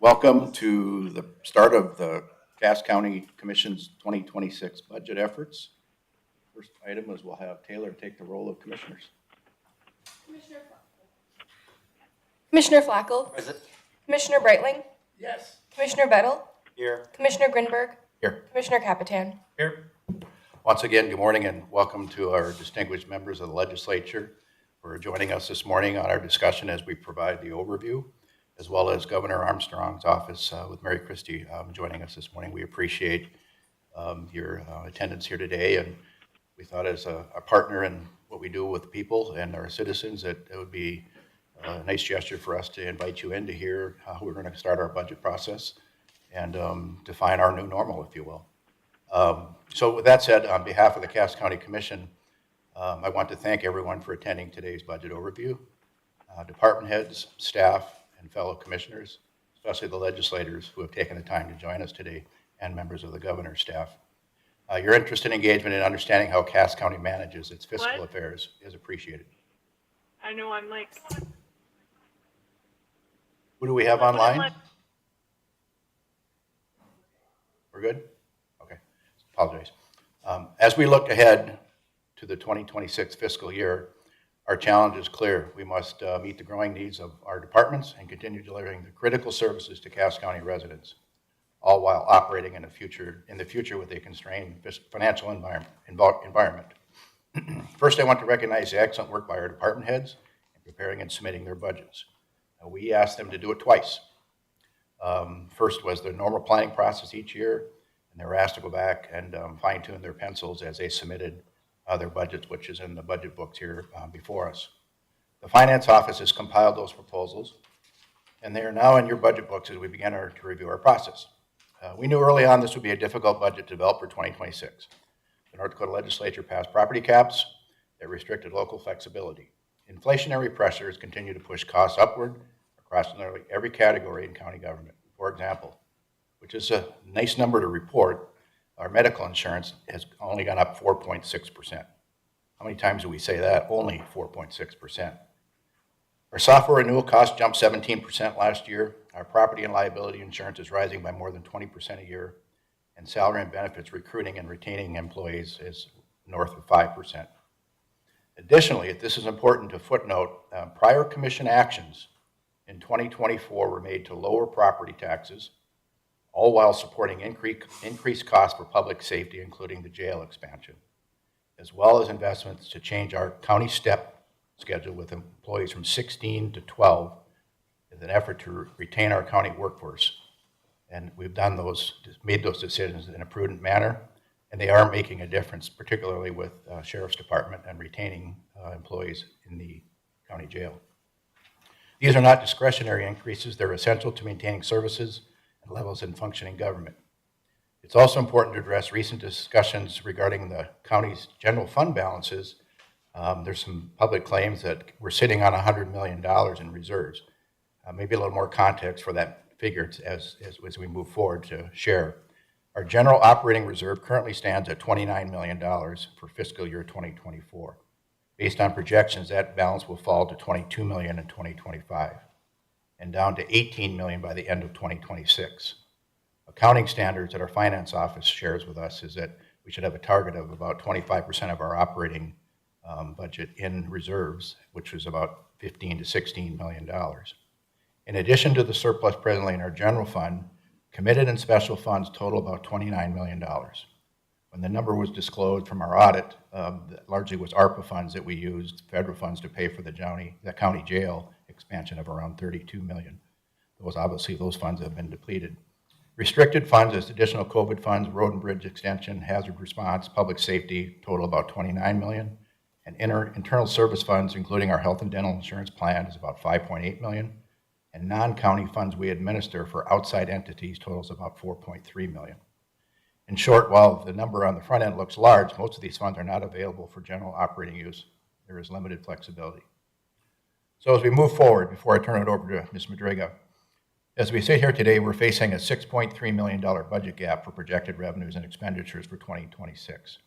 Welcome to the start of the Cass County Commission's 2026 budget efforts. First item is we'll have Taylor take the role of commissioners. Commissioner Flackel, Present. Commissioner Breitling, Yes. Commissioner Bettel, Here. Commissioner Grinberg, Here. Commissioner Capitan. Here. Once again, good morning and welcome to our distinguished members of the legislature for joining us this morning on our discussion as we provide the overview, as well as Governor Armstrong's office with Mary Christie joining us this morning. We appreciate your attendance here today, and we thought as a partner in what we do with people and our citizens that it would be a nice gesture for us to invite you in to hear how we're going to start our budget process and define our new normal, if you will. So with that said, on behalf of the Cass County Commission, I want to thank everyone for attending today's budget overview. Department heads, staff, and fellow commissioners, especially the legislators who have taken the time to join us today, and members of the governor's staff. Your interest and engagement in understanding how Cass County manages its fiscal affairs is appreciated. I know I'm like. Who do we have online? We're good? Okay, apologize. As we look ahead to the 2026 fiscal year, our challenge is clear. We must meet the growing needs of our departments and continue delivering the critical services to Cass County residents, all while operating in the future with a constrained financial environment. First, I want to recognize the excellent work by our department heads in preparing and submitting their budgets. We asked them to do it twice. First was the normal planning process each year, and they were asked to go back and fine-tune their pencils as they submitted their budgets, which is in the budget books here before us. The Finance Office has compiled those proposals, and they are now in your budget books as we begin to review our process. We knew early on this would be a difficult budget to develop for 2026. The North Dakota Legislature passed property caps that restricted local flexibility. Inflationary pressures continue to push costs upward across nearly every category in county government. For example, which is a nice number to report, our medical insurance has only gone up 4.6%. How many times do we say that? Only 4.6%. Our software renewal costs jumped 17% last year. Our property and liability insurance is rising by more than 20% a year, and salary and benefits recruiting and retaining employees is north of 5%. Additionally, this is important to footnote, prior commission actions in 2024 were made to lower property taxes, all while supporting increased costs for public safety, including the jail expansion, as well as investments to change our county step schedule with employees from 16 to 12 in an effort to retain our county workforce. And we've made those decisions in a prudent manner, and they are making a difference, particularly with Sheriff's Department and retaining employees in the county jail. These are not discretionary increases. They're essential to maintaining services and levels in functioning government. It's also important to address recent discussions regarding the county's general fund balances. There's some public claims that we're sitting on $100 million in reserves. Maybe a little more context for that figure as we move forward to share. Our general operating reserve currently stands at $29 million for fiscal year 2024. Based on projections, that balance will fall to $22 million in 2025 and down to $18 million by the end of 2026. Accounting standards that our finance office shares with us is that we should have a target of about 25% of our operating budget in reserves, which is about $15 to $16 million. In addition to the surplus presently in our general fund, committed and special funds total about $29 million. When the number was disclosed from our audit, that largely was ARPA funds that we used, federal funds to pay for the county jail expansion of around $32 million. Those funds have been depleted. Restricted funds as additional COVID funds, road and bridge extension, hazard response, public safety, total about $29 million. And internal service funds, including our health and dental insurance plan, is about $5.8 million. And non-county funds we administer for outside entities totals about $4.3 million. In short, while the number on the front end looks large, most of these funds are not available for general operating use. There is limited flexibility. So as we move forward, before I turn it over to Ms. Madriga, as we sit here today, we're facing a $6.3 million budget gap for projected revenues and expenditures for 2026.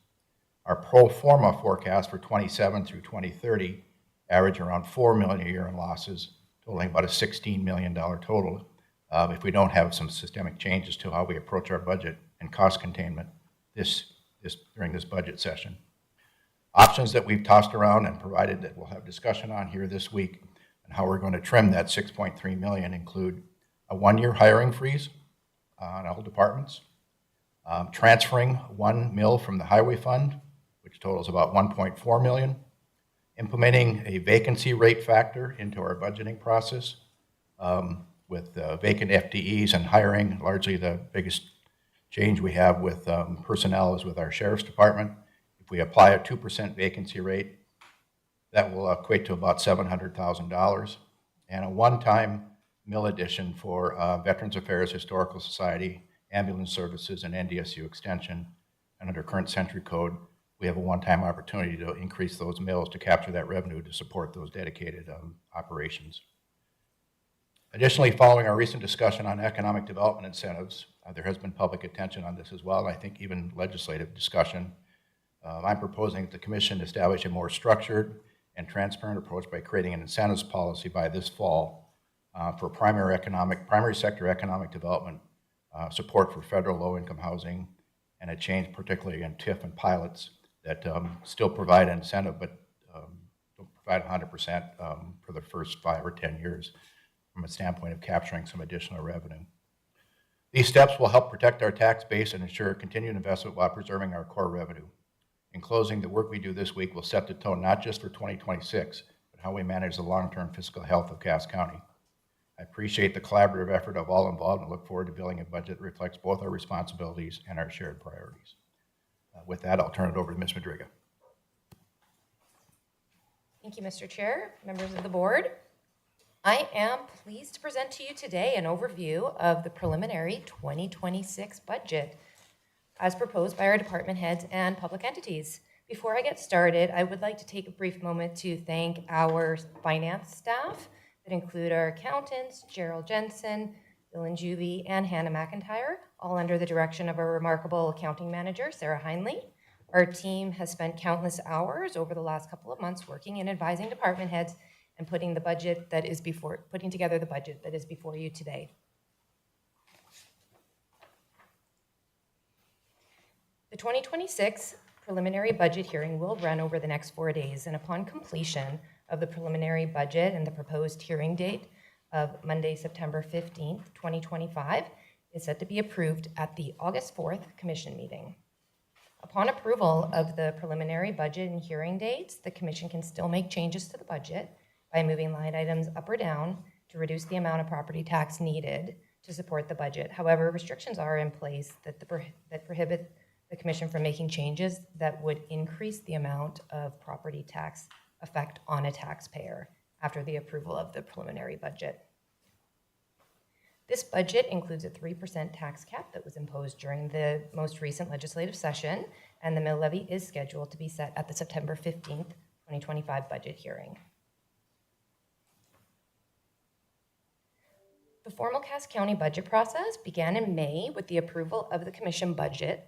Our pro forma forecast for 27 through 2030 average around $4 million a year in losses, totaling about a $16 million total if we don't have some systemic changes to how we approach our budget and cost containment during this budget session. Options that we've tossed around and provided that we'll have discussion on here this week and how we're going to trim that $6.3 million include a one-year hiring freeze on all departments, transferring $1 million from the highway fund, which totals about $1.4 million, implementing a vacancy rate factor into our budgeting process with vacant FTEs and hiring. Largely the biggest change we have with personnel is with our sheriff's department. If we apply a 2% vacancy rate, that will equate to about $700,000, and a one-time mill addition for Veterans Affairs, Historical Society, Ambulance Services, and NDSU Extension. And under current Century Code, we have a one-time opportunity to increase those mills to capture that revenue to support those dedicated operations. Additionally, following our recent discussion on economic development incentives, there has been public attention on this as well, and I think even legislative discussion. I'm proposing that the Commission establish a more structured and transparent approach by creating an incentives policy by this fall for primary sector economic development support for federal low-income housing, and a change particularly in TIF and pilots that still provide an incentive but don't provide 100% for the first 5 or 10 years from a standpoint of capturing some additional revenue. These steps will help protect our tax base and ensure continued investment while preserving our core revenue. In closing, the work we do this week will set the tone not just for 2026, but how we manage the long-term fiscal health of Cass County. I appreciate the collaborative effort of all involved and look forward to building a budget that reflects both our responsibilities and our shared priorities. With that, I'll turn it over to Ms. Madriga. Thank you, Mr. Chair, members of the board. I am pleased to present to you today an overview of the preliminary 2026 budget as proposed by our department heads and public entities. Before I get started, I would like to take a brief moment to thank our finance staff that include our accountants, Gerald Jensen, Dylan Juby, and Hannah McIntyre, all under the direction of our remarkable accounting manager, Sarah Heinley. Our team has spent countless hours over the last couple of months working and advising department heads and putting together the budget that is before you today. The 2026 preliminary budget hearing will run over the next 4 days, and upon completion of the preliminary budget and the proposed hearing date of Monday, September 15th, 2025, is set to be approved at the August 4th Commission meeting. Upon approval of the preliminary budget and hearing dates, the Commission can still make changes to the budget by moving line items up or down to reduce the amount of property tax needed to support the budget. However, restrictions are in place that prohibit the Commission from making changes that would increase the amount of property tax effect on a taxpayer after the approval of the preliminary budget. This budget includes a 3% tax cap that was imposed during the most recent legislative session, and the mill levy is scheduled to be set at the September 15th, 2025 budget hearing. The formal Cass County budget process began in May with the approval of the Commission budget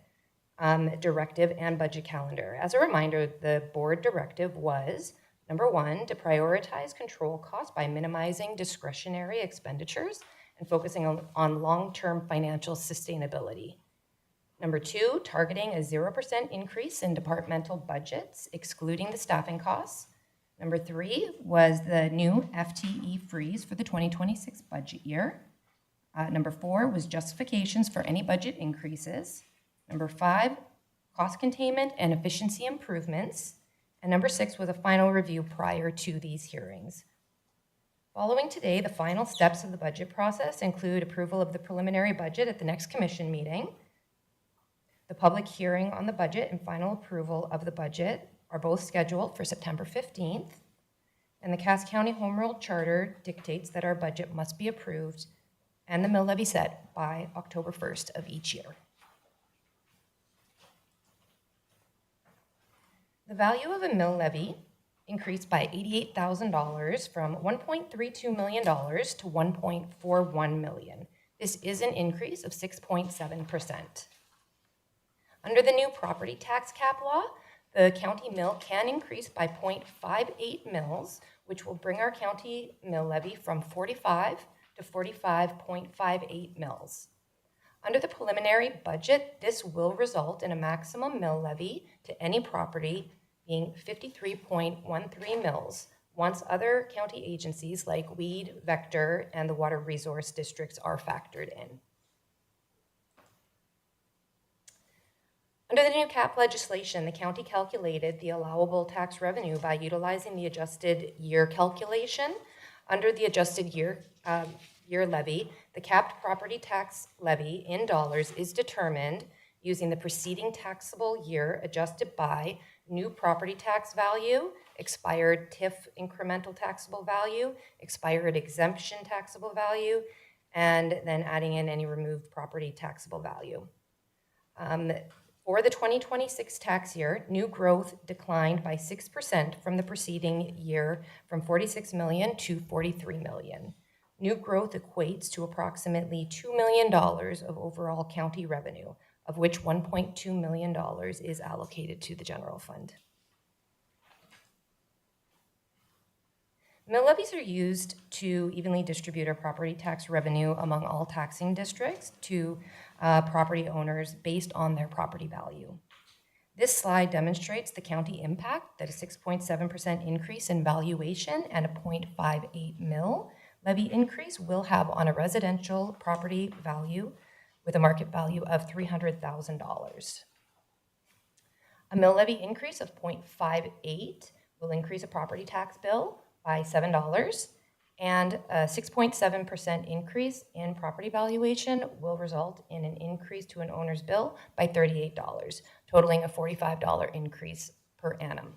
directive and budget calendar. As a reminder, the board directive was, number one, to prioritize control costs by minimizing discretionary expenditures and focusing on long-term financial sustainability. Number two, targeting a 0% increase in departmental budgets, excluding the staffing costs. Number three was the new FTE freeze for the 2026 budget year. Number four was justifications for any budget increases. Number five, cost containment and efficiency improvements. And number six was a final review prior to these hearings. Following today, the final steps of the budget process include approval of the preliminary budget at the next Commission meeting. The public hearing on the budget and final approval of the budget are both scheduled for September 15th. And the Cass County Home Rule Charter dictates that our budget must be approved and the mill levy set by October 1st of each year. The value of a mill levy increased by $88,000 from $1.32 million to $1.41 million. This is an increase of 6.7%. Under the new property tax cap law, the county mill can increase by 0.58 mills, which will bring our county mill levy from $45 to 45.58 mils. Under the preliminary budget, this will result in a maximum mill levy to any property being 53.13 mils once other county agencies like Weed, Vector, and the Water Resource Districts are factored in. Under the new cap legislation, the county calculated the allowable tax revenue by utilizing the adjusted year calculation. Under the adjusted year levy, the capped property tax levy in dollars is determined using the preceding taxable year adjusted by new property tax value, expired TIF incremental taxable value, expired exemption taxable value, and then adding in any removed property taxable value. For the 2026 tax year, new growth declined by 6% from the preceding year from 46 million to 43 million. New growth equates to approximately $2 million of overall county revenue, of which $1.2 million is allocated to the general fund. Mill levies are used to evenly distribute our property tax revenue among all taxing districts to property owners based on their property value. This slide demonstrates the county impact that a 6.7% increase in valuation and a 0.58 mil levy increase will have on a residential property value with a market value of $300,000. A mill levy increase of 0.58 will increase a property tax bill by $7, and a 6.7% increase in property valuation will result in an increase to an owner's bill by $38, totaling a $45 increase per annum.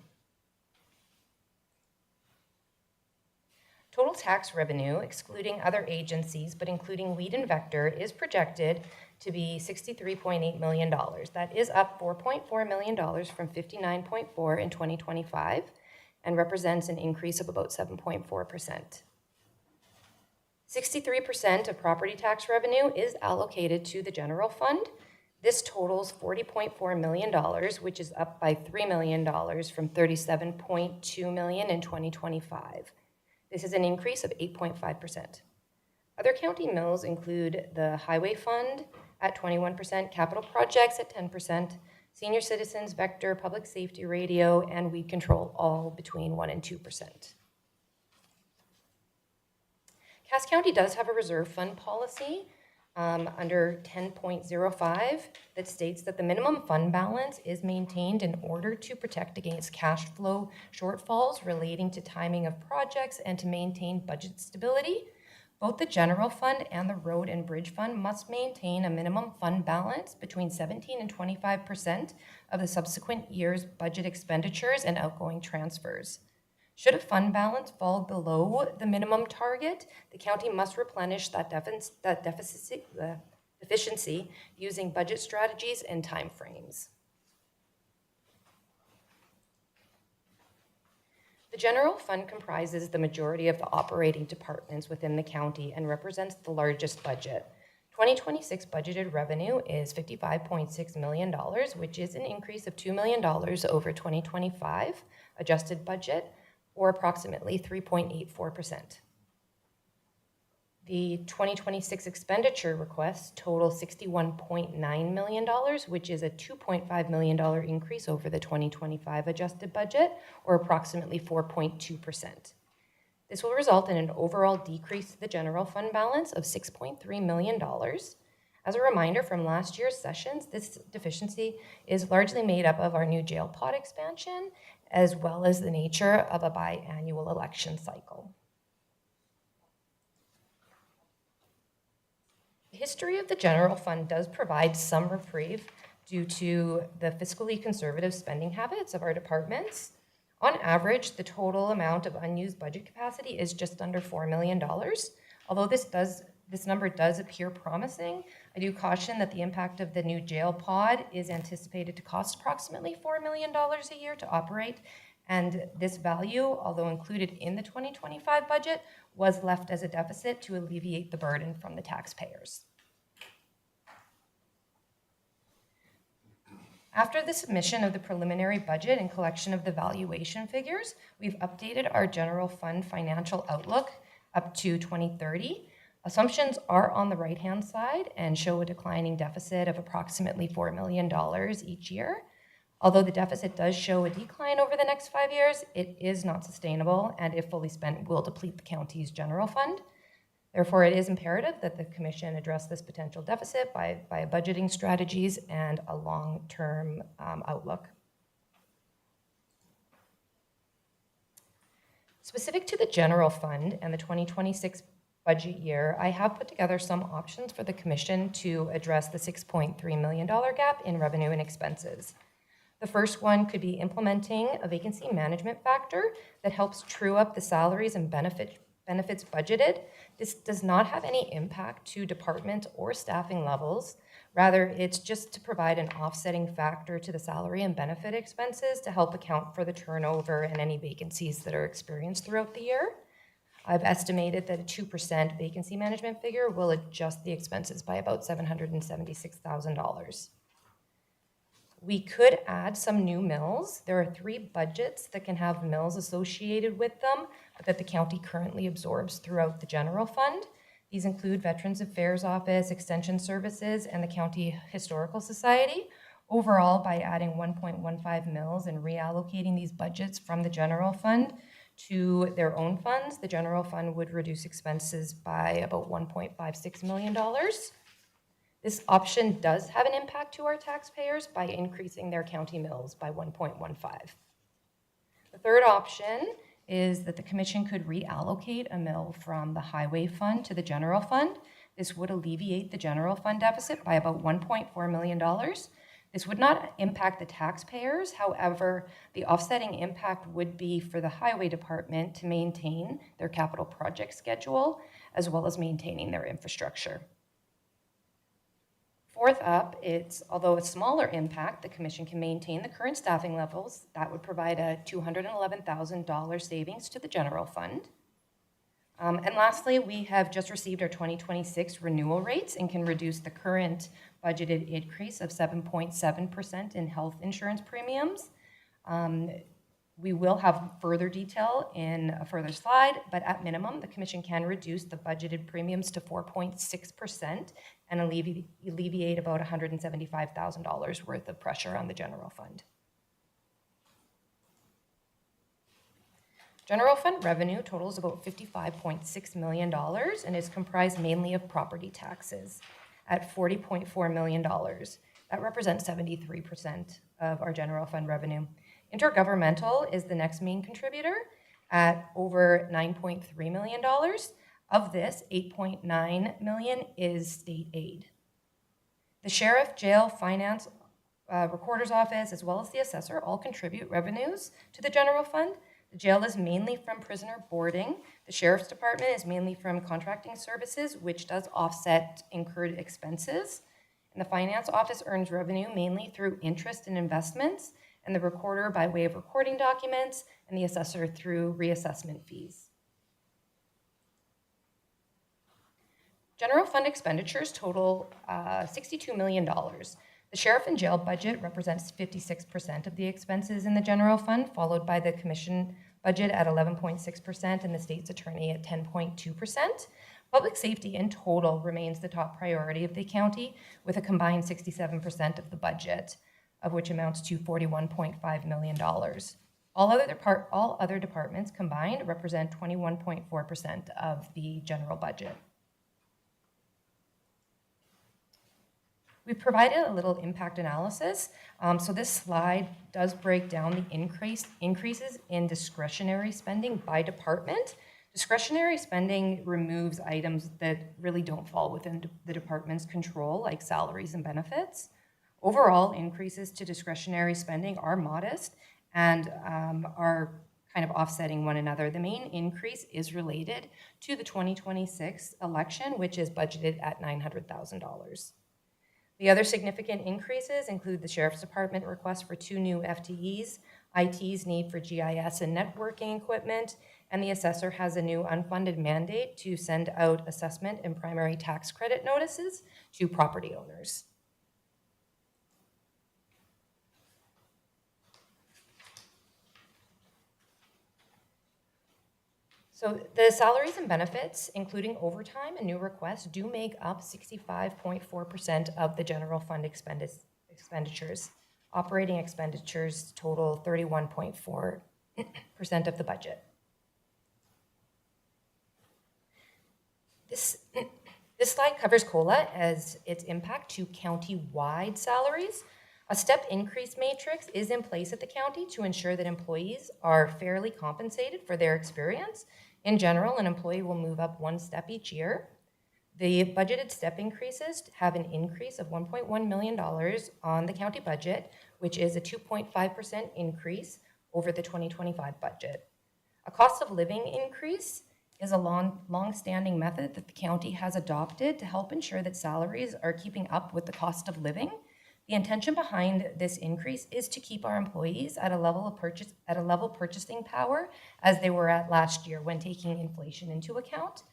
Total tax revenue, excluding other agencies but including Weed and Vector, is projected to be $63.8 million. That is up $4.4 million from $59.4 in 2025 and represents an increase of about 7.4%. 63% of property tax revenue is allocated to the general fund. This totals $40.4 million, which is up by $3 million from $37.2 million in 2025. This is an increase of 8.5%. Other county mills include the Highway Fund at 21%, capital projects at 10%, senior citizens, Vector, public safety radio, and weed control all between 1% and 2%. Cass County does have a reserve fund policy under 10.05 that states that the minimum fund balance is maintained in order to protect against cash flow shortfalls relating to timing of projects and to maintain budget stability. Both the general fund and the road and bridge fund must maintain a minimum fund balance between 17 and 25% of the subsequent year's budget expenditures and outgoing transfers. Should a fund balance fall below the minimum target, the county must replenish that deficiency using budget strategies and timeframes. The general fund comprises the majority of the operating departments within the county and represents the largest budget. 2026 budgeted revenue is $55.6 million, which is an increase of $2 million over 2025 adjusted budget, or approximately 3.84%. The 2026 expenditure requests total $61.9 million, which is a $2.5 million increase over the 2025 adjusted budget, or approximately 4.2%. This will result in an overall decrease to the general fund balance of $6.3 million. As a reminder from last year's sessions, this deficiency is largely made up of our new jail pod expansion, as well as the nature of a biannual election cycle. The history of the general fund does provide some reprieve due to the fiscally conservative spending habits of our departments. On average, the total amount of unused budget capacity is just under $4 million. Although this number does appear promising, I do caution that the impact of the new jail pod is anticipated to cost approximately $4 million a year to operate, and this value, although included in the 2025 budget, was left as a deficit to alleviate the burden from the taxpayers. After the submission of the preliminary budget and collection of the valuation figures, we've updated our general fund financial outlook up to 2030. Assumptions are on the right-hand side and show a declining deficit of approximately $4 million each year. Although the deficit does show a decline over the next 5 years, it is not sustainable and, if fully spent, will deplete the county's general fund. Therefore, it is imperative that the Commission address this potential deficit by budgeting strategies and a long-term outlook. Specific to the general fund and the 2026 budget year, I have put together some options for the Commission to address the $6.3 million gap in revenue and expenses. The first one could be implementing a vacancy management factor that helps true up the salaries and benefits budgeted. This does not have any impact to department or staffing levels. Rather, it's just to provide an offsetting factor to the salary and benefit expenses to help account for the turnover and any vacancies that are experienced throughout the year. I've estimated that a 2% vacancy management figure will adjust the expenses by about $776,000. We could add some new mills. There are 3 budgets that can have mills associated with them that the county currently absorbs throughout the general fund. These include Veterans Affairs Office, Extension Services, and the County Historical Society. Overall, by adding 1.15 mills and reallocating these budgets from the general fund to their own funds, the general fund would reduce expenses by about $1.56 million. This option does have an impact to our taxpayers by increasing their county mills by 1.15. The third option is that the Commission could reallocate a mill from the highway fund to the general fund. This would alleviate the general fund deficit by about $1.4 million. This would not impact the taxpayers. However, the offsetting impact would be for the highway department to maintain their capital project schedule, as well as maintaining their infrastructure. Fourth up, although a smaller impact, the Commission can maintain the current staffing levels. That would provide a $211,000 savings to the general fund. And lastly, we have just received our 2026 renewal rates and can reduce the current budgeted increase of 7.7% in health insurance premiums. We will have further detail in a further slide, but at minimum, the Commission can reduce the budgeted premiums to 4.6% and alleviate about $175,000 worth of pressure on the general fund. General fund revenue totals about $55.6 million and is comprised mainly of property taxes at $40.4 million. That represents 73% of our general fund revenue. Intergovernmental is the next main contributor at over $9.3 million. Of this, $8.9 million is state aid. The sheriff, jail, finance, recorder's office, as well as the assessor all contribute revenues to the general fund. The jail is mainly from prisoner boarding. The sheriff's department is mainly from contracting services, which does offset incurred expenses. And the finance office earns revenue mainly through interest and investments, and the recorder by way of recording documents, and the assessor through reassessment fees. General fund expenditures total $62 million. The sheriff and jail budget represents 56% of the expenses in the general fund, followed by the Commission budget at 11.6% and the state's attorney at 10.2%. Public safety in total remains the top priority of the county, with a combined 67% of the budget, of which amounts to $41.5 million. All other departments combined represent 21.4% of the general budget. We've provided a little impact analysis. So this slide does break down the increases in discretionary spending by department. Discretionary spending removes items that really don't fall within the department's control, like salaries and benefits. Overall, increases to discretionary spending are modest and are kind of offsetting one another. The main increase is related to the 2026 election, which is budgeted at $900,000. The other significant increases include the Sheriff's Department request for 2 new FTEs, IT's need for GIS and networking equipment, and the assessor has a new unfunded mandate to send out assessment and primary tax credit notices to property owners. So the salaries and benefits, including overtime and new requests, do make up 65.4% of the general fund expenditures. Operating expenditures total 31.4% of the budget. This slide covers COLA as its impact to county-wide salaries. A step increase matrix is in place at the county to ensure that employees are fairly compensated for their experience. In general, an employee will move up one step each year. The budgeted step increases have an increase of $1.1 million on the county budget, which is a 2.5% increase over the 2025 budget. A cost of living increase is a long-standing method that the county has adopted to help ensure that salaries are keeping up with the cost of living. The intention behind this increase is to keep our employees at a level purchasing power as they were at last year when taking inflation into account.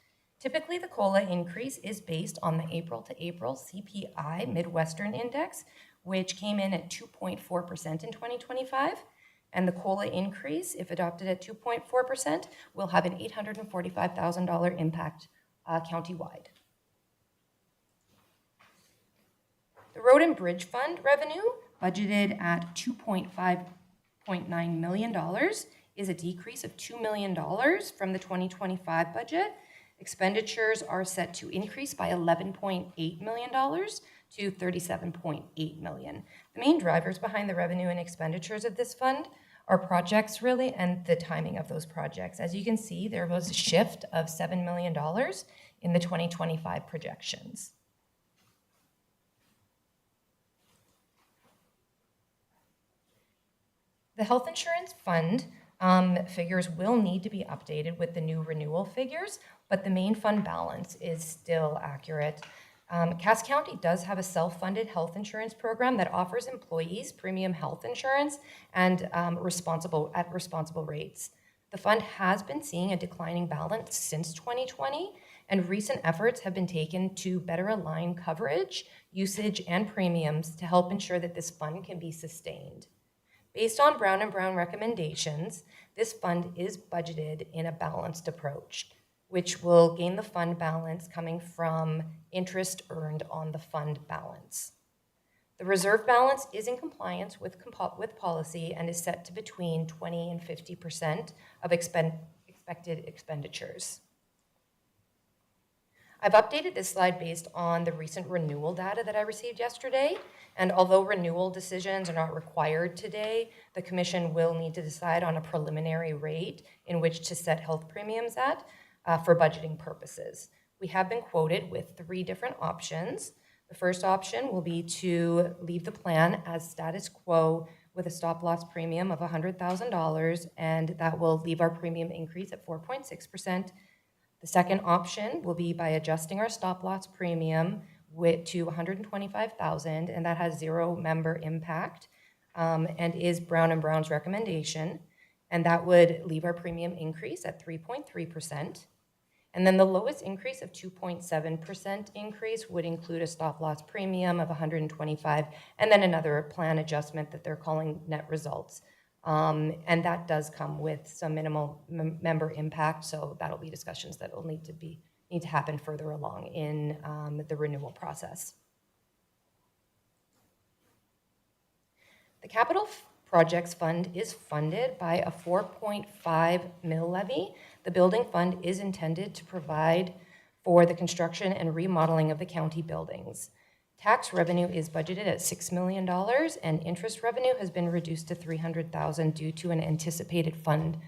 Typically, the COLA increase is based on the April to April CPI Midwestern Index, which came in at 2.4% in 2025. And the COLA increase, if adopted at 2.4%, will have an $845,000 impact countywide. The Road and Bridge Fund revenue, budgeted at $2.9 million, is a decrease of $2 million from the 2025 budget. Expenditures are set to increase by $11.8 million to $37.8 million. The main drivers behind the revenue and expenditures of this fund are projects really and the timing of those projects. As you can see, there was a shift of $7 million in the 2025 projections. The health insurance fund figures will need to be updated with the new renewal figures, but the main fund balance is still accurate. Cass County does have a self-funded health insurance program that offers employees premium health insurance and responsible rates. The fund has been seeing a declining balance since 2020, and recent efforts have been taken to better align coverage, usage, and premiums to help ensure that this fund can be sustained. Based on Brown & Brown recommendations, this fund is budgeted in a balanced approach, which will gain the fund balance coming from interest earned on the fund balance. The reserve balance is in compliance with policy and is set to between 20 and 50% of expected expenditures. I've updated this slide based on the recent renewal data that I received yesterday. And although renewal decisions are not required today, the Commission will need to decide on a preliminary rate in which to set health premiums at for budgeting purposes. We have been quoted with 3 different options. The first option will be to leave the plan as status quo with a stop-loss premium of $100,000, and that will leave our premium increase at 4.6%. The second option will be by adjusting our stop-loss premium to $125,000, and that has 0 member impact and is Brown & Brown's recommendation, and that would leave our premium increase at 3.3%. And then the lowest increase of 2.7% increase would include a stop-loss premium of $125,000 and then another plan adjustment that they're calling net results. And that does come with some minimal member impact, so that'll be discussions that will need to happen further along in the renewal process. The Capital Projects Fund is funded by a 4.5 mil levy. The building fund is intended to provide for the construction and remodeling of the county buildings. Tax revenue is budgeted at $6 million, and interest revenue has been reduced to $300,000 due to an anticipated fund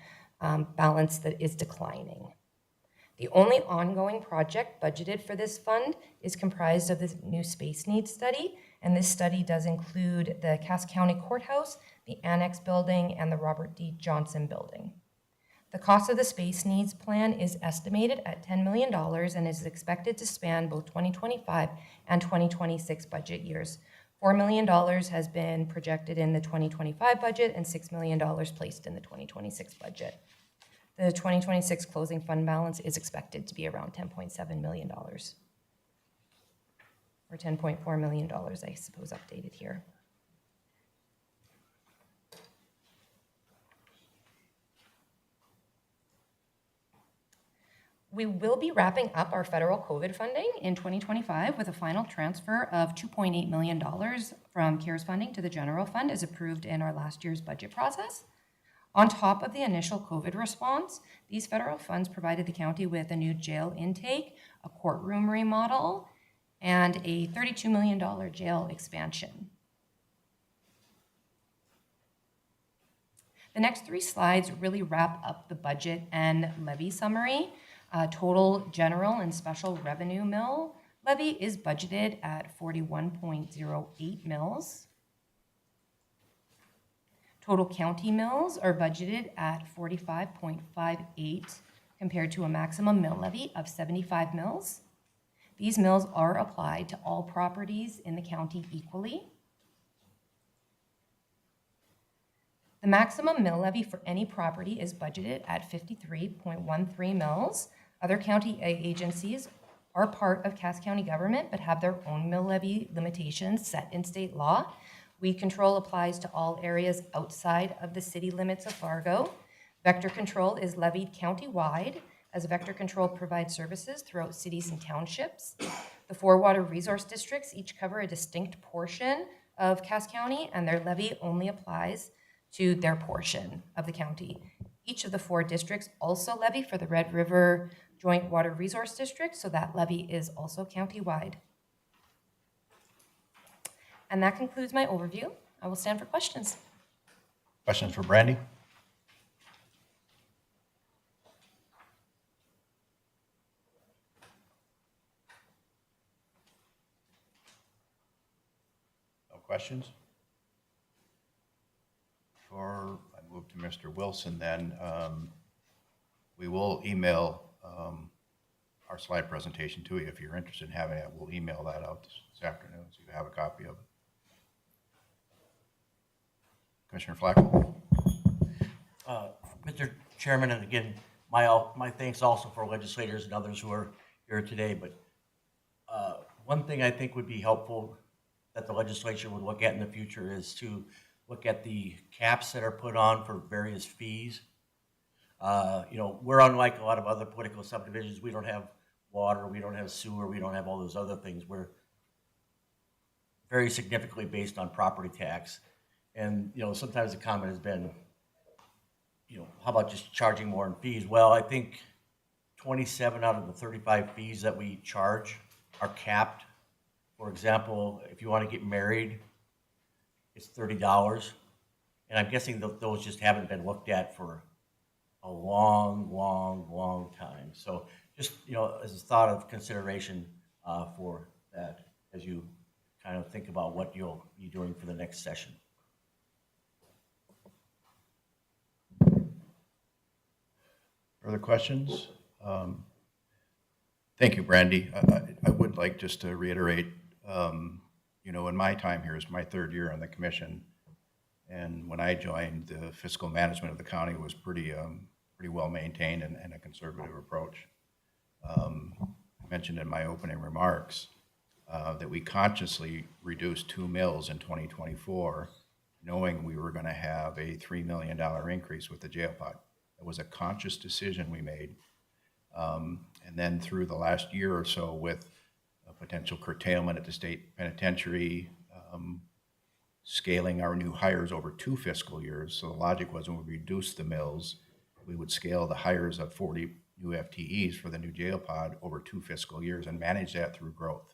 balance that is declining. The only ongoing project budgeted for this fund is comprised of the new space needs study, and this study does include the Cass County Courthouse, the Annex Building, and the Robert D. Johnson Building. The cost of the space needs plan is estimated at $10 million and is expected to span both 2025 and 2026 budget years. $4 million has been projected in the 2025 budget and $6 million placed in the 2026 budget. The 2026 closing fund balance is expected to be around $10.7 million, or $10.4 million, I suppose, updated here. We will be wrapping up our federal COVID funding in 2025 with a final transfer of $2.8 million from CARES funding to the general fund as approved in our last year's budget process. On top of the initial COVID response, these federal funds provided the county with a new jail intake, a courtroom remodel, and a $32 million jail expansion. The next 3 slides really wrap up the budget and levy summary. Total general and special revenue mill levy is budgeted at 41.08 mills. Total county mills are budgeted at 45.58 compared to a maximum mill levy of 75 mills. These mills are applied to all properties in the county equally. The maximum mill levy for any property is budgeted at 53.13 mills. Other county agencies are part of Cass County government but have their own mill levy limitations set in state law. Weed control applies to all areas outside of the city limits of Fargo. Vector control is levied county-wide, as vector control provides services throughout cities and townships. The 4 water resource districts each cover a distinct portion of Cass County, and their levy only applies to their portion of the county. Each of the 4 districts also levy for the Red River Joint Water Resource District, so that levy is also county-wide. And that concludes my overview. I will stand for questions. Questions for Brandy? No questions? Before I move to Mr. Wilson, then, we will email our slide presentation to you if you're interested in having it. We'll email that out this afternoon so you have a copy of it. Commissioner Flacco? Mr. Chairman, and again, my thanks also for legislators and others who are here today, but one thing I think would be helpful that the legislature would look at in the future is to look at the caps that are put on for various fees. We're unlike a lot of other political subdivisions. We don't have water, we don't have sewer, we don't have all those other things. We're very significantly based on property tax. And, sometimes the comment has been, how about just charging more in fees? Well, I think 27 out of the 35 fees that we charge are capped. For example, if you want to get married, it's $30. And I'm guessing those just haven't been looked at for a long time. So just, as a thought of consideration for that as you kind of think about what you'll be doing for the next session. Further questions? Thank you, Brandy. I would like just to reiterate, in my time here is my 3rd year on the commission. And when I joined, the fiscal management of the county was pretty well maintained and a conservative approach. I mentioned in my opening remarks that we consciously reduced 2 mills in 2024, knowing we were going to have a $3 million increase with the jail pot. It was a conscious decision we made. And then through the last year or so with a potential curtailment at the state penitentiary, scaling our new hires over 2 fiscal years. So the logic was when we reduced the mills, we would scale the hires of 40 new FTEs for the new jail pod over 2 fiscal years and manage that through growth.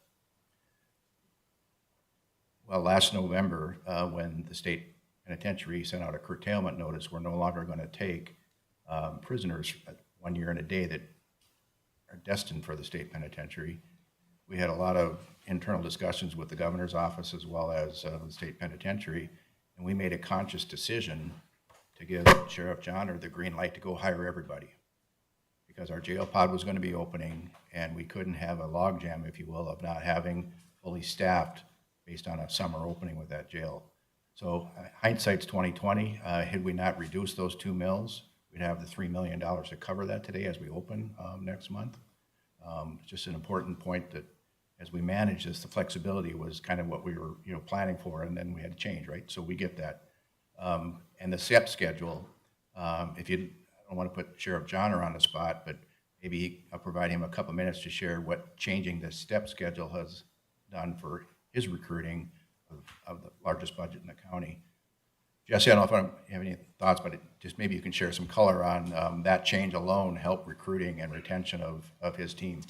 Well, last November, when the state penitentiary sent out a curtailment notice, we're no longer going to take prisoners 1 year and a day that are destined for the state penitentiary. We had a lot of internal discussions with the governor's office as well as the state penitentiary, and we made a conscious decision to give Sheriff Johnner the green light to go hire everybody, because our jail pod was going to be opening, and we couldn't have a logjam, if you will, of not having fully staffed based on a summer opening with that jail. So hindsight's 2020. Had we not reduced those 2 mills, we'd have the $3 million to cover that today as we open next month. It's just an important point that as we manage this, the flexibility was kind of what we were planning for, and then we had to change, right? So we get that. And the SEP schedule, I don't want to put Sheriff Johnner on the spot, but maybe I'll provide him a couple minutes to share what changing the step schedule has done for his recruiting of the largest budget in the county. Jesse, I don't know if you have any thoughts, but just maybe you can share some color on that change alone help recruiting and retention of his team.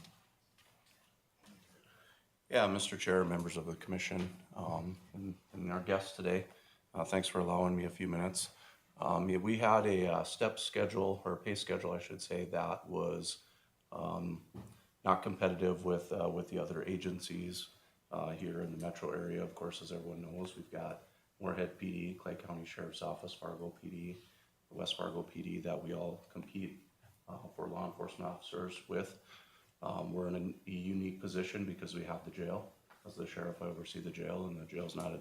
Yeah, Mr. Chair, members of the commission, and our guests today, thanks for allowing me a few minutes. Yeah, we had a step schedule, or pay schedule, I should say, that was not competitive with the other agencies here in the metro area. Of course, as everyone knows, we've got Moorhead PD, Clay County Sheriff's Office, Fargo PD, West Fargo PD that we all compete for law enforcement officers with. We're in a unique position because we have the jail. As the sheriff, I oversee the jail, and the jail's not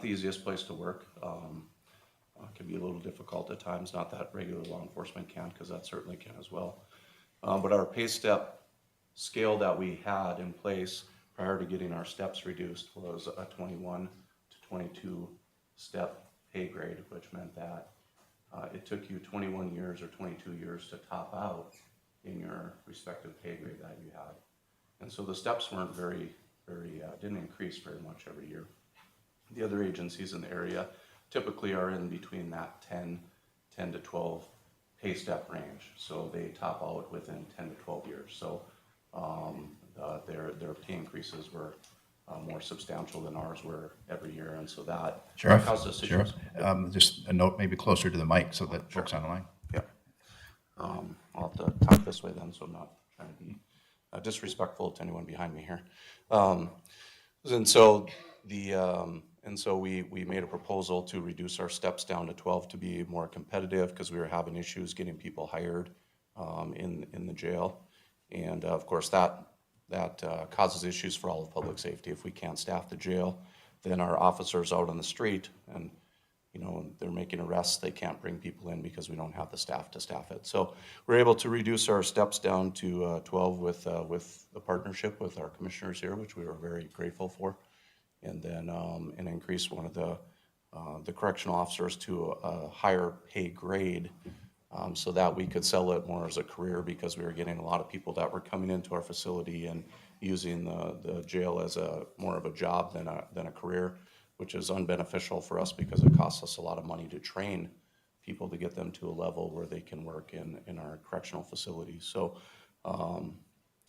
the easiest place to work. It can be a little difficult at times, not that regular law enforcement can, because that certainly can as well. But our pay step scale that we had in place prior to getting our steps reduced was a 21 to 22 step pay grade, which meant that it took you 21 years or 22 years to top out in your respective pay grade that you had. And so the steps weren't didn't increase very much every year. The other agencies in the area typically are in between that 10 to 12 pay step range. So they top out within 10 to 12 years. So their pay increases were more substantial than ours were every year. And so that Sheriff, caused us Sheriff, issues. just a note maybe closer to the mic so that folks on the line. Yeah. I'll have to talk this way then, so I'm not trying to be disrespectful to anyone behind me here. And so we made a proposal to reduce our steps down to 12 to be more competitive because we were having issues getting people hired in the jail. And of course that causes issues for all of public safety. If we can't staff the jail, then our officers out on the street and they're making arrests, they can't bring people in because we don't have the staff to staff it. So we're able to reduce our steps down to 12 with the partnership with our commissioners here, which we were very grateful for. And then and increase one of the correctional officers to a higher pay grade so that we could sell it more as a career, because we were getting a lot of people that were coming into our facility and using the jail as more of a job than a career, which is unbeneficial for us because it costs us a lot of money to train people to get them to a level where they can work in our correctional facilities. So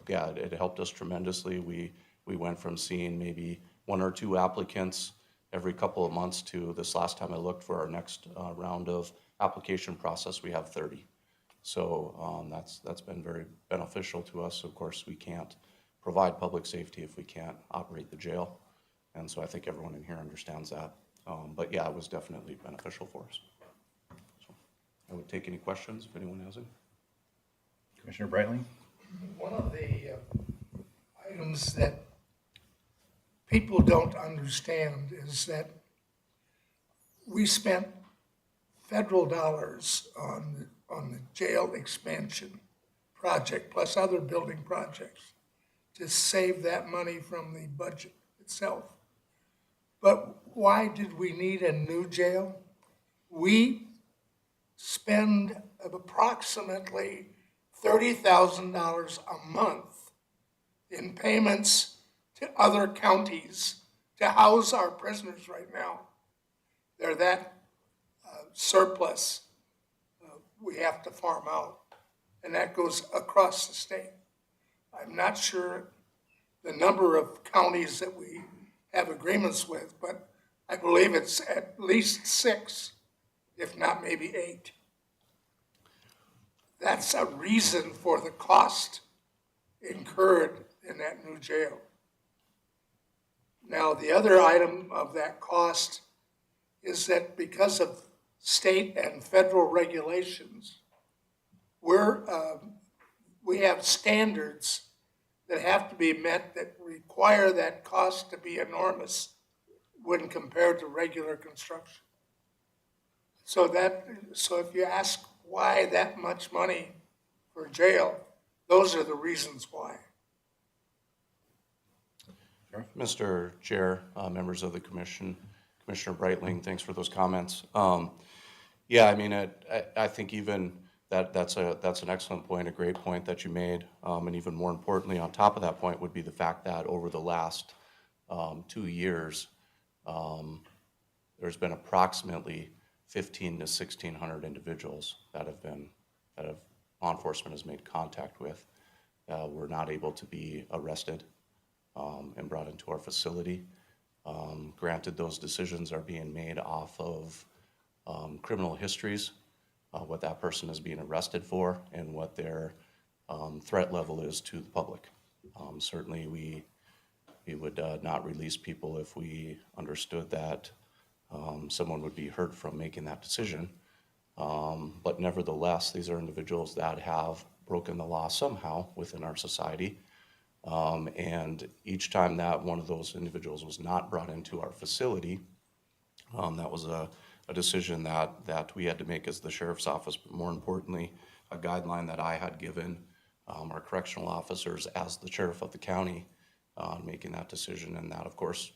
yeah, it helped us tremendously. We went from seeing maybe 1 or 2 applicants every couple of months to this last time I looked for our next round of application process, we have 30. So that's been very beneficial to us. Of course, we can't provide public safety if we can't operate the jail. And so I think everyone in here understands that. But yeah, it was definitely beneficial for us. So I would take any questions if anyone has any. Commissioner Breitling? One of the items that people don't understand is that we spent federal dollars on the jail expansion project, plus other building projects, to save that money from the budget itself. But why did we need a new jail? We spend approximately $30,000 a month in payments to other counties to house our prisoners right now. They're that surplus we have to farm out, and that goes across the state. I'm not sure the number of counties that we have agreements with, but I believe it's at least 6, if not maybe 8. That's a reason for the cost incurred in that new jail. Now, the other item of that cost is that because of state and federal regulations, we have standards that have to be met that require that cost to be enormous when compared to regular construction. So if you ask why that much money for jail, those are the reasons why. Mr. Chair, members of the commission, Commissioner Breitling, thanks for those comments. Yeah, I mean, I think even That's an excellent point, a great point that you made. And even more importantly, on top of that point would be the fact that over the last 2 years, there's been approximately 15 to 1,600 individuals that law enforcement has made contact with, were not able to be arrested and brought into our facility. Granted, those decisions are being made off of criminal histories, what that person is being arrested for, and what their threat level is to the public. Certainly, we would not release people if we understood that someone would be hurt from making that decision. But nevertheless, these are individuals that have broken the law somehow within our society. And each time that one of those individuals was not brought into our facility, that was a decision that we had to make as the sheriff's office, but more importantly, a guideline that I had given our correctional officers as the sheriff of the county on making that decision. And that, of course,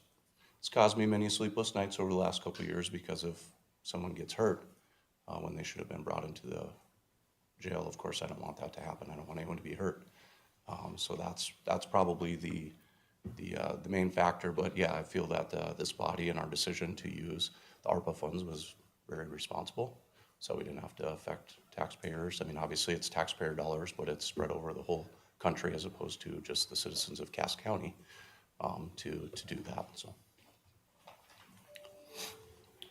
it's caused me many sleepless nights over the last couple of years, because if someone gets hurt when they should have been brought into the jail, of course, I don't want that to happen. I don't want anyone to be hurt. So that's probably the main factor. But yeah, I feel that this body and our decision to use the ARPA funds was very responsible. So we didn't have to affect taxpayers. I mean, obviously it's taxpayer dollars, but it's spread over the whole country as opposed to just the citizens of Cass County to do that. So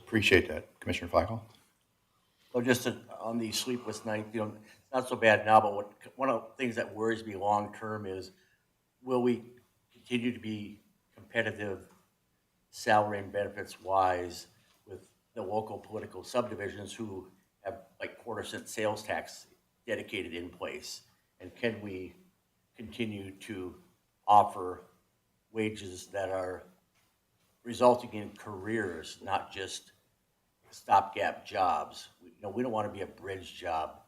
Appreciate that. Commissioner Flacco? So on the sleepless night, it's not so bad now, but one of the things that worries me long-term is, will we continue to be competitive salary and benefits-wise with the local political subdivisions who have like quarter-cent sales tax dedicated in place? And can we continue to offer wages that are resulting in careers, not just stopgap jobs? We don't want to be a bridge job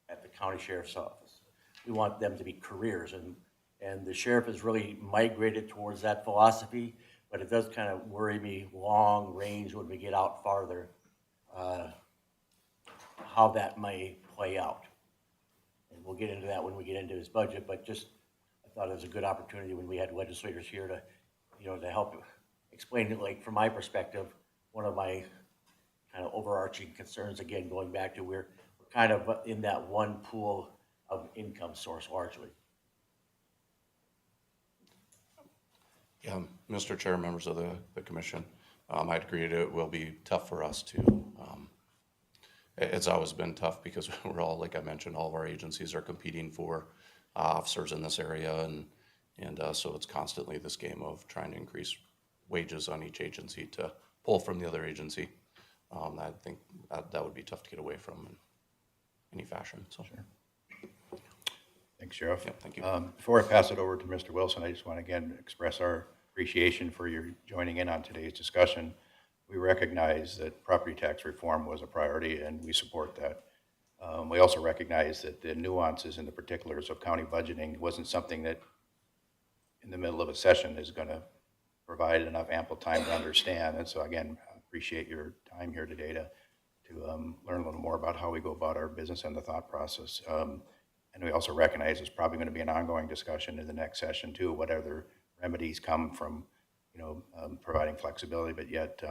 at the county sheriff's office. We want them to be careers, and the sheriff has really migrated towards that philosophy, but it does kind of worry me long range when we get out farther, how that may play out. And we'll get into that when we get into his budget, but just, I thought it was a good opportunity when we had legislators here to help explain it. Like, from my perspective, one of my kind of overarching concerns, again, going back to we're kind of in that one pool of income source largely. yeah, Mr. Chair, members of the commission, I'd agree it will be tough for us to, it's always been tough because we're all, like I mentioned, all of our agencies are competing for officers in this area, and so it's constantly this game of trying to increase wages on each agency to pull from the other agency. I think that would be tough to get away from in any fashion. So, sure. Thanks, Sheriff. Yeah, thank you. Before I pass it over to Mr. Wilson, I just want to again express our appreciation for your joining in on today's discussion. We recognize that property tax reform was a priority, and we support that. We also recognize that the nuances and the particulars of county budgeting wasn't something that in the middle of a session is going to provide enough ample time to understand. And so again, I appreciate your time here today to learn a little more about how we go about our business and the thought process. And we also recognize it's probably going to be an ongoing discussion in the next session too, what other remedies come from, providing flexibility, but yet,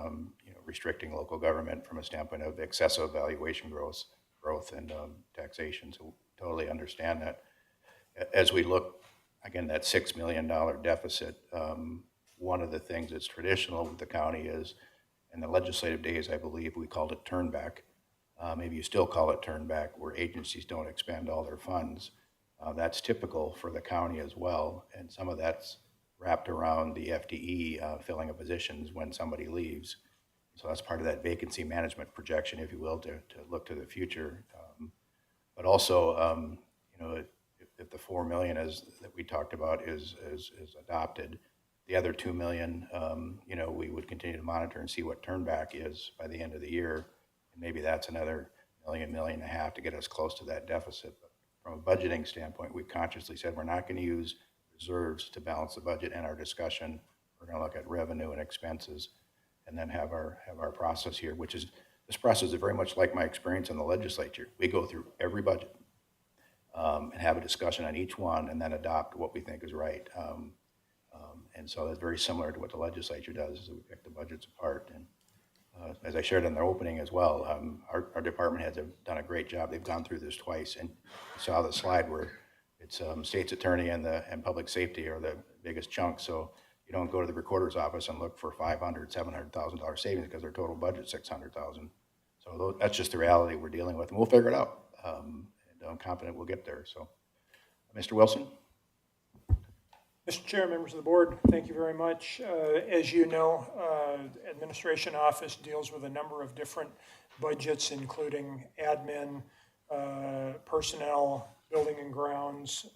restricting local government from a standpoint of excessive valuation growth and taxation. So totally understand that. As we look, again, that $6 million deficit, one of the things that's traditional with the county is, in the legislative days, I believe we called it turn back. Maybe you still call it turn back, where agencies don't expend all their funds. That's typical for the county as well, and some of that's wrapped around the FTE filling of positions when somebody leaves. So that's part of that vacancy management projection, if you will, to look to the future. But also, if the $4 million that we talked about is adopted, the other $2 million, we would continue to monitor and see what turnback is by the end of the year. And maybe that's another $1.5 million to get us close to that deficit. But from a budgeting standpoint, we consciously said we're not going to use reserves to balance the budget in our discussion. We're going to look at revenue and expenses and then have our process here, which is This process is very much like my experience in the legislature. We go through every budget and have a discussion on each one and then adopt what we think is right. And so that's very similar to what the legislature does, is we pick the budgets apart. And as I shared in the opening as well, our department heads have done a great job. They've gone through this twice, and you saw the slide where it's state's attorney and public safety are the biggest chunk. So you don't go to the recorder's office and look for $500,000, $700,000 savings because their total budget's $600,000. So that's just the reality we're dealing with, and we'll figure it out. And I'm confident we'll get there. So, Mr. Wilson. Mr. Chair, members of the board, thank you very much. As you know, administration office deals with a number of different budgets, including admin, personnel, building and grounds,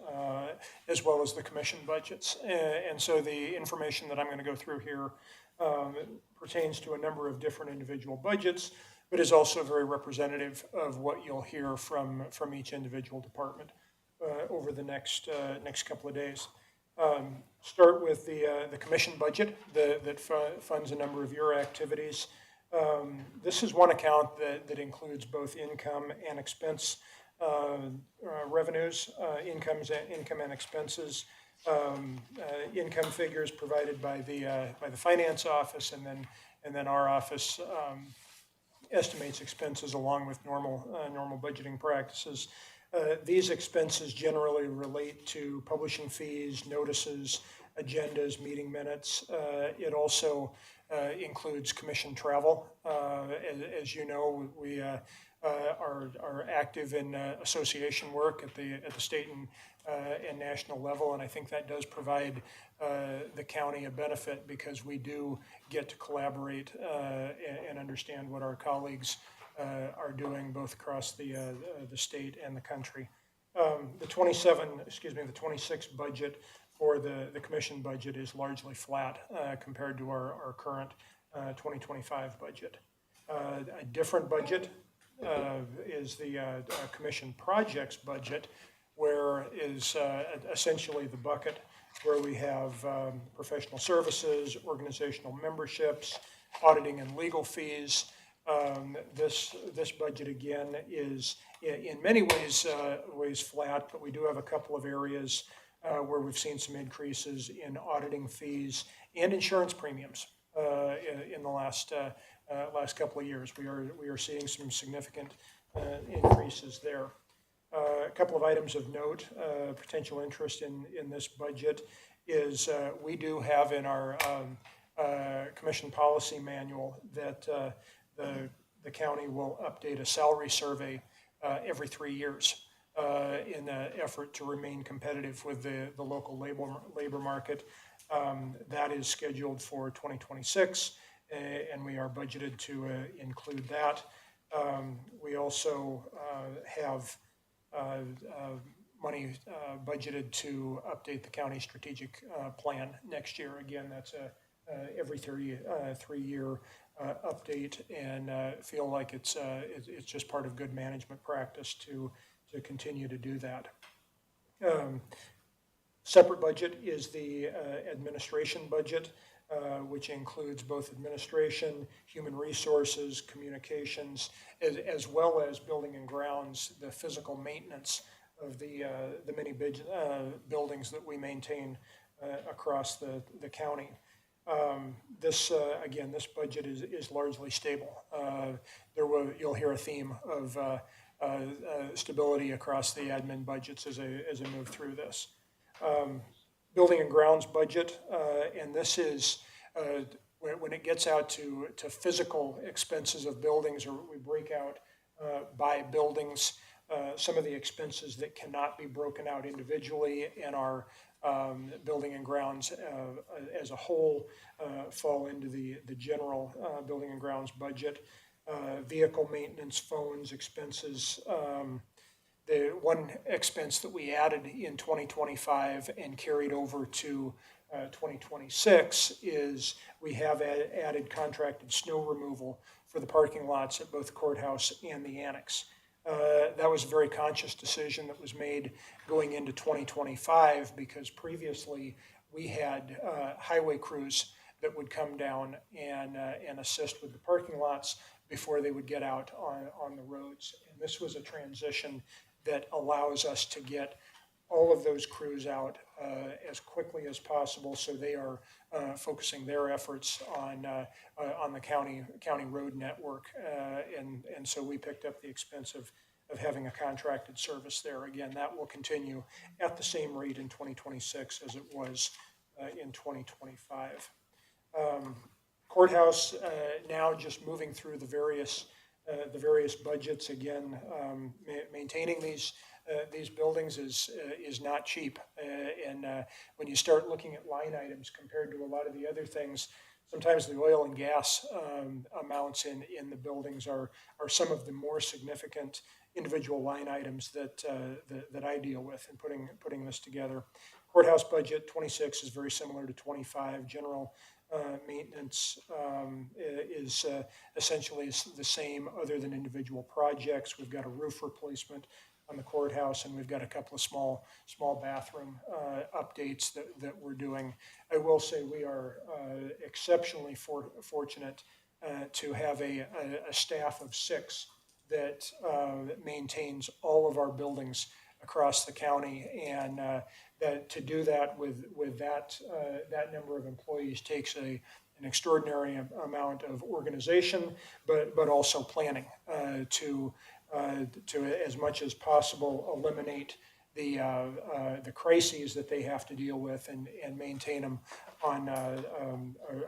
as well as the commission budgets. And so the information that I'm going to go through here pertains to a number of different individual budgets, but is also very representative of what you'll hear from each individual department over the next couple of days. Start with the commission budget that funds a number of your activities. This is one account that includes both income and expense revenues, income and expenses, income figures provided by the finance office, and then our office estimates expenses along with normal budgeting practices. These expenses generally relate to publishing fees, notices, agendas, meeting minutes. It also includes commission travel. As you know, we are active in association work at the state and national level, and I think that does provide the county a benefit because we do get to collaborate and understand what our colleagues are doing both across the state and the country. The 26 budget for the commission budget is largely flat compared to our current 2025 budget. A different budget is the commission projects budget, where is essentially the bucket where we have professional services, organizational memberships, auditing and legal fees. This budget again is in many ways flat, but we do have a couple of areas where we've seen some increases in auditing fees and insurance premiums in the last couple of years. We are seeing some significant increases there. A couple of items of note, potential interest in this budget is we do have in our commission policy manual that the county will update a salary survey every 3 years in an effort to remain competitive with the local labor market. That is scheduled for 2026, and we are budgeted to include that. We also have money budgeted to update the county strategic plan next year. Again, that's every 3-year update, and feel like it's just part of good management practice to continue to do that. Separate budget is the administration budget, which includes both administration, human resources, communications, as well as building and grounds, the physical maintenance of the many buildings that we maintain across the county. This budget is largely stable. You'll hear a theme of stability across the admin budgets as I move through this. Building and grounds budget, and this is when it gets out to physical expenses of buildings, or we break out by buildings, some of the expenses that cannot be broken out individually in our building and grounds as a whole fall into the general building and grounds budget. Vehicle maintenance, phones, expenses. The one expense that we added in 2025 and carried over to 2026 is we have added contracted snow removal for the parking lots at both the courthouse and the annex. That was a very conscious decision that was made going into 2025 because previously we had highway crews that would come down and assist with the parking lots before they would get out on the roads. And this was a transition that allows us to get all of those crews out as quickly as possible, so they are focusing their efforts on the county road network. And so we picked up the expense of having a contracted service there. Again, that will continue at the same rate in 2026 as it was in 2025. Courthouse, now just moving through the various budgets again. Maintaining these buildings is not cheap, and when you start looking at line items compared to a lot of the other things, sometimes the oil and gas amounts in the buildings are some of the more significant individual line items that I deal with in putting this together. Courthouse budget 26 is very similar to 25. General maintenance is essentially the same, other than individual projects. We've got a roof replacement on the courthouse, and we've got a couple of small bathroom updates that we're doing. I will say we are exceptionally fortunate to have a staff of 6 that maintains all of our buildings across the county, and that to do that with that number of employees takes an extraordinary amount of organization, but also planning to as much as possible eliminate the crises that they have to deal with and maintain them on a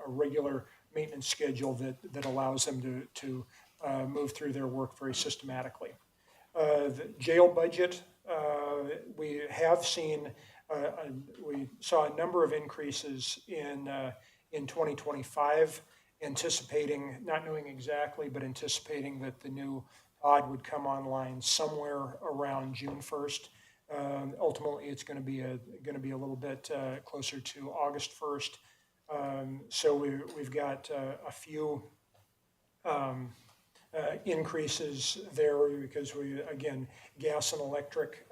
regular maintenance schedule that allows them to move through their work very systematically. The jail budget, we have seen, we saw a number of increases in 2025, anticipating, not knowing exactly, but anticipating that the new pod would come online somewhere around June 1st. Ultimately, it's going to be a little bit closer to August 1st. So we've got a few increases there because again, gas and electric,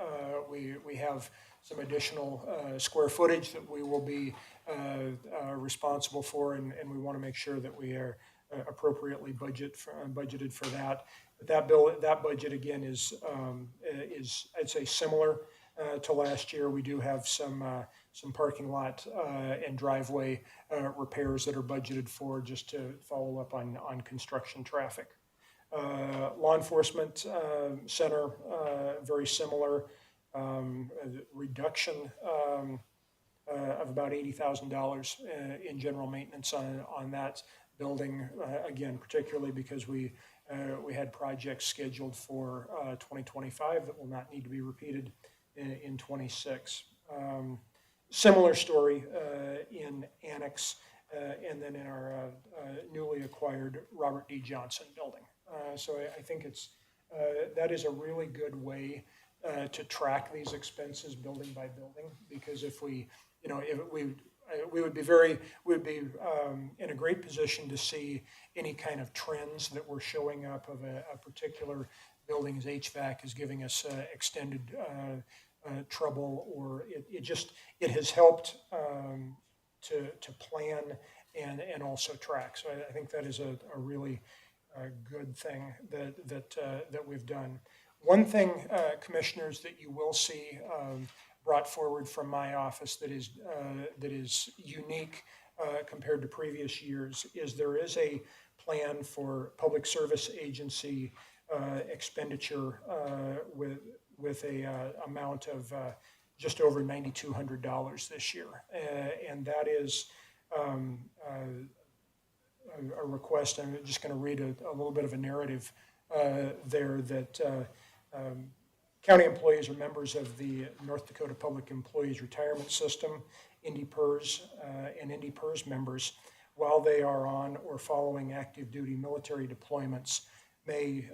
we have some additional square footage that we will be responsible for, and we want to make sure that we are appropriately budgeted for that. But that budget again is I'd say similar to last year. We do have some parking lot and driveway repairs that are budgeted for, just to follow up on construction traffic. Law enforcement center, very similar, reduction of about $80,000 in general maintenance on that building, again, particularly because we had projects scheduled for 2025 that will not need to be repeated in 26. Similar story in Annex, and then in our newly acquired Robert D. Johnson building. So I think that is a really good way to track these expenses building by building, because if we would be in a great position to see any kind of trends that were showing up of a particular building's HVAC is giving us extended trouble, or it has helped to plan and also track. So I think that is a really good thing that we've done. One thing, commissioners, that you will see brought forward from my office that is unique compared to previous years is there is a plan for public service agency expenditure with a amount of just over $9,200 this year, and that is a request. I'm just going to read a little bit of a narrative there that county employees are members of the North Dakota Public Employees Retirement System, IndyPERS, and IndyPERS members, while they are on or following active duty military deployments, may,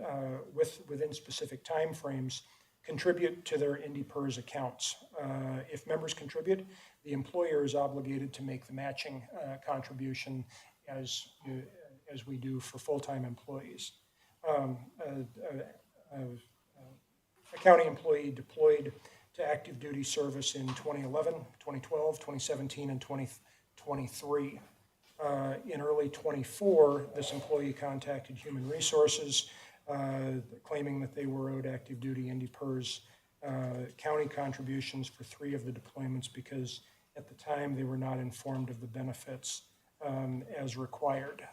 within specific timeframes, contribute to their IndyPERS accounts. If members contribute, the employer is obligated to make the matching contribution as we do for full-time employees. A county employee deployed to active duty service in 2011, 2012, 2017, and 2023 In early '24, this employee contacted Human Resources, claiming that they were owed active duty Indy PERS county contributions for 3 of the deployments because at the time they were not informed of the benefits as required.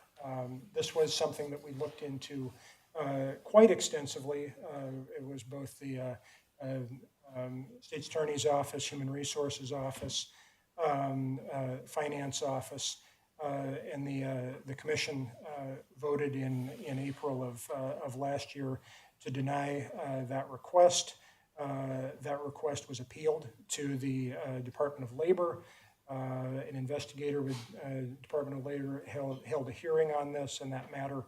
This was something that we looked into quite extensively. It was both the State's Attorney's Office, Human Resources Office, Finance Office, and the commission voted in April of last year to deny that request. That request was appealed to the Department of Labor. An investigator with Department of Labor held a hearing on this, and that matter,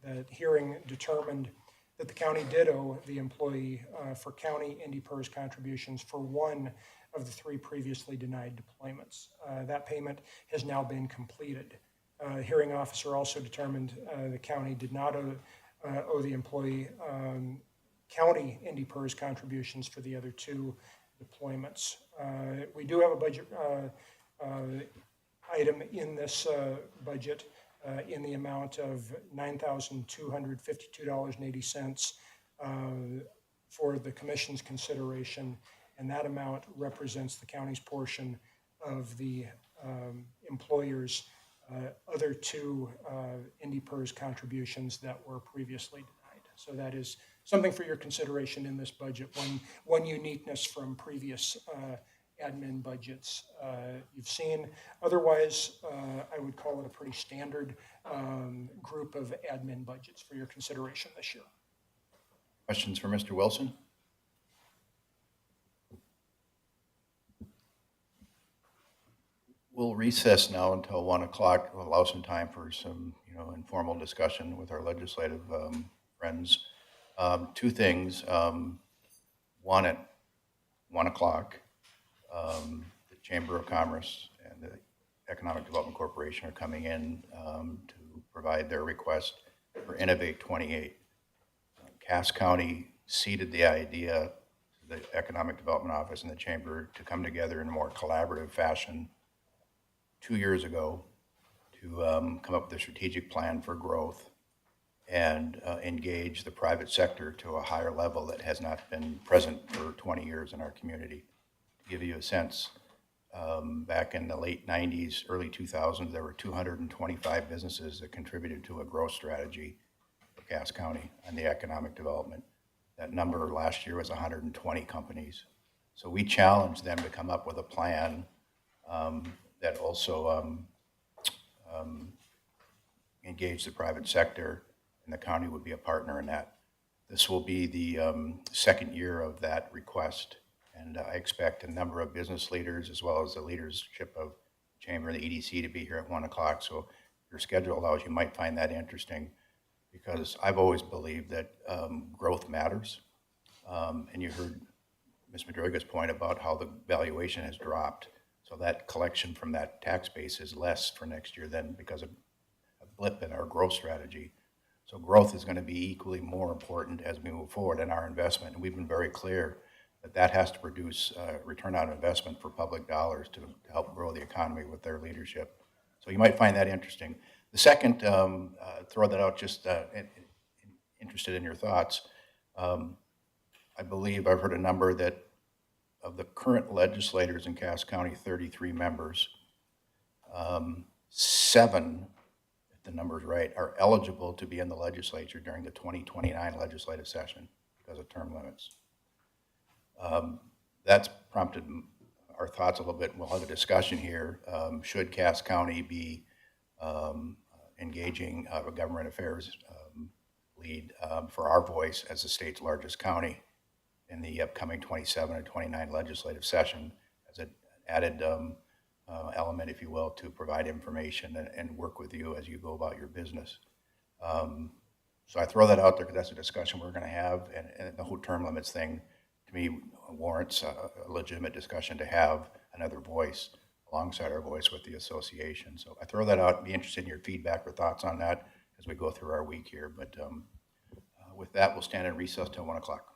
that hearing determined that the county did owe the employee for county Indy PERS contributions for 1 of the 3 previously denied deployments. That payment has now been completed. Hearing officer also determined the county did not owe the employee county Indy PERS contributions for the other 2 deployments. We do have a budget item in this budget in the amount of $9,252.80 for the commission's consideration, and that amount represents the county's portion of the employer's other 2 Indy PERS contributions that were previously denied. So that is something for your consideration in this budget, one uniqueness from previous admin budgets you've seen. Otherwise, I would call it a pretty standard group of admin budgets for your consideration this year. Questions for Mr. Wilson? We'll recess now until 1 o'clock. We'll allow some time for some, informal discussion with our legislative friends. 2 things. One, at 1 o'clock, the Chamber of Commerce and the Economic Development Corporation are coming in to provide their request for Innovate 28. Cass County seeded the idea to the Economic Development Office and the Chamber to come together in a more collaborative fashion 2 years ago to come up with a strategic plan for growth and engage the private sector to a higher level that has not been present for 20 years in our community. To give you a sense, back in the late 90s, early 2000s, there were 225 businesses that contributed to a growth strategy for Cass County and the economic development. That number last year was 120 companies. So we challenged them to come up with a plan that also engage the private sector, and the county would be a partner in that. This will be the 2nd year of that request, and I expect a number of business leaders as well as the leadership of Chamber and the EDC to be here at 1 o'clock. So if your schedule allows, you might find that interesting, because I've always believed that growth matters. And you heard Ms. Madriga's point about how the valuation has dropped. So that collection from that tax base is less for next year than because of a blip in our growth strategy. So growth is going to be equally more important as we move forward in our investment. And we've been very clear that that has to produce return on investment for public dollars to help grow the economy with their leadership. So you might find that interesting. The second, throw that out, just interested in your thoughts. I believe I've heard a number that of the current legislators in Cass County, 33 members, 7, if the number's right, are eligible to be in the legislature during the 2029 legislative session because of term limits. That's prompted our thoughts a little bit. We'll have a discussion here. Should Cass County be engaging a government affairs lead for our voice as the state's largest county in the upcoming 27 and 29 legislative session as an added element, if you will, to provide information and work with you as you go about your business. So I throw that out there because that's a discussion we're going to have, and the whole term limits thing, to me, warrants a legitimate discussion to have another voice alongside our voice with the association. So I throw that out, be interested in your feedback or thoughts on that as we go through our week here. But with that, we'll stand in recess till 1 o'clock.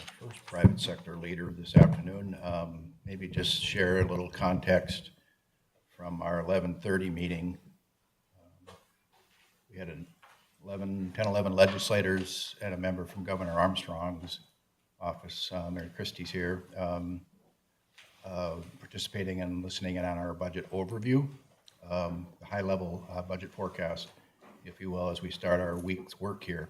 our first private sector leader this afternoon. Maybe just share a little context from our 11:30 meeting. We had 10, 11 legislators and a member from Governor Armstrong's office, Mary Christie's here, participating and listening in on our budget overview, the high-level budget forecast, if you will, as we start our week's work here.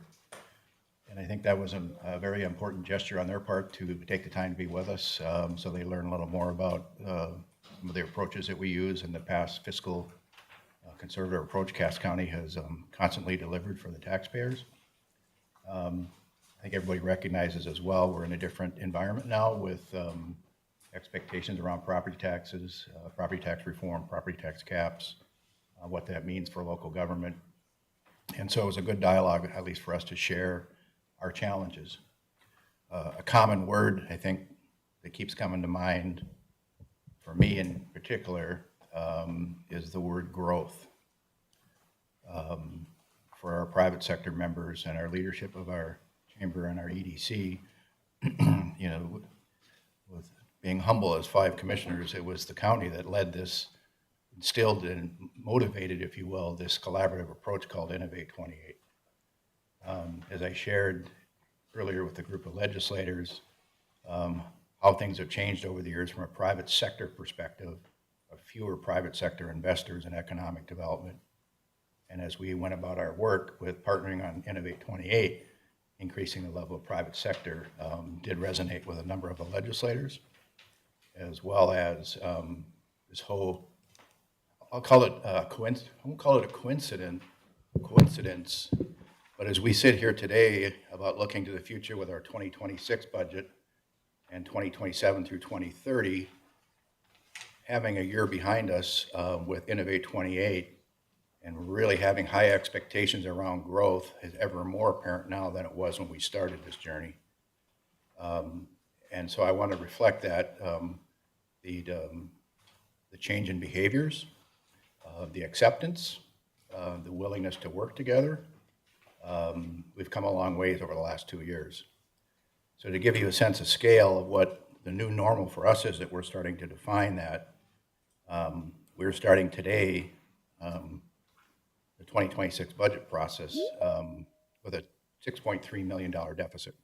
And I think that was a very important gesture on their part to take the time to be with us, so they learn a little more about some of the approaches that we use in the past fiscal conservative approach Cass County has constantly delivered for the taxpayers. I think everybody recognizes as well, we're in a different environment now with expectations around property taxes, property tax reform, property tax caps, what that means for local government. And so it was a good dialogue, at least for us to share our challenges. A common word, I think, that keeps coming to mind for me in particular is the word growth. For our private sector members and our leadership of our chamber and our EDC, you know, with being humble as 5 commissioners, it was the county that led this, instilled and motivated, if you will, this collaborative approach called Innovate 28. As I shared earlier with the group of legislators, how things have changed over the years from a private sector perspective, of fewer private sector investors in economic development. And as we went about our work with partnering on Innovate 28, increasing the level of private sector did resonate with a number of the legislators, as well as this whole, I'll call it I won't call it a coincidence, but as we sit here today about looking to the future with our 2026 budget and 2027 through 2030, having a year behind us with Innovate 28 and really having high expectations around growth is ever more apparent now than it was when we started this journey. And so I want to reflect that, the change in behaviors, the acceptance, the willingness to work together. We've come a long ways over the last 2 years. So to give you a sense of scale of what the new normal for us is, that we're starting to define that, we're starting today the 2026 budget process with a $6.3 million deficit.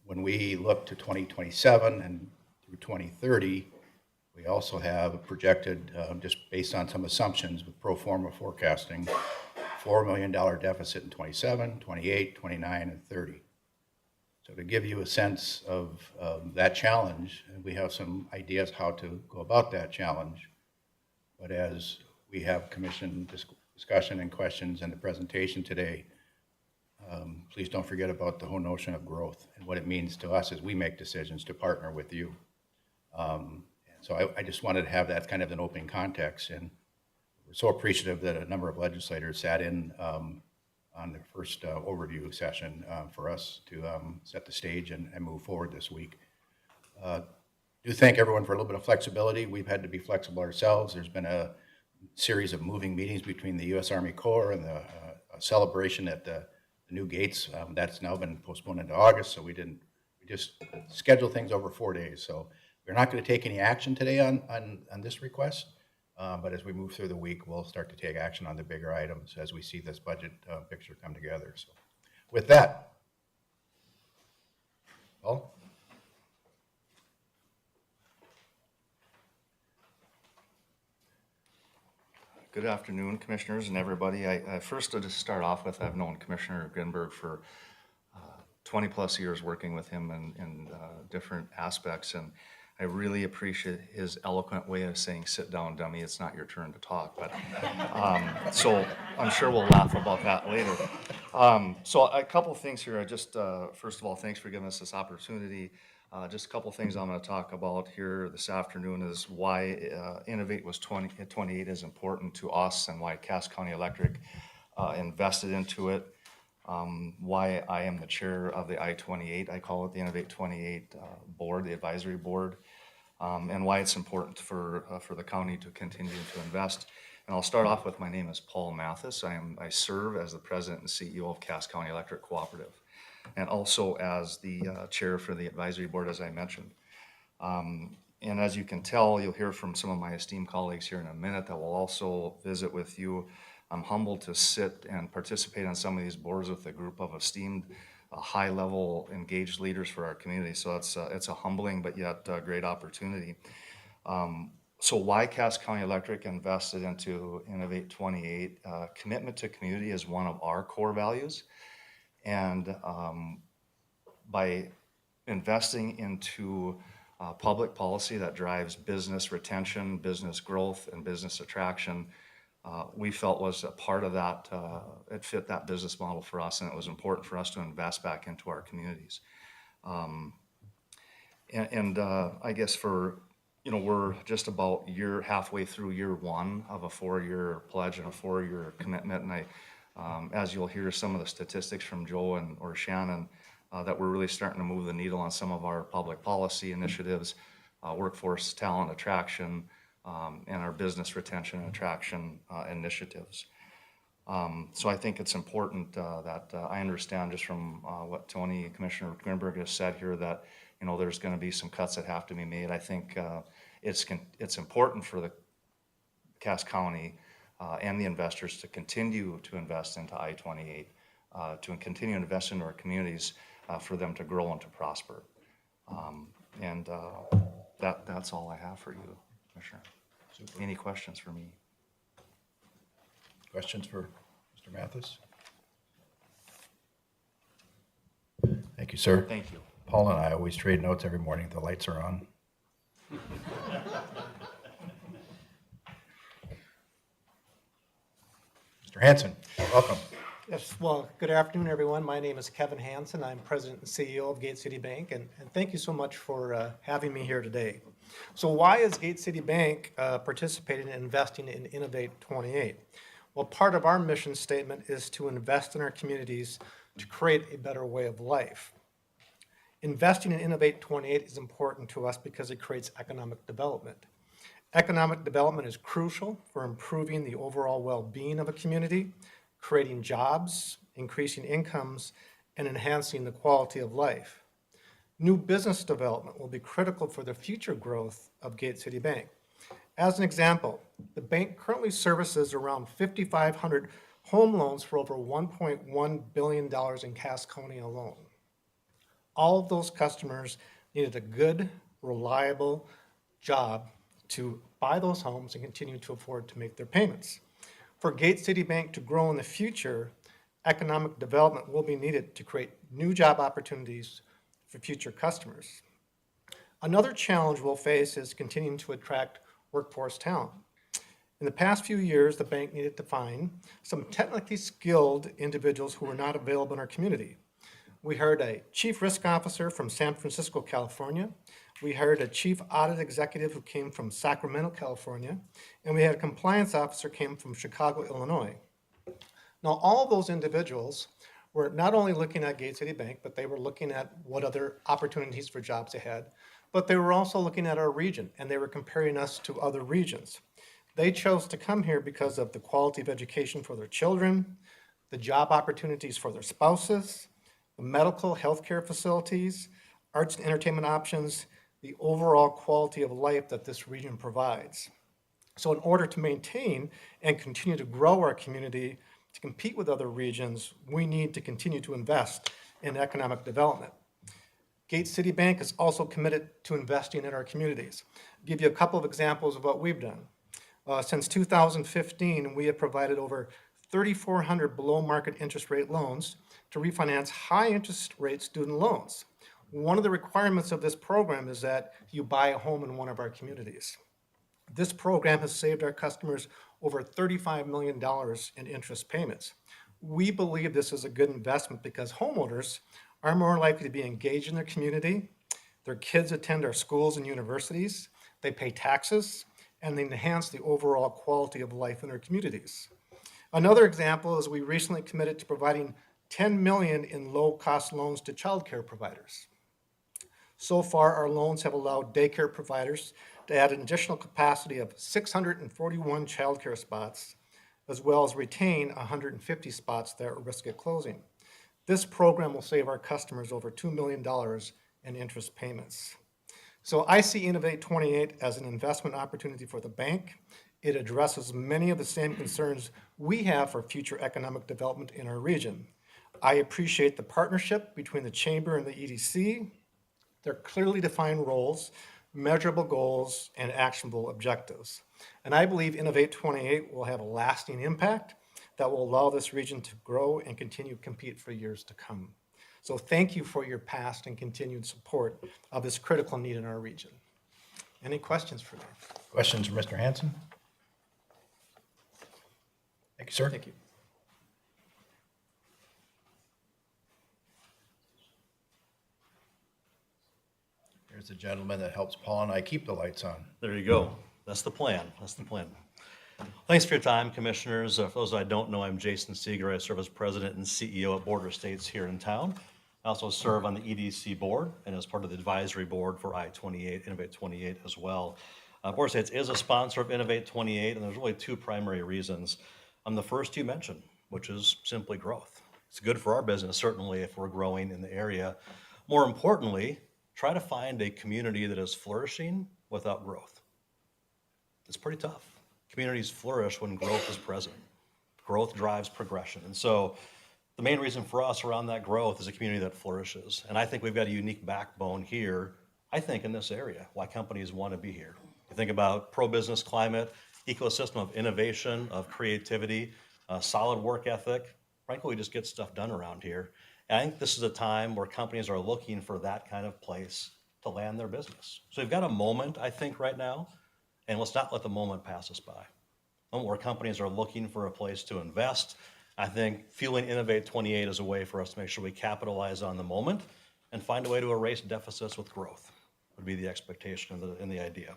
When we look to 2027 and through 2030, we also have projected, just based on some assumptions with pro forma forecasting, $4 million deficit in 27, 28, 29, and 30. So to give you a sense of that challenge, we have some ideas how to go about that challenge. But as we have commission discussion and questions in the presentation today, please don't forget about the whole notion of growth and what it means to us as we make decisions to partner with you. So I just wanted to have that kind of an open context, and we're so appreciative that a number of legislators sat in on the first overview session for us to set the stage and move forward this week. Do thank everyone for a little bit of flexibility. We've had to be flexible ourselves. There's been a series of moving meetings between the U.S. Army Corps and the celebration at the new gates. That's now been postponed into August, so we just scheduled things over 4 days. So we're not going to take any action today on this request, but as we move through the week, we'll start to take action on the bigger items as we see this budget picture come together. So with that, Paul? Good afternoon, commissioners and everybody. First, to just start off with, I've known Commissioner Grinberg for 20 plus years, working with him in different aspects, and I really appreciate his eloquent way of saying, "Sit down, dummy, it's not your turn to talk." But so I'm sure we'll laugh about that later. So a couple things here. First of all, thanks for giving us this opportunity. Just a couple things I'm going to talk about here this afternoon is why Innovate 28 is important to us and why Cass County Electric invested into it. Why I am the chair of the I-28, I call it the Innovate 28 board, the advisory board, and why it's important for the county to continue to invest. And I'll start off with, my name is Paul Mathis. I serve as the president and CEO of Cass County Electric Cooperative. and also as the chair for the advisory board, as I mentioned. And as you can tell, you'll hear from some of my esteemed colleagues here in a minute that will also visit with you. I'm humbled to sit and participate on some of these boards with a group of esteemed, high-level, engaged leaders for our community. So it's a humbling but yet great opportunity. So why Cass County Electric invested into Innovate 28? Commitment to community is one of our core values. And by investing into public policy that drives business retention, business growth, and business attraction, we felt was a part of that. It fit that business model for us, and it was important for us to invest back into our communities. I guess we're just about halfway through year one of a 4-year pledge and a 4-year commitment. And as you'll hear some of the statistics from Joe or Shannon, that we're really starting to move the needle on some of our public policy initiatives, workforce talent attraction, and our business retention and attraction initiatives. So I think it's important that I understand just from what Commissioner Grinberg has said here that there's going to be some cuts that have to be made. I think it's important for the Cass County and the investors to continue to invest into I-28, to continue to invest into our communities for them to grow and to prosper. That's all I have for you, Commissioner. Super. Any questions for me? Questions for Mr. Mathis? Thank you, sir. Thank you. Paul and I always trade notes every morning. The lights are on. Mr. Hanson, welcome. Yes, well, good afternoon, everyone. My name is Kevin Hansen. I'm President and CEO of Gate City Bank, and thank you so much for having me here today. So why is Gate City Bank participating and investing in Innovate 28? Well, part of our mission statement is to invest in our communities to create a better way of life. Investing in Innovate 28 is important to us because it creates economic development. Economic development is crucial for improving the overall well-being of a community, creating jobs, increasing incomes, and enhancing the quality of life. New business development will be critical for the future growth of Gate City Bank. As an example, the bank currently services around 5,500 home loans for over $1.1 billion in Cass County alone. All of those customers needed a good, reliable job to buy those homes and continue to afford to make their payments. For Gate City Bank to grow in the future, economic development will be needed to create new job opportunities for future customers. Another challenge we'll face is continuing to attract workforce talent. In the past few years, the bank needed to find some technically skilled individuals who were not available in our community. We hired a chief risk officer from San Francisco, California. We hired a chief audit executive who came from Sacramento, California. And we had a compliance officer who came from Chicago, Illinois. Now, all of those individuals were not only looking at Gate City Bank, but they were looking at what other opportunities for jobs they had. But they were also looking at our region, and they were comparing us to other regions. They chose to come here because of the quality of education for their children, the job opportunities for their spouses, the medical healthcare facilities, arts and entertainment options, the overall quality of life that this region provides. So in order to maintain and continue to grow our community, to compete with other regions, we need to continue to invest in economic development. Gate City Bank is also committed to investing in our communities. I'll give you a couple of examples of what we've done. Since 2015, we have provided over 3,400 below market interest rate loans to refinance high interest rate student loans. One of the requirements of this program is that you buy a home in one of our communities. This program has saved our customers over $35 million in interest payments. We believe this is a good investment because homeowners are more likely to be engaged in their community, their kids attend our schools and universities, they pay taxes, and they enhance the overall quality of life in our communities. Another example is we recently committed to providing $10 million in low-cost loans to childcare providers. So far, our loans have allowed daycare providers to add an additional capacity of 641 childcare spots, as well as retain 150 spots that are at risk of closing. This program will save our customers over $2 million in interest payments. So I see Innovate 28 as an investment opportunity for the bank. It addresses many of the same concerns we have for future economic development in our region. I appreciate the partnership between the Chamber and the EDC. There are clearly defined roles, measurable goals, and actionable objectives. And I believe Innovate 28 will have a lasting impact that will allow this region to grow and continue to compete for years to come. So thank you for your past and continued support of this critical need in our region. Any questions for me? Questions for Mr. Hanson? Thank you, sir. Thank you. Here's the gentleman that helps Paul and I keep the lights on. There you go. That's the plan. That's the plan. Thanks for your time, Commissioners. For those I don't know, I'm Jason Seeger. I serve as President and CEO at Border States here in town. I also serve on the EDC board and as part of the advisory board for I-28, Innovate 28 as well. Border States is a sponsor of Innovate 28, and there's really two primary reasons. The first you mentioned, which is simply growth. It's good for our business, certainly, if we're growing in the area. More importantly, try to find a community that is flourishing without growth. It's pretty tough. Communities flourish when growth is present. Growth drives progression. And so the main reason for us around that growth is a community that flourishes. And I think we've got a unique backbone here, I think, in this area, why companies want to be here. You think about pro-business climate, ecosystem of innovation, of creativity, solid work ethic. Frankly, we just get stuff done around here. And I think this is a time where companies are looking for that kind of place to land their business. So we've got a moment, I think, right now, and let's not let the moment pass us by. A moment where companies are looking for a place to invest. I think fueling Innovate 28 is a way for us to make sure we capitalize on the moment and find a way to erase deficits with growth, would be the expectation and the idea.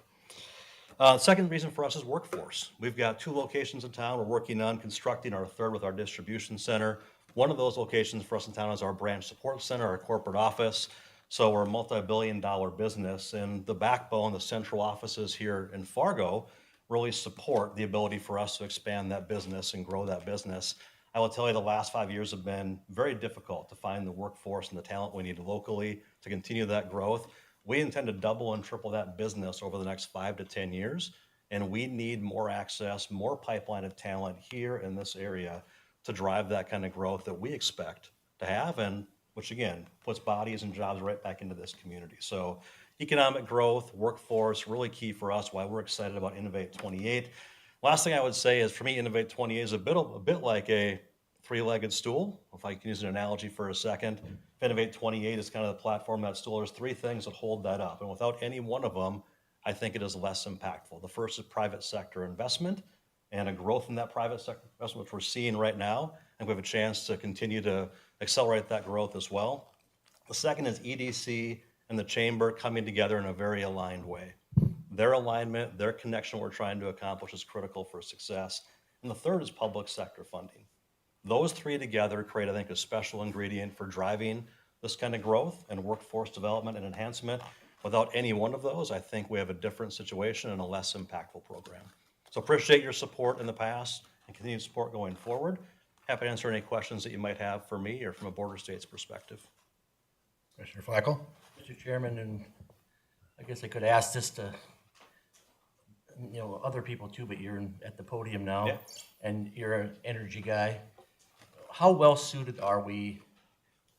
Second reason for us is workforce. We've got 2 locations in town. We're working on constructing our third with our distribution center. One of those locations for us in town is our branch support center, our corporate office. So we're a multi-billion-dollar business, and the backbone, the central offices here in Fargo, really support the ability for us to expand that business and grow that business. I will tell you the last 5 years have been very difficult to find the workforce and the talent we need locally to continue that growth. We intend to double and triple that business over the next 5 to 10 years, and we need more access, more pipeline of talent here in this area to drive that kind of growth that we expect to have, and which again, puts bodies and jobs right back into this community. So economic growth, workforce, really key for us, why we're excited about Innovate 28. Last thing I would say is, for me, Innovate 28 is a bit like a 3-legged stool, if I can use an analogy for a second. Innovate 28 is kind of the platform that stool. There's 3 things that hold that up, and without any one of them, I think it is less impactful. The first is private sector investment and a growth in that private sector investment, which we're seeing right now, and we have a chance to continue to accelerate that growth as well. The second is EDC and the Chamber coming together in a very aligned way. Their alignment, their connection we're trying to accomplish is critical for success. And the third is public sector funding. Those 3 together create, I think, a special ingredient for driving this kind of growth and workforce development and enhancement. Without any one of those, I think we have a different situation and a less impactful program. So appreciate your support in the past and continued support going forward. Happy to answer any questions that you might have for me or from a Border States perspective. Commissioner Flacco? Mr. Chairman, and I guess I could ask this to, other people too, but you're at the podium now, Yeah. and you're an energy guy. How well suited are we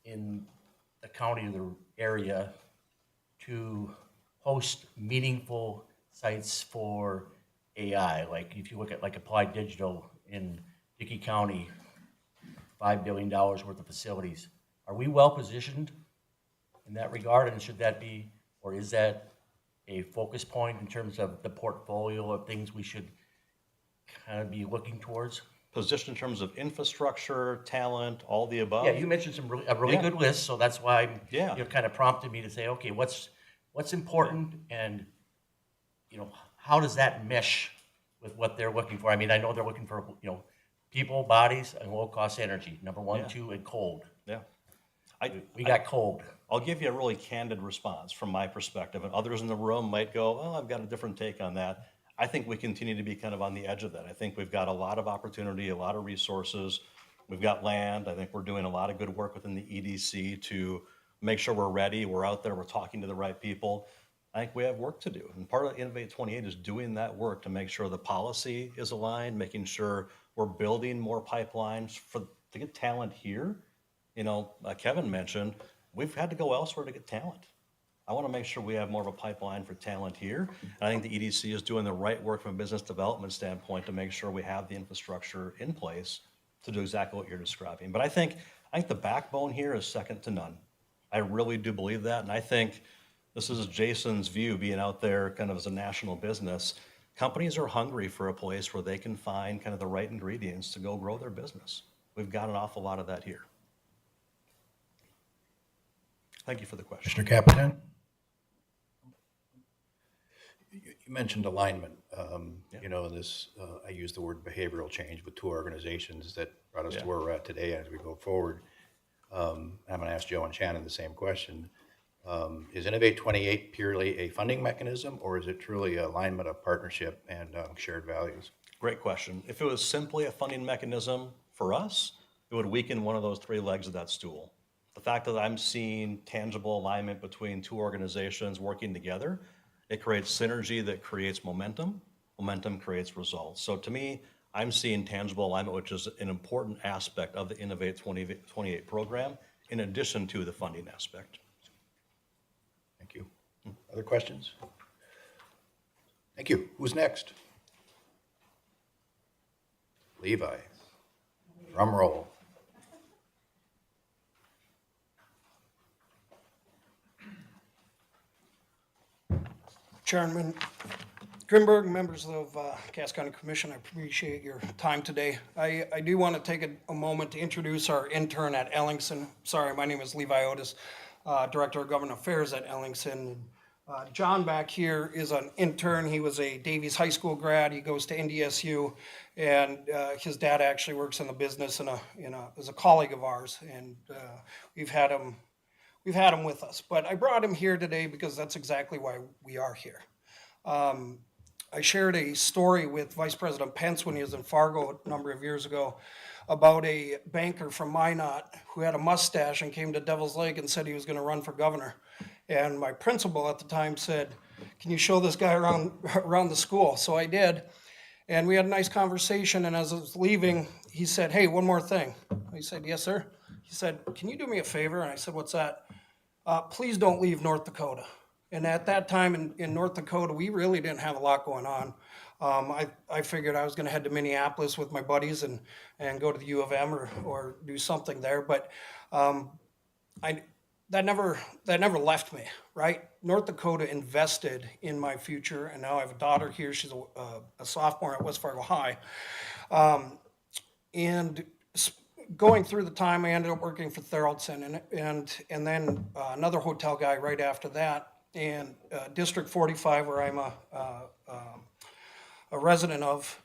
in the county or the area to host meaningful sites for AI? Like if you look at like Applied Digital in Dickey County, $5 billion worth of facilities. Are we well positioned in that regard? And should that be, or is that a focus point in terms of the portfolio of things we should kind of be looking towards? Position in terms of infrastructure, talent, all the above? Yeah, you mentioned a really Yeah. good list, so that's why Yeah. you kind of prompted me to say, okay, what's important, and how does that mesh with what they're looking for? I mean, I know they're looking for people, bodies, and low cost energy. Number 1, Yeah. 2, and cold. Yeah. We got cold. I'll give you a really candid response from my perspective, and others in the room might go, oh, I've got a different take on that. I think we continue to be kind of on the edge of that. I think we've got a lot of opportunity, a lot of resources, We've got land. I think we're doing a lot of good work within the EDC to make sure we're ready. We're out there. We're talking to the right people. I think we have work to do. And part of Innovate 28 is doing that work to make sure the policy is aligned, making sure we're building more pipelines to get talent here. You know, Kevin mentioned, we've had to go elsewhere to get talent. I want to make sure we have more of a pipeline for talent here. And I think the EDC is doing the right work from a business development standpoint to make sure we have the infrastructure in place to do exactly what you're describing. But I think the backbone here is second to none. I really do believe that. And I think this is Jason's view, being out there kind of as a national business. Companies are hungry for a place where they can find kind of the right ingredients to go grow their business. We've got an awful lot of that here. Thank you for the question. Mr. Capitan? You mentioned alignment. You know, this, I use the word behavioral change with two organizations that brought us to where we're at today as we go forward. I'm going to ask Joe and Shannon the same question. Is Innovate 28 purely a funding mechanism, or is it truly alignment of partnership and shared values? Great question. If it was simply a funding mechanism for us, it would weaken one of those three legs of that stool. The fact that I'm seeing tangible alignment between two organizations working together, it creates synergy that creates momentum. Momentum creates results. So to me, I'm seeing tangible alignment, which is an important aspect of the Innovate 28 program, in addition to the funding aspect. Thank you. Other questions? Thank you. Who's next? Levi. Drum roll. Chairman Grimberg, members of Cass County Commission, I appreciate your time today. I do want to take a moment to introduce our intern at Ellingson. Sorry, my name is Levi Otis, Director of Government Affairs at Ellingson. John back here is an intern. He was a Davies High School grad. He goes to NDSU, and his dad actually works in the business as a colleague of ours, and we've had him with us. But I brought him here today because that's exactly why we are here. I shared a story with Vice President Pence when he was in Fargo a number of years ago about a banker from Minot who had a mustache and came to Devil's Lake and said he was going to run for governor. And my principal at the time said, "Can you show this guy around the school?" So I did. And we had a nice conversation. And as I was leaving, he said, "Hey, one more thing." I said, "Yes, sir." He said, "Can you do me a favor?" And I said, "What's that?" "Please don't leave North Dakota." And at that time in North Dakota, we really didn't have a lot going on. I figured I was going to head to Minneapolis with my buddies and go to the U of M or do something there. But that never left me, right? North Dakota invested in my future, and now I have a daughter here. She's a sophomore at West Fargo High. And going through the time, I ended up working for Theraldson and then another hotel guy right after that. And District 45, where I'm a resident of,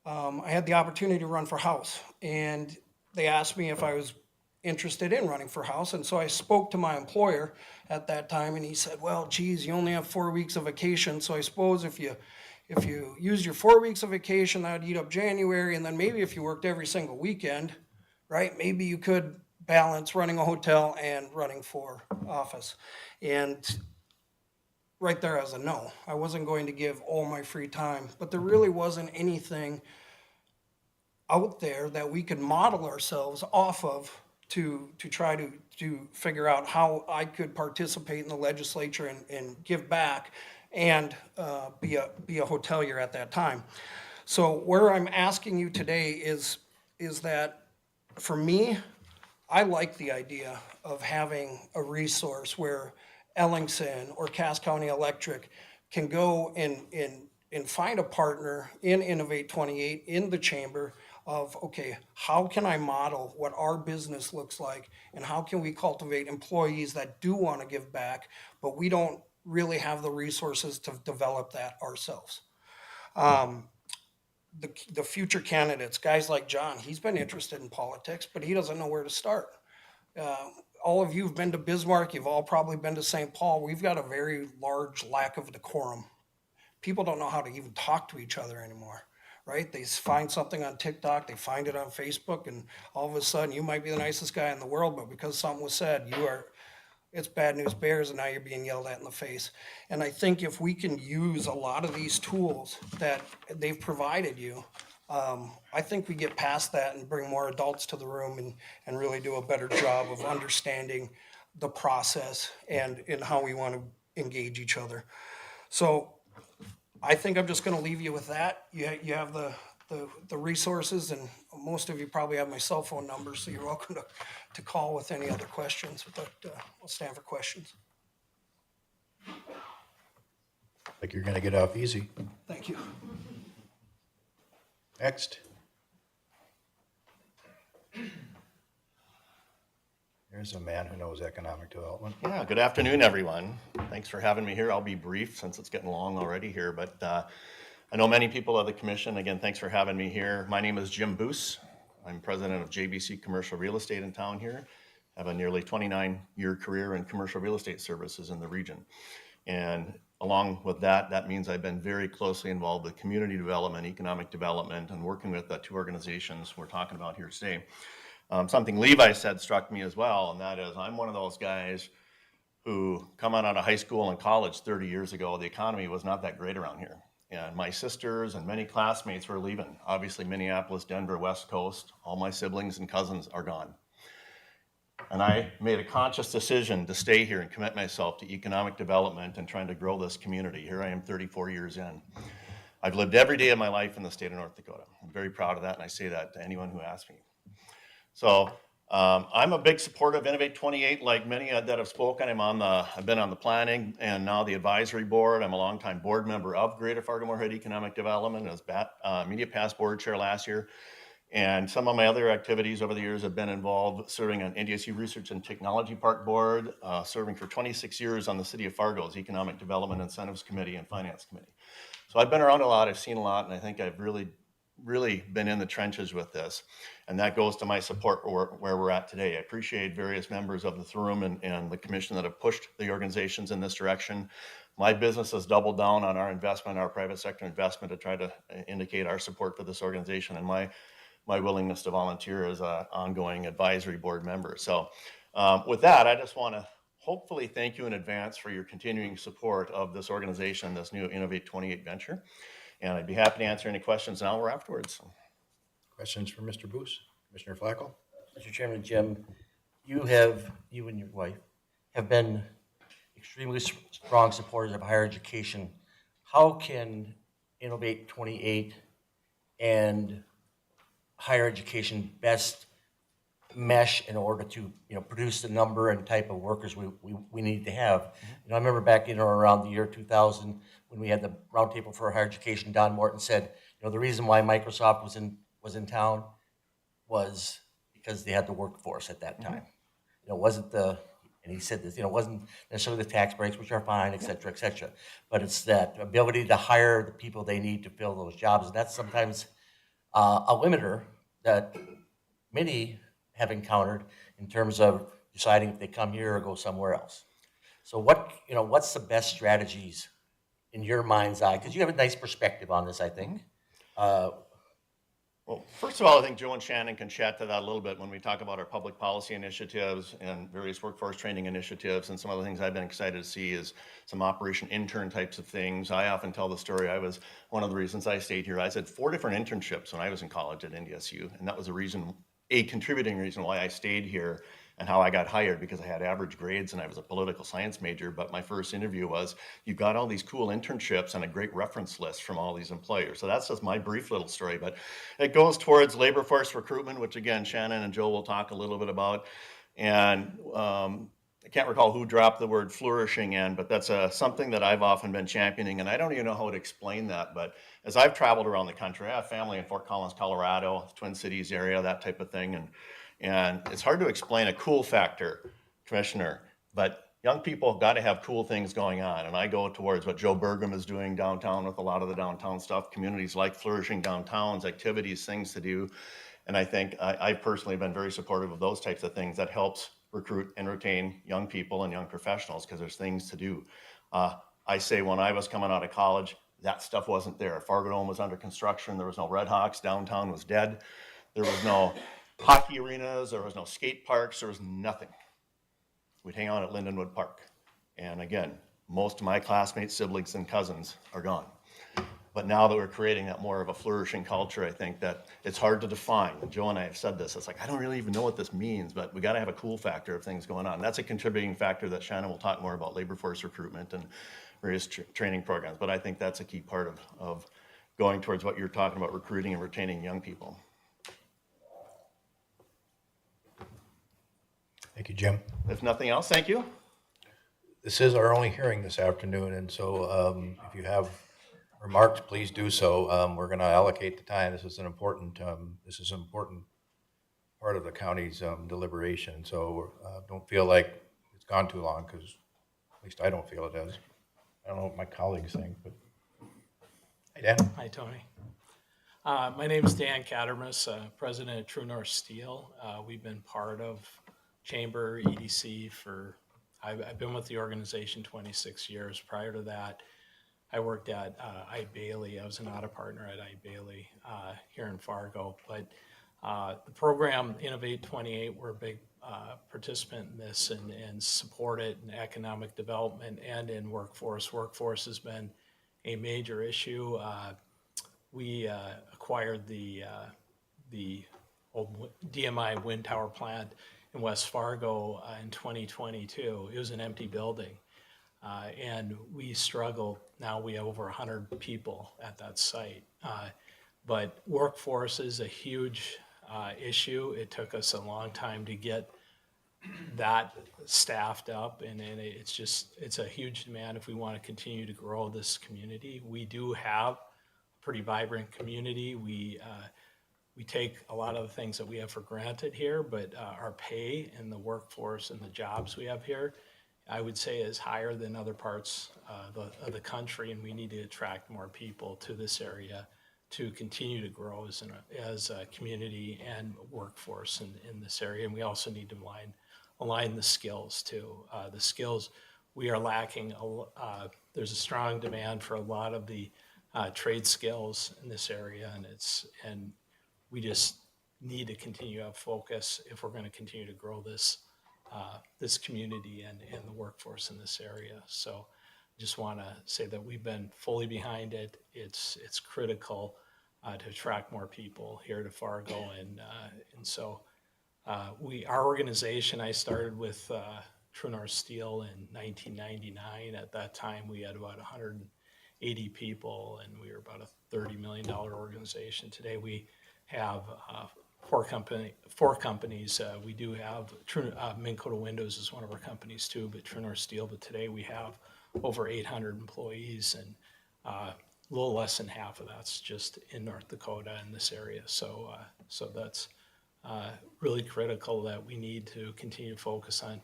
I had the opportunity to run for House. And they asked me if I was interested in running for House. And so I spoke to my employer at that time, and he said, "Well, geez, you only have 4 weeks of vacation. So I suppose if you use your 4 weeks of vacation, that would eat up January. And then maybe if you worked every single weekend, right, maybe you could balance running a hotel and running for office." And right there as a no. I wasn't going to give all my free time, but there really wasn't anything out there that we could model ourselves off of to try to figure out how I could participate in the legislature and give back and be a hotelier at that time. So where I'm asking you today is that for me, I like the idea of having a resource where Ellingson or Cass County Electric can go and find a partner in Innovate 28 in the chamber of, okay, how can I model what our business looks like, and how can we cultivate employees that do want to give back, but we don't really have the resources to develop that ourselves. The future candidates, guys like John, he's been interested in politics, but he doesn't know where to start. All of you have been to Bismarck. You've all probably been to St. Paul. We've got a very large lack of decorum. People don't know how to even talk to each other anymore, right? They find something on TikTok, they find it on Facebook, and all of a sudden, you might be the nicest guy in the world, but because something was said, it's bad news bears, and now you're being yelled at in the face. And I think if we can use a lot of these tools that they've provided you, I think we get past that and bring more adults to the room and really do a better job of understanding the process and how we want to engage each other. So I think I'm just going to leave you with that. You have the resources, and most of you probably have my cell phone number, so you're welcome to call with any other questions, but I'll stand for questions. Like you're gonna get off easy. Thank you. Next. There's a man who knows economic development. Yeah, good afternoon, everyone. Thanks for having me here. I'll be brief since it's getting long already here, but I know many people of the commission. Again, thanks for having me here. My name is Jim Boos. I'm president of JBC Commercial Real Estate in town here. I have a nearly 29-year career in commercial real estate services in the region. And along with that, that means I've been very closely involved with community development, economic development, and working with the two organizations we're talking about here today. Something Levi said struck me as well, and that is I'm one of those guys who come out of high school and college 30 years ago. The economy was not that great around here. And my sisters and many classmates were leaving. Obviously, Minneapolis, Denver, West Coast, all my siblings and cousins are gone. And I made a conscious decision to stay here and commit myself to economic development and trying to grow this community. Here I am 34 years in. I've lived every day of my life in the state of North Dakota. I'm very proud of that, and I say that to anyone who asks me. So I'm a big supporter of Innovate 28, like many that have spoken. I've been on the planning and now the advisory board. I'm a longtime board member of Greater Fargo-Moorhead Economic Development. I was Media Pass board chair last year. And some of my other activities over the years have been involved serving on NDSU Research and Technology Park Board, serving for 26 years on the City of Fargo's Economic Development Incentives Committee and Finance Committee. So I've been around a lot, I've seen a lot, and I think I've really been in the trenches with this. And that goes to my support where we're at today. I appreciate various members of the room and the commission that have pushed the organizations in this direction. My business has doubled down on our investment, our private sector investment, to try to indicate our support for this organization and my willingness to volunteer as an ongoing advisory board member. So with that, I just want to hopefully thank you in advance for your continuing support of this organization, this new Innovate 28 venture. And I'd be happy to answer any questions now or afterwards. Questions for Mr. Boos? Commissioner Flacco? Mr. Chairman, Jim, you and your wife have been extremely strong supporters of higher education. How can Innovate 28 and higher education best mesh in order to produce the number and type of workers we need to have? I remember back around the year 2000 when we had the roundtable for higher education. Don Morton said the reason why Microsoft was in town was because they had the workforce at that time. And he said this, it wasn't necessarily the tax breaks, which are fine, et cetera, but it's that ability to hire the people they need to fill those jobs. And that's sometimes a limiter that many have encountered in terms of deciding if they come here or go somewhere else. So what's the best strategies in your mind's eye? Because you have a nice perspective on this, I think. Well, first of all, I think Joe and Shannon can chat to that a little bit when we talk about our public policy initiatives and various workforce training initiatives. And some of the things I've been excited to see is some operation intern types of things. I often tell the story. I was one of the reasons I stayed here. I had 4 different internships when I was in college at NDSU, and that was a contributing reason why I stayed here and how I got hired, because I had average grades and I was a political science major. But my first interview was, you've got all these cool internships and a great reference list from all these employers. So that's just my brief little story, but it goes towards labor force recruitment, which again, Shannon and Joe will talk a little bit about. And I can't recall who dropped the word flourishing in, but that's something that I've often been championing. And I don't even know how to explain that, but as I've traveled around the country, I have family in Fort Collins, Colorado, Twin Cities area, that type of thing. And it's hard to explain a cool factor, Commissioner, but young people have got to have cool things going on. And I go towards what Joe Bergam is doing downtown with a lot of the downtown stuff, communities like flourishing downtowns, activities, things to do. And I think I've personally been very supportive of those types of things that helps recruit and retain young people and young professionals, because there's things to do. I say when I was coming out of college, That stuff wasn't there. Fargo Dome was under construction. There was no Red Hawks. Downtown was dead. There was no hockey arenas. There was no skate parks. There was nothing. We'd hang out at Lindenwood Park. And again, most of my classmates, siblings, and cousins are gone. But now that we're creating that more of a flourishing culture, I think that it's hard to define. Joe and I have said this. It's like, I don't really even know what this means, but we got to have a cool factor of things going on. That's a contributing factor that Shannon will talk more about, labor force recruitment and various training programs. But I think that's a key part of going towards what you're talking about, recruiting and retaining young people. Thank you, Jim. If nothing else, thank you. This is our only hearing this afternoon, and so if you have remarks, please do so. We're going to allocate the time. This is an important part of the county's deliberation. So don't feel like it's gone too long, because at least I don't feel it has. I don't know what my colleagues think, but hey, Dan. Hi, Tony. My name is Dan Cattermas, president of True North Steel. We've been part of Chamber EDC I've been with the organization 26 years. Prior to that, I worked at I. Bailey. I was an audit partner at I. Bailey here in Fargo. But the program Innovate 28, we're a big participant in this and support it in economic development and in workforce. Workforce has been a major issue. We acquired the old DMI wind tower plant in West Fargo in 2022. It was an empty building. And we struggle. Now we have over 100 people at that site. But workforce is a huge issue. It took us a long time to get that staffed up, and it's a huge demand if we want to continue to grow this community. We do have a pretty vibrant community. We take a lot of the things that we have for granted here, but our pay and the workforce and the jobs we have here, I would say, is higher than other parts of the country, and we need to attract more people to this area to continue to grow as a community and workforce in this area. And we also need to align the skills too. The skills we are lacking. There's a strong demand for a lot of the trade skills in this area, and we just need to continue to have focus if we're going to continue to grow this community and the workforce in this area. So I just want to say that we've been fully behind it. It's critical to attract more people here to Fargo, and so our organization, I started with True North Steel in 1999. At that time, we had about 180 people, and we were about a $30 million organization. Today, we have four companies. We do have Minn Kota Windows is one of our companies too, but True North Steel. But today we have over 800 employees, and a little less than half of that's just in North Dakota in this area. So that's really critical that we need to continue to focus on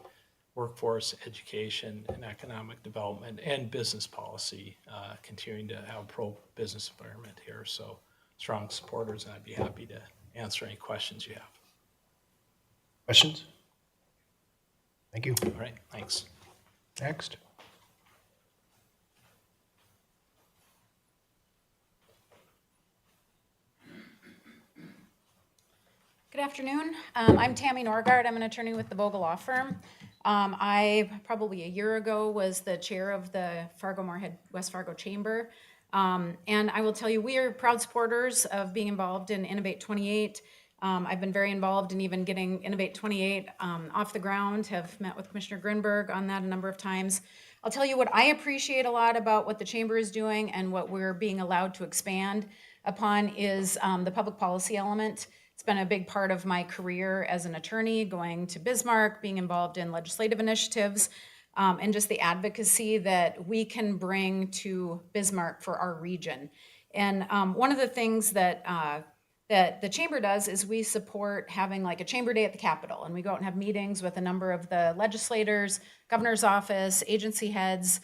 workforce, education, and economic development, and business policy, continuing to have a pro-business environment here. So strong supporters, and I'd be happy to answer any questions you have. Questions? Thank you. All right, thanks. Next. Good afternoon. I'm Tammy Norgard. I'm an attorney with the Vogel Law Firm. I probably a year ago was the chair of the Fargo-Moorhead West Fargo Chamber. And I will tell you, we are proud supporters of being involved in Innovate 28. I've been very involved in even getting Innovate 28 off the ground, have met with Commissioner Grinberg on that a number of times. I'll tell you what I appreciate a lot about what the Chamber is doing and what we're being allowed to expand upon is the public policy element. It's been a big part of my career as an attorney, going to Bismarck, being involved in legislative initiatives, and just the advocacy that we can bring to Bismarck for our region. And one of the things that the Chamber does is we support having like a Chamber Day at the Capitol, and we go out and have meetings with a number of the legislators, governor's office, agency heads,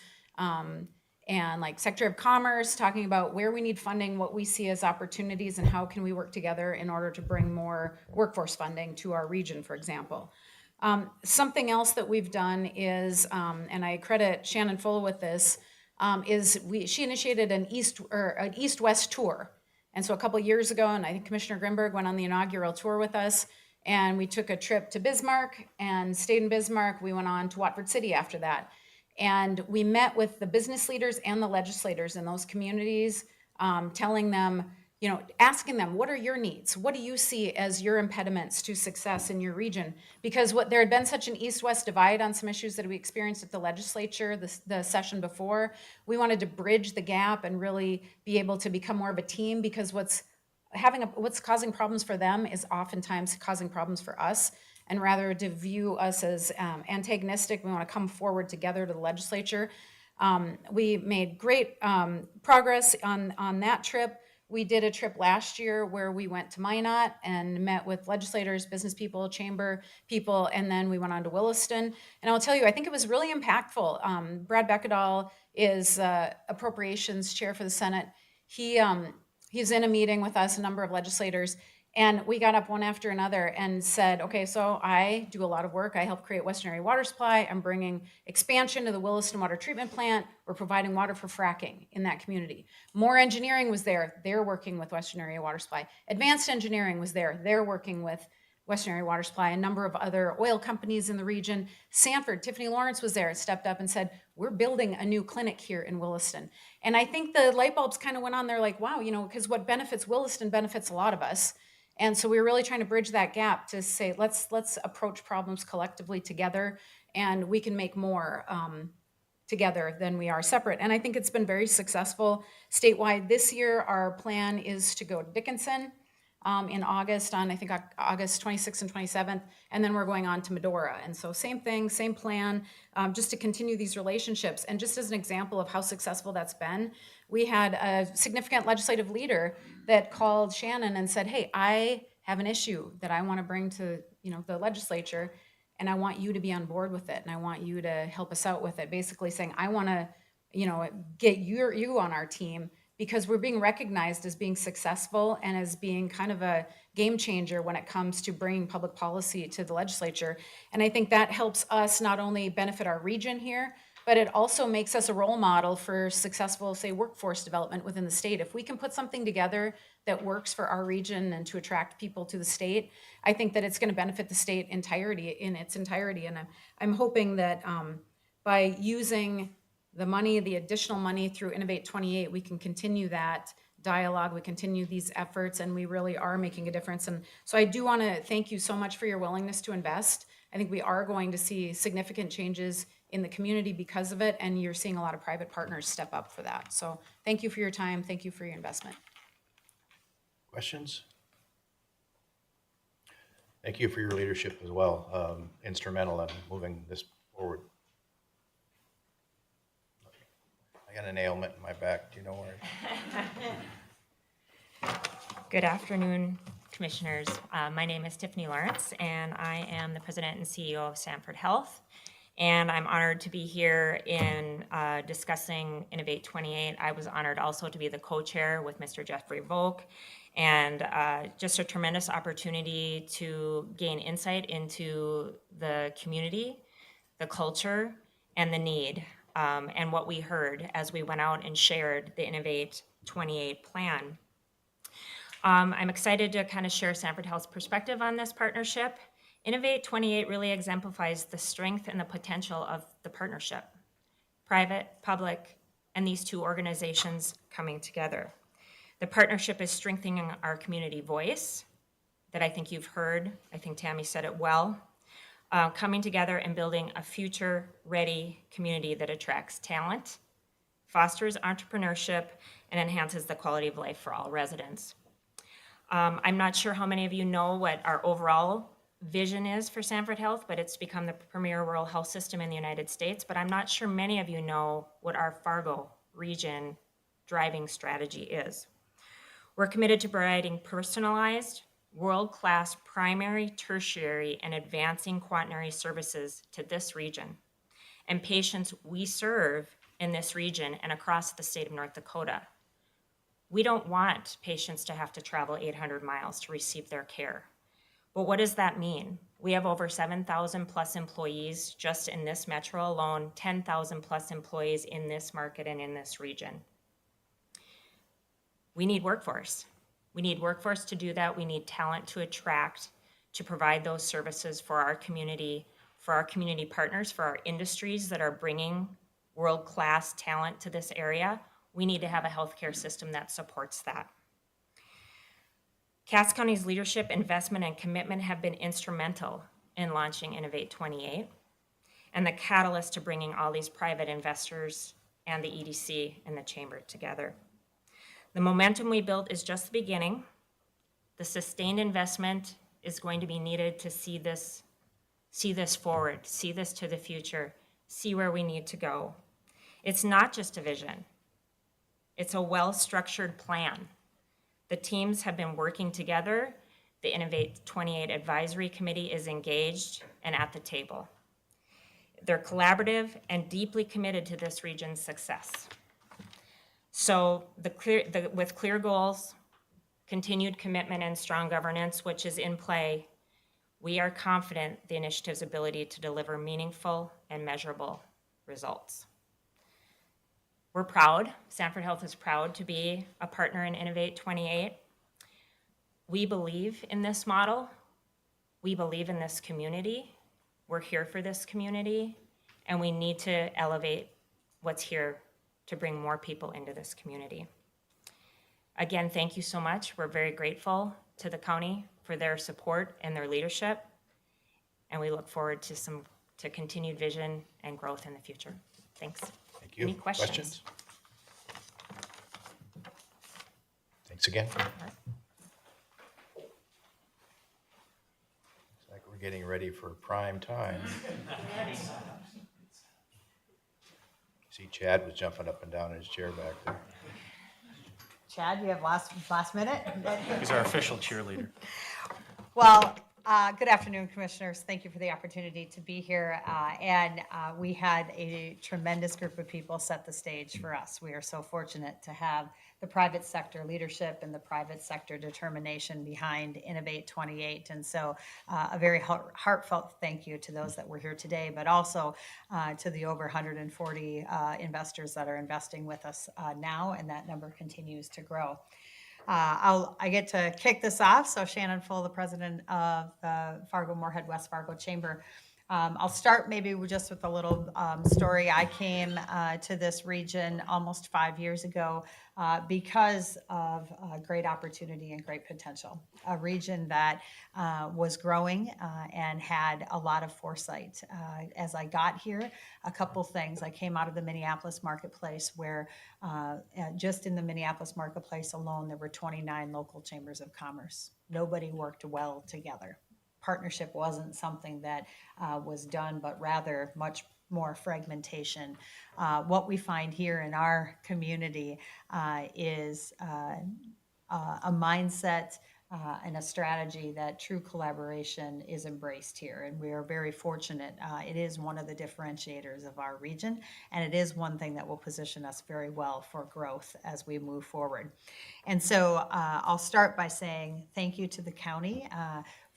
and like Secretary of Commerce, talking about where we need funding, what we see as opportunities, and how can we work together in order to bring more workforce funding to our region, for example. Something else that we've done is, and I credit Shannon Full with this, she initiated an east-west tour. And so a couple years ago, and I think Commissioner Grimberg went on the inaugural tour with us, and we took a trip to Bismarck and stayed in Bismarck. We went on to Watford City after that. And we met with the business leaders and the legislators in those communities, telling them, asking them, what are your needs? What do you see as your impediments to success in your region? Because there had been such an east-west divide on some issues that we experienced at the legislature the session before. We wanted to bridge the gap and really be able to become more of a team, because what's causing problems for them is oftentimes causing problems for us. And rather to view us as antagonistic, we want to come forward together to the legislature. We made great progress on that trip. We did a trip last year where we went to Minot and met with legislators, business people, chamber people, and then we went on to Williston. And I'll tell you, I think it was really impactful. Brad Beckedahl is appropriations chair for the Senate. He's in a meeting with us, a number of legislators, and we got up one after another and said, okay, so I do a lot of work. I help create Western Area Water Supply. I'm bringing expansion to the Williston Water Treatment Plant. We're providing water for fracking in that community. More Engineering was there. They're working with Western Area Water Supply. Advanced Engineering was there. They're working with Western Area Water Supply, a number of other oil companies in the region. Sanford, Tiffany Lawrence was there, stepped up and said, we're building a new clinic here in Williston. And I think the light bulbs kind of went on there like, wow, because what benefits Williston benefits a lot of us. And so we were really trying to bridge that gap to say, let's approach problems collectively together, and we can make more together than we are separate. And I think it's been very successful statewide. This year, our plan is to go to Dickinson in August, on I think August 26th and 27th, and then we're going on to Medora. And so same thing, same plan, just to continue these relationships. And just as an example of how successful that's been, we had a significant legislative leader that called Shannon and said, hey, I have an issue that I want to bring to the legislature, and I want you to be on board with it, and I want you to help us out with it. Basically saying, I want to get you on our team, because we're being recognized as being successful and as being kind of a game changer when it comes to bringing public policy to the legislature. And I think that helps us not only benefit our region here, but it also makes us a role model for successful, say, workforce development within the state. If we can put something together that works for our region and to attract people to the state, I think that it's going to benefit the state in its entirety. And I'm hoping that by using the additional money through Innovate 28, we can continue that dialogue, we continue these efforts, and we really are making a difference. And so I do want to thank you so much for your willingness to invest. I think we are going to see significant changes in the community because of it, and you're seeing a lot of private partners step up for that. So thank you for your time. Thank you for your investment. Questions? Thank you for your leadership as well, instrumental in moving this forward. I got an ailment in my back, do you know where? Good afternoon, Commissioners. My name is Tiffany Lawrence, and I am the President and CEO of Sanford Health. And I'm honored to be here in discussing Innovate 28. I was honored also to be the co-chair with Mr. Jeffrey Volk, and just a tremendous opportunity to gain insight into the community, the culture, and the need, and what we heard as we went out and shared the Innovate 28 plan. I'm excited to kind of share Sanford Health's perspective on this partnership. Innovate 28 really exemplifies the strength and the potential of the partnership, private, public, and these two organizations coming together. The partnership is strengthening our community voice that I think you've heard. I think Tammy said it well. Coming together and building a future-ready community that attracts talent, fosters entrepreneurship, and enhances the quality of life for all residents. I'm not sure how many of you know what our overall vision is for Sanford Health, but it's become the premier rural health system in the United States. But I'm not sure many of you know what our Fargo region driving strategy is. We're committed to providing personalized, world-class primary, tertiary, and advancing quaternary services to this region and patients we serve in this region and across the state of North Dakota. We don't want patients to have to travel 800 miles to receive their care. But what does that mean? We have over 7,000 plus employees just in this metro alone, 10,000 plus employees in this market and in this region. We need workforce. We need workforce to do that. We need talent to attract, to provide those services for our community partners, for our industries that are bringing world-class talent to this area. We need to have a healthcare system that supports that. Cass County's leadership, investment, and commitment have been instrumental in launching Innovate 28 and the catalyst to bringing all these private investors and the EDC and the chamber together. The momentum we built is just the beginning. The sustained investment is going to be needed to see this forward, see this to the future, see where we need to go. It's not just a vision. It's a well-structured plan. The teams have been working together. The Innovate 28 Advisory Committee is engaged and at the table. They're collaborative and deeply committed to this region's success. So with clear goals, continued commitment, and strong governance, which is in play, we are confident the initiative's ability to deliver meaningful and measurable results. We're proud, Sanford Health is proud to be a partner in Innovate 28. We believe in this model. We believe in this community. We're here for this community, and we need to elevate what's here to bring more people into this community. Again, thank you so much. We're very grateful to the county for their support and their leadership, and we look forward to continued vision and growth in the future. Thanks. Thank you. Any questions? Thanks again. Looks like we're getting ready for prime time. See, Chad was jumping up and down in his chair back there. Chad, you have last minute? He's our official cheerleader. Well, good afternoon, commissioners. Thank you for the opportunity to be here. We had a tremendous group of people set the stage for us. We are so fortunate to have the private sector leadership and the private sector determination behind Innovate 28. And so a very heartfelt thank you to those that were here today, but also to the over 140 investors that are investing with us now, and that number continues to grow. I get to kick this off. So Shannon Full, the president of the Fargo-Moorhead West Fargo Chamber. I'll start maybe just with a little story. I came to this region almost 5 years ago because of great opportunity and great potential. A region that was growing and had a lot of foresight. As I got here, a couple things. I came out of the Minneapolis marketplace where just in the Minneapolis marketplace alone, there were 29 local chambers of commerce. Nobody worked well together. Partnership wasn't something that was done, but rather much more fragmentation. What we find here in our community is a mindset and a strategy that true collaboration is embraced here. And we are very fortunate. It is one of the differentiators of our region, and it is one thing that will position us very well for growth as we move forward. And so I'll start by saying thank you to the county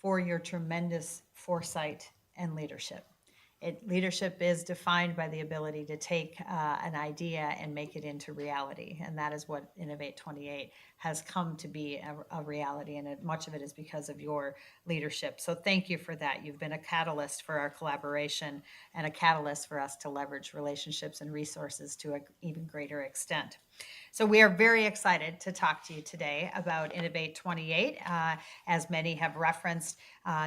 for your tremendous foresight and leadership. Leadership is defined by the ability to take an idea and make it into reality, and that is what Innovate 28 has come to be a reality, and much of it is because of your leadership. So thank you for that. You've been a catalyst for our collaboration and a catalyst for us to leverage relationships and resources to an even greater extent. So we are very excited to talk to you today about Innovate 28. As many have referenced,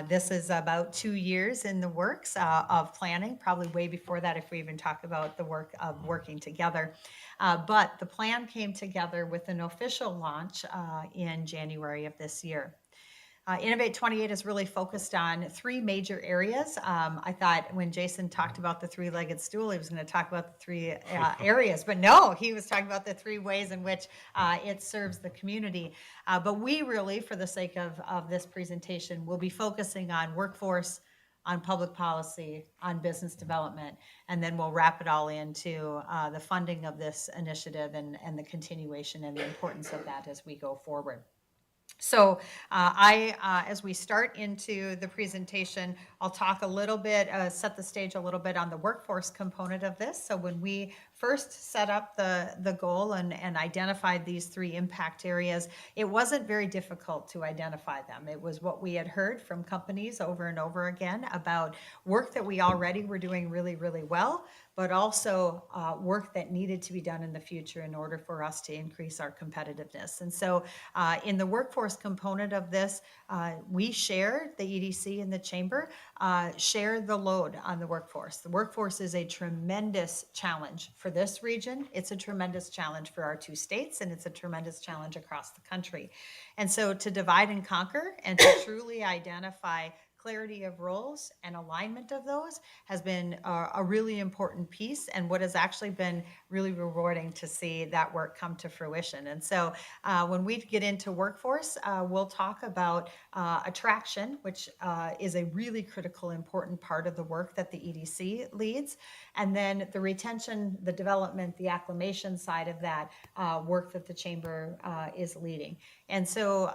this is about 2 years in the works of planning, probably way before that if we even talk about the work of working together. But the plan came together with an official launch in January of this year. Innovate 28 is really focused on 3 major areas. I thought when Jason talked about the 3-legged stool, he was going to talk about the 3 areas, but no, he was talking about the 3 ways in which it serves the community. But we really, for the sake of this presentation, will be focusing on workforce, on public policy, on business development, and then we'll wrap it all into the funding of this initiative and the continuation and the importance of that as we go forward. So as we start into the presentation, I'll talk a little bit, set the stage a little bit on the workforce component of this. So when we first set up the goal and identified these 3 impact areas, it wasn't very difficult to identify them. It was what we had heard from companies over and over again about work that we already were doing really, really well, but also work that needed to be done in the future in order for us to increase our competitiveness. And so in the workforce component of this, we share, the EDC and the Chamber, share the load on the workforce. The workforce is a tremendous challenge for this region. It's a tremendous challenge for our 2 states, and it's a tremendous challenge across the country. And so to divide and conquer and to truly identify clarity of roles and alignment of those has been a really important piece, and what has actually been really rewarding to see that work come to fruition. And so when we get into workforce, we'll talk about attraction, which is a really critical, important part of the work that the EDC leads, and then the retention, the development, the acclimation side of that work that the Chamber is leading. And so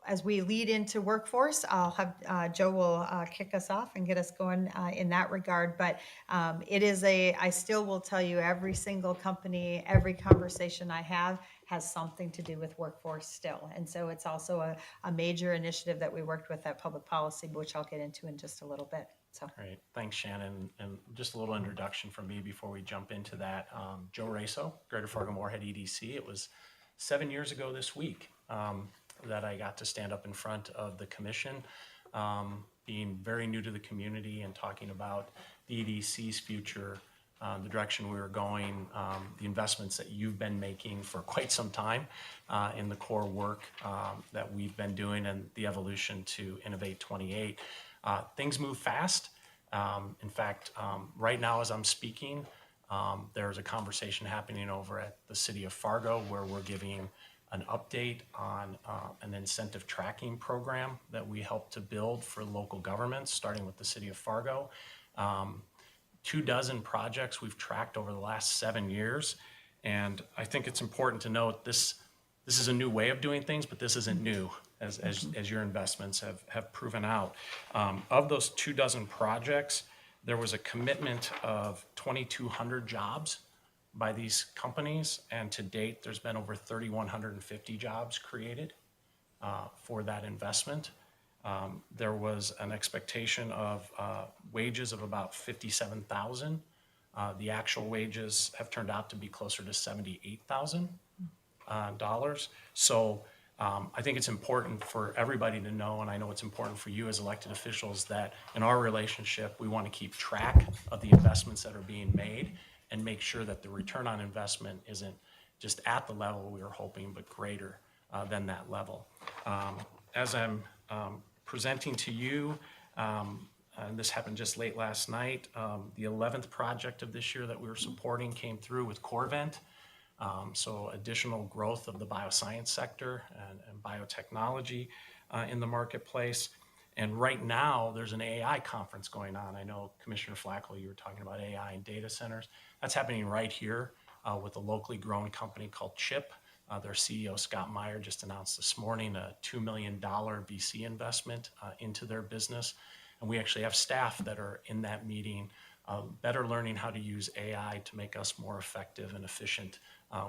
as we lead into workforce, I'll have Joe will kick us off and get us going in that regard. But it is I still will tell you, every single company, every conversation I have has something to do with workforce still. And so it's also a major initiative that we worked with at Public Policy, which I'll get into in just a little bit. So. Great, thanks, Shannon. And just a little introduction from me before we jump into that. Joe Raso, Greater Fargo-Moorhead EDC. It was 7 years ago this week that I got to stand up in front of the commission, being very new to the community and talking about the EDC's future, the direction we were going, the investments that you've been making for quite some time in the core work that we've been doing, and the evolution to Innovate 28. Things move fast. In fact, right now as I'm speaking, there's a conversation happening over at the City of Fargo where we're giving an update on an incentive tracking program that we help to build for local governments, starting with the City of Fargo. 24 projects we've tracked over the last 7 years. And I think it's important to note this is a new way of doing things, but this isn't new, as your investments have proven out. Of those 24 projects, there was a commitment of 2,200 jobs by these companies, and to date, there's been over 3,150 jobs created for that investment. There was an expectation of wages of about $57,000. The actual wages have turned out to be closer to $78,000. So I think it's important for everybody to know, and I know it's important for you as elected officials, that in our relationship, we want to keep track of the investments that are being made and make sure that the return on investment isn't just at the level we were hoping, but greater than that level. As I'm presenting to you, and this happened just late last night, the 11th project of this year that we were supporting came through with Corvent. So additional growth of the bioscience sector and biotechnology in the marketplace. And right now, there's an AI conference going on. I know, Commissioner Flacco, you were talking about AI and data centers. That's happening right here with a locally grown company called CHIP. Their CEO, Scott Meyer, just announced this morning a $2 million VC investment into their business. And we actually have staff that are in that meeting, better learning how to use AI to make us more effective and efficient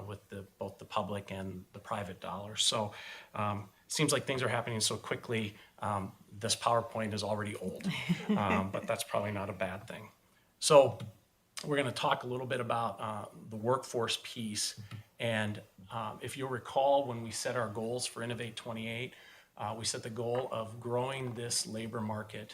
with both the public and the private dollars. So it seems like things are happening so quickly. This PowerPoint is already old, but that's probably not a bad thing. So we're going to talk a little bit about the workforce piece. And if you'll recall, when we set our goals for Innovate 28, we set the goal of growing this labor market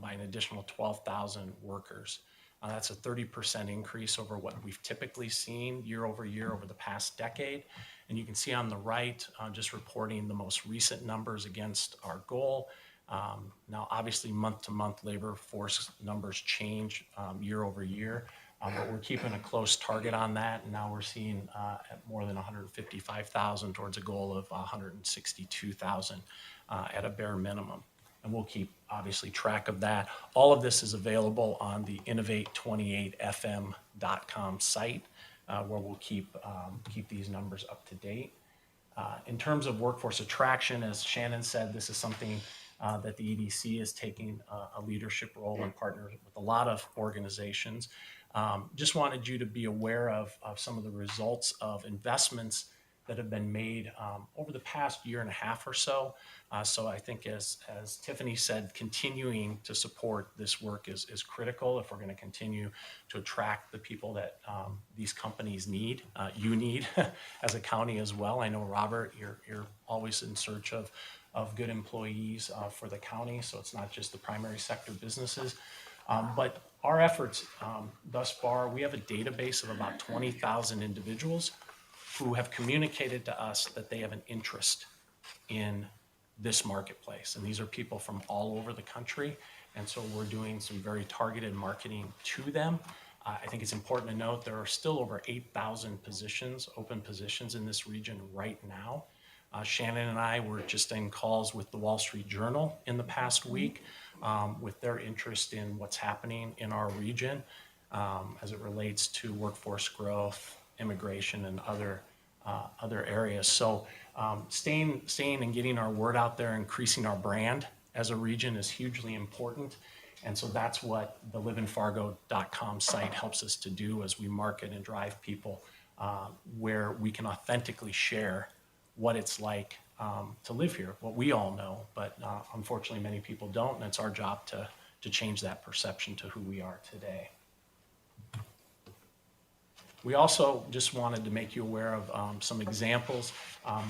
by an additional 12,000 workers. That's a 30% increase over what we've typically seen year over year over the past decade. And you can see on the right, just reporting the most recent numbers against our goal. Now, obviously, month-to-month labor force numbers change year over year, but we're keeping a close target on that. And now we're seeing at more than 155,000 towards a goal of 162,000 at a bare minimum. And we'll keep, obviously, track of that. All of this is available on the Innovate28fm.com site, where we'll keep these numbers up to date. In terms of workforce attraction, as Shannon said, this is something that the EDC is taking a leadership role and partner with a lot of organizations. Just wanted you to be aware of some of the results of investments that have been made over the past year and a half or so. So I think as Tiffany said, continuing to support this work is critical if we're going to continue to attract the people that these companies need, you need as a county as well. I know, Robert, you're always in search of good employees for the county, so it's not just the primary sector businesses. But our efforts thus far, we have a database of about 20,000 individuals who have communicated to us that they have an interest in this marketplace. And these are people from all over the country. And so we're doing some very targeted marketing to them. I think it's important to note there are still over 8,000 positions, open positions in this region right now. Shannon and I were just in calls with the Wall Street Journal in the past week with their interest in what's happening in our region as it relates to workforce growth, immigration, and other areas. So staying and getting our word out there, increasing our brand as a region is hugely important. And so that's what the liveinfargo.com site helps us to do as we market and drive people where we can authentically share what it's like to live here, what we all know, but unfortunately many people don't, and it's our job to change that perception to who we are today. We also just wanted to make you aware of some examples.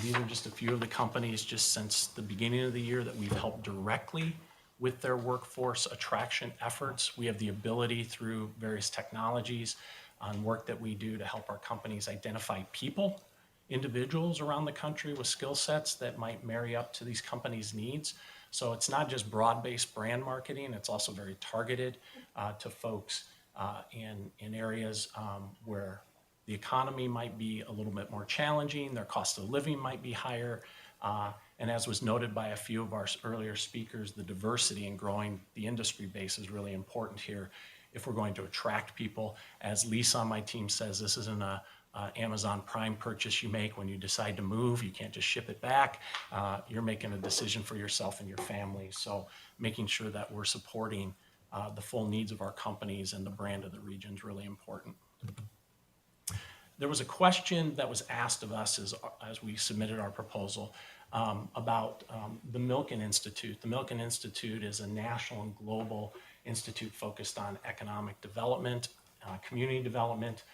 These are just a few of the companies just since the beginning of the year that we've helped directly with their workforce attraction efforts. We have the ability through various technologies and work that we do to help our companies identify people, individuals around the country with skill sets that might marry up to these companies' needs. So it's not just broad-based brand marketing, it's also very targeted to folks in areas where the economy might be a little bit more challenging, their cost of living might be higher, and as was noted by a few of our earlier speakers, the diversity in growing the industry base is really important here if we're going to attract people. As Lisa on my team says, this isn't a Amazon Prime purchase you make when you decide to move. You can't just ship it back. You're making a decision for yourself and your family. So making sure that we're supporting the full needs of our companies and the brand of the region is really important. There was a question that was asked of us as we submitted our proposal about the Milken Institute. The Milken Institute is a national and global institute focused on economic development, community development.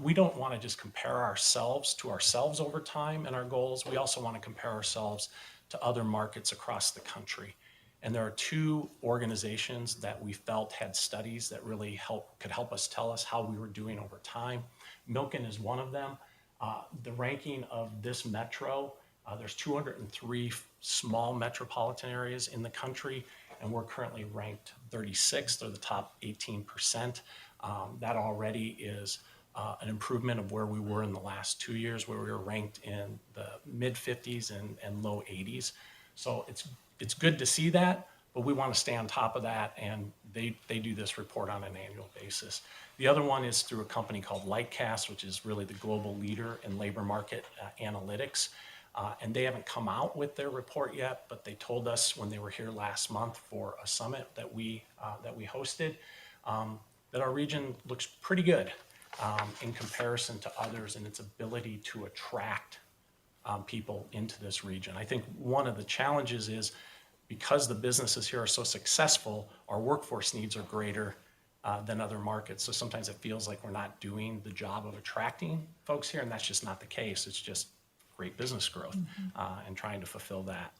We don't want to just compare ourselves to ourselves over time and our goals. We also want to compare ourselves to other markets across the country. And there are two organizations that we felt had studies that really could help us tell us how we were doing over time. Milken is one of them. The ranking of this metro, there's 203 small metropolitan areas in the country, and we're currently ranked 36th, or the top 18%. That already is an improvement of where we were in the last 2 years, where we were ranked in the mid-50s and low 80s. So it's good to see that, but we want to stay on top of that, and they do this report on an annual basis. The other one is through a company called Lightcast, which is really the global leader in labor market analytics. And they haven't come out with their report yet, but they told us when they were here last month for a summit that we hosted, that our region looks pretty good in comparison to others in its ability to attract people into this region. I think one of the challenges is because the businesses here are so successful, our workforce needs are greater than other markets. So sometimes it feels like we're not doing the job of attracting folks here, and that's just not the case. It's just great business growth and trying to fulfill that.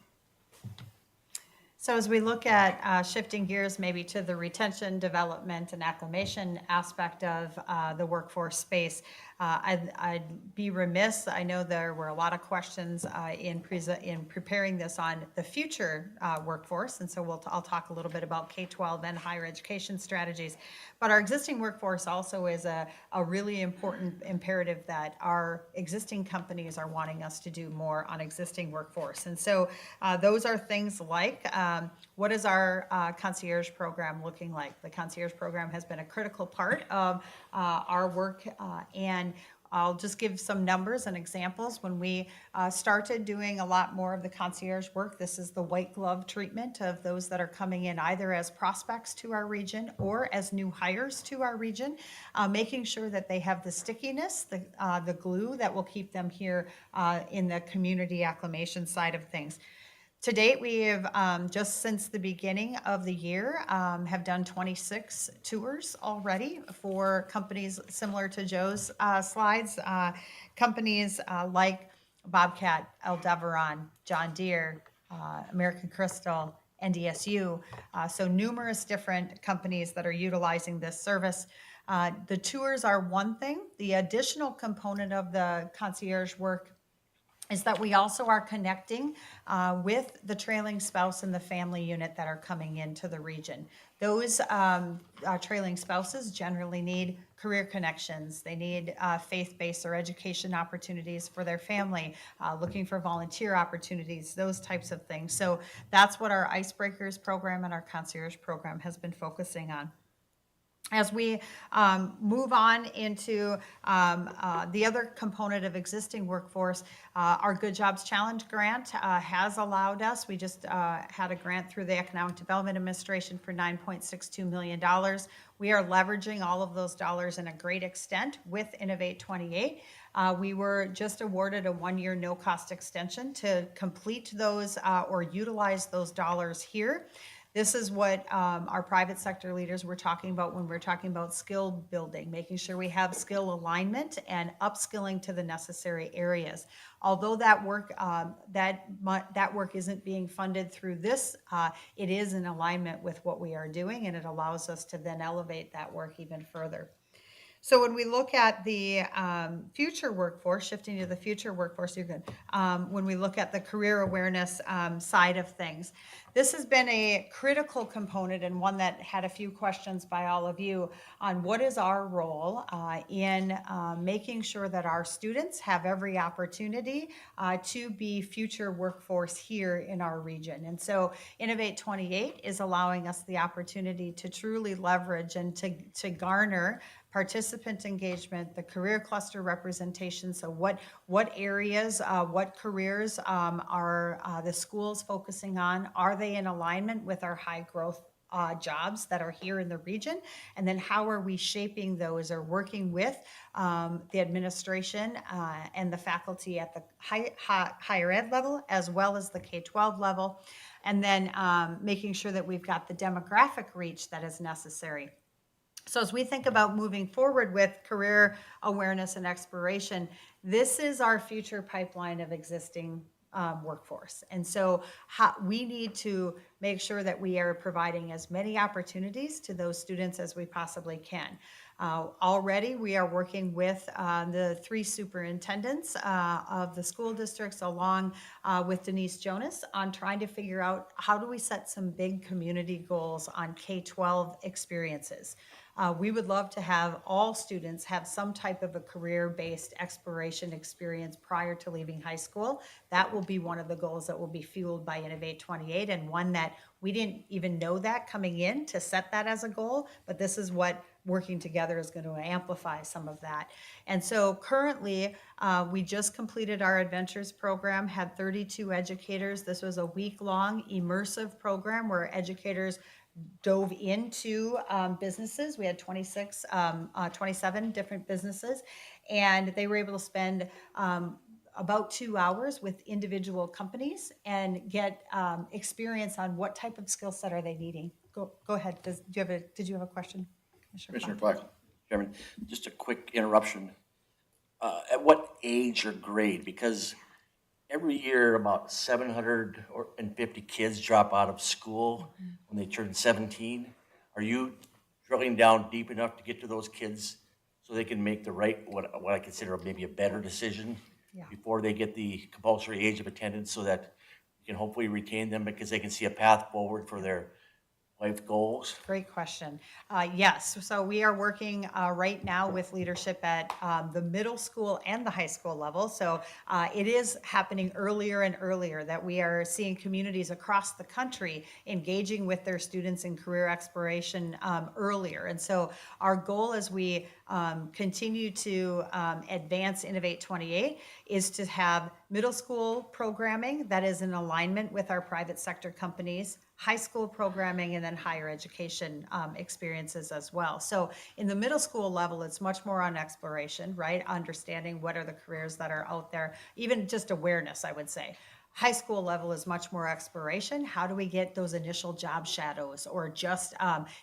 So as we look at shifting gears maybe to the retention, development, and acclimation aspect of the workforce space, I'd be remiss. I know there were a lot of questions in preparing this on the future workforce, and so I'll talk a little bit about K-12 and higher education strategies. But our existing workforce also is a really important imperative that our existing companies are wanting us to do more on existing workforce. And so those are things like what is our concierge program looking like? The concierge program has been a critical part of our work, and I'll just give some numbers and examples. When we started doing a lot more of the concierge work, this is the white glove treatment of those that are coming in either as prospects to our region or as new hires to our region, making sure that they have the stickiness, the glue that will keep them here in the community acclimation side of things. To date, we have, just since the beginning of the year, have done 26 tours already for companies similar to Joe's slides. Companies like Bobcat, Aldebaran, John Deere, American Crystal, NDSU. So numerous different companies that are utilizing this service. The tours are one thing. The additional component of the concierge work is that we also are connecting with the trailing spouse and the family unit that are coming into the region. Those trailing spouses generally need career connections. They need faith-based or education opportunities for their family, looking for volunteer opportunities, those types of things. So that's what our Icebreakers program and our concierge program has been focusing on. As we move on into the other component of existing workforce, our Good Jobs Challenge grant has allowed us, we just had a grant through the Economic Development Administration for $9.62 million. We are leveraging all of those dollars in a great extent with Innovate 28. We were just awarded a one-year no-cost extension to complete those or utilize those dollars here. This is what our private sector leaders were talking about when we're talking about skill building, making sure we have skill alignment and upskilling to the necessary areas. Although that work isn't being funded through this, it is in alignment with what we are doing, and it allows us to then elevate that work even further. So when we look at the future workforce, shifting to the future workforce, you're good. When we look at the career awareness side of things, this has been a critical component and one that had a few questions by all of you on what is our role in making sure that our students have every opportunity to be future workforce here in our region. And so Innovate 28 is allowing us the opportunity to truly leverage and to garner participant engagement, the career cluster representation. So what areas, what careers are the schools focusing on? Are they in alignment with our high growth jobs that are here in the region? And then how are we shaping those or working with the administration and the faculty at the higher ed level as well as the K-12 level? And then making sure that we've got the demographic reach that is necessary. So as we think about moving forward with career awareness and exploration, this is our future pipeline of existing workforce. And so we need to make sure that we are providing as many opportunities to those students as we possibly can. Already we are working with the 3 superintendents of the school districts along with Denise Jonas on trying to figure out how do we set some big community goals on K-12 experiences. We would love to have all students have some type of a career-based exploration experience prior to leaving high school. That will be one of the goals that will be fueled by Innovate 28, and one that we didn't even know that coming in to set that as a goal, but this is what working together is going to amplify some of that. And so currently, we just completed our Adventures program, had 32 educators. This was a week-long immersive program where educators dove into businesses. We had 27 different businesses, and they were able to spend about 2 hours with individual companies and get experience on what type of skill set are they needing. Go ahead. Did you have a question? Commissioner Fleck. Chairman, just a quick interruption. At what age or grade? Because every year about 750 kids drop out of school when they turn 17. Are you drilling down deep enough to get to those kids so they can make the right, what I consider maybe a better decision before they get the compulsory age of attendance, so that you can hopefully retain them because they can see a path forward for their life goals? Great question. Yes, so we are working right now with leadership at the middle school and the high school level. So it is happening earlier and earlier that we are seeing communities across the country engaging with their students in career exploration earlier. And so our goal as we continue to advance Innovate 28 is to have middle school programming that is in alignment with our private sector companies, high school programming, and then higher education experiences as well. So in the middle school level, it's much more on exploration, right? Understanding what are the careers that are out there, even just awareness, I would say. High school level is much more exploration. How do we get those initial job shadows, or just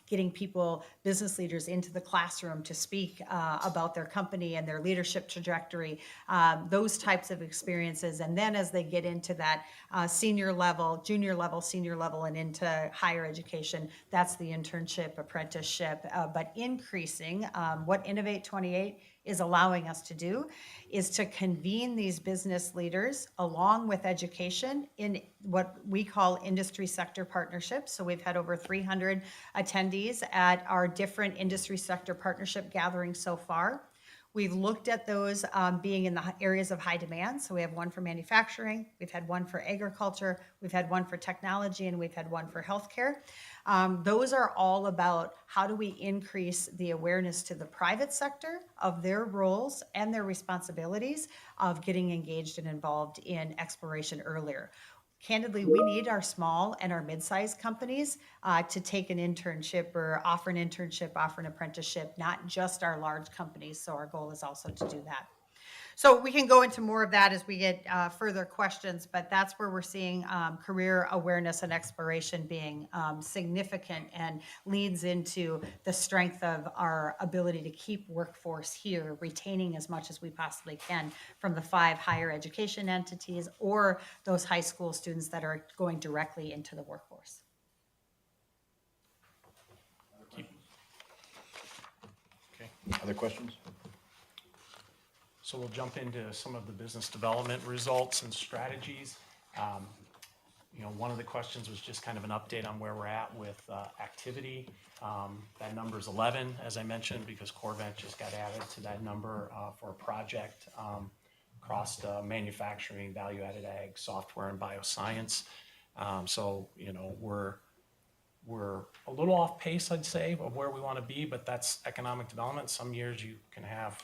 getting people, business leaders, into the classroom to speak about their company and their leadership trajectory, those types of experiences. And then as they get into that senior level, junior level, senior level, and into higher education, that's the internship, apprenticeship, but increasing what Innovate 28 is allowing us to do is to convene these business leaders along with education in what we call industry sector partnerships. So we've had over 300 attendees at our different industry sector partnership gatherings so far. We've looked at those being in the areas of high demand. So we have one for manufacturing, we've had one for agriculture, we've had one for technology, and we've had one for healthcare. Those are all about how do we increase the awareness to the private sector of their roles and their responsibilities of getting engaged and involved in exploration earlier. Candidly, we need our small and our mid-sized companies to take an internship or offer an internship, offer an apprenticeship, not just our large companies. So our goal is also to do that. So we can go into more of that as we get further questions, but that's where we're seeing career awareness and exploration being significant, and leads into the strength of our ability to keep workforce here, retaining as much as we possibly can from the 5 higher education entities or those high school students that are going directly into the workforce. Okay. Other questions? So we'll jump into some of the business development results and strategies. One of the questions was just kind of an update on where we're at with activity. That number is 11, as I mentioned, because Corvent just got added to that number for a project across manufacturing, value-added ag, software, and bioscience. We're a little off pace, I'd say, of where we want to be, but that's economic development. Some years you can have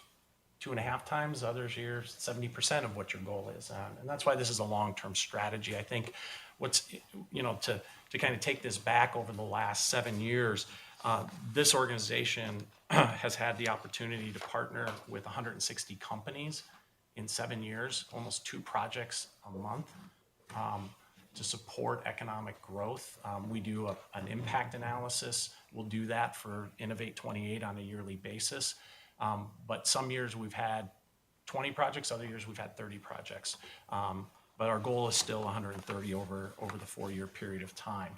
2.5 times, others years 70% of what your goal is. And that's why this is a long-term strategy. I think to kind of take this back over the last 7 years, this organization has had the opportunity to partner with 160 companies in 7 years, almost 2 projects a month, to support economic growth. We do an impact analysis. We'll do that for Innovate 28 on a yearly basis. But some years we've had 20 projects, other years we've had 30 projects. But our goal is still 130 over the 4-year period of time.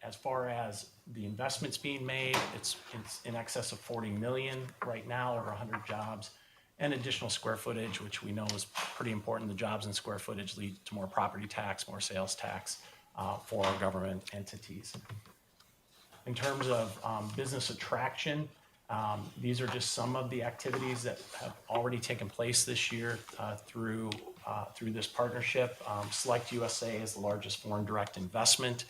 As far as the investments being made, it's in excess of 40 million right now, over 100 jobs, and additional square footage, which we know is pretty important. The jobs and square footage lead to more property tax, more sales tax for our government entities. In terms of business attraction, these are just some of the activities that have already taken place this year through this partnership. Select USA is the largest foreign direct investment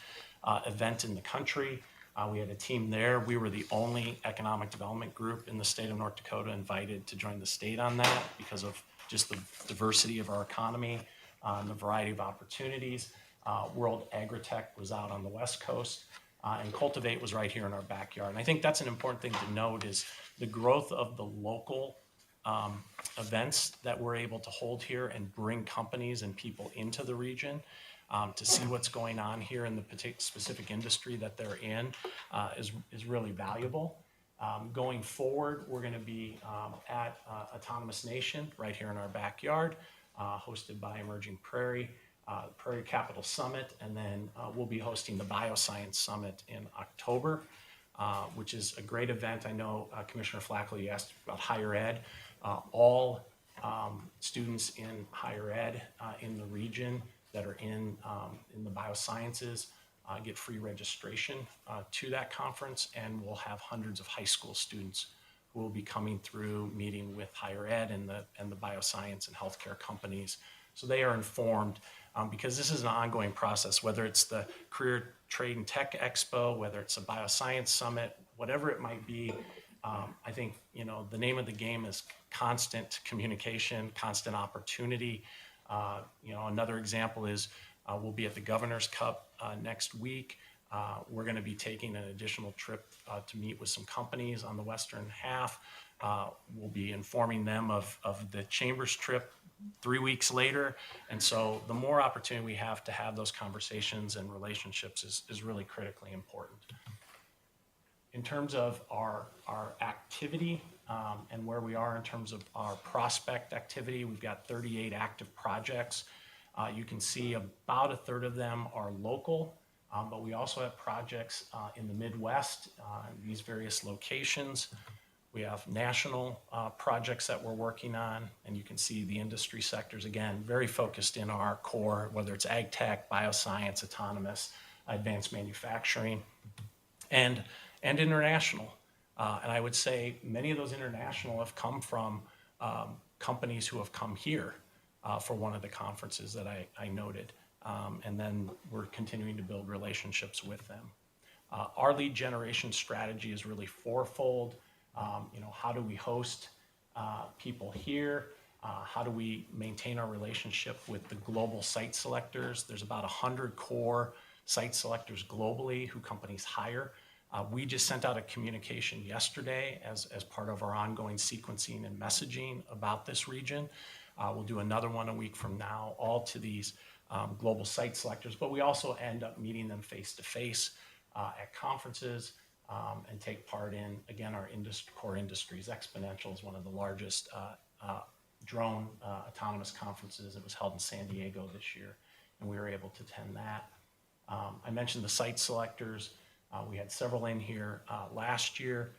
event in the country. We had a team there. We were the only economic development group in the state of North Dakota invited to join the state on that because of just the diversity of our economy and the variety of opportunities. World Agritech was out on the West Coast. And Cultivate was right here in our backyard. And I think that's an important thing to note is the growth of the local events that we're able to hold here and bring companies and people into the region to see what's going on here in the specific industry that they're in is really valuable. Going forward, we're going to be at Autonomous Nation right here in our backyard, hosted by Emerging Prairie. Prairie Capital Summit, and then we'll be hosting the Bioscience Summit in October, which is a great event. I know Commissioner Flackley asked about higher ed. All students in higher ed in the region that are in the biosciences get free registration to that conference, and we'll have hundreds of high school students who will be coming through, meeting with higher ed and the bioscience and healthcare companies. So they are informed, because this is an ongoing process, whether it's the Career Trade and Tech Expo, whether it's a bioscience summit, whatever it might be. I think, the name of the game is constant communication, constant opportunity. Another example is we'll be at the Governor's Cup next week. We're going to be taking an additional trip to meet with some companies on the western half. We'll be informing them of the Chamber's trip 3 weeks later. And so the more opportunity we have to have those conversations and relationships is really critically important. In terms of our activity and where we are in terms of our prospect activity, we've got 38 active projects. You can see about a third of them are local, but we also have projects in the Midwest, in these various locations. We have national projects that we're working on, and you can see the industry sectors, again, very focused in our core, whether it's ag tech, bioscience, autonomous, advanced manufacturing, and international. And I would say many of those international have come from companies who have come here for one of the conferences that I noted. And then we're continuing to build relationships with them. Our lead generation strategy is really fourfold. How do we host people here? How do we maintain our relationship with the global site selectors? There's about 100 core site selectors globally who companies hire. We just sent out a communication yesterday as part of our ongoing sequencing and messaging about this region. We'll do another one a week from now, all to these global site selectors, but we also end up meeting them face-to-face at conferences and take part in, again, our core industries. Exponential is one of the largest drone autonomous conferences. It was held in San Diego this year, and we were able to attend that. I mentioned the site selectors. We had several in here last year.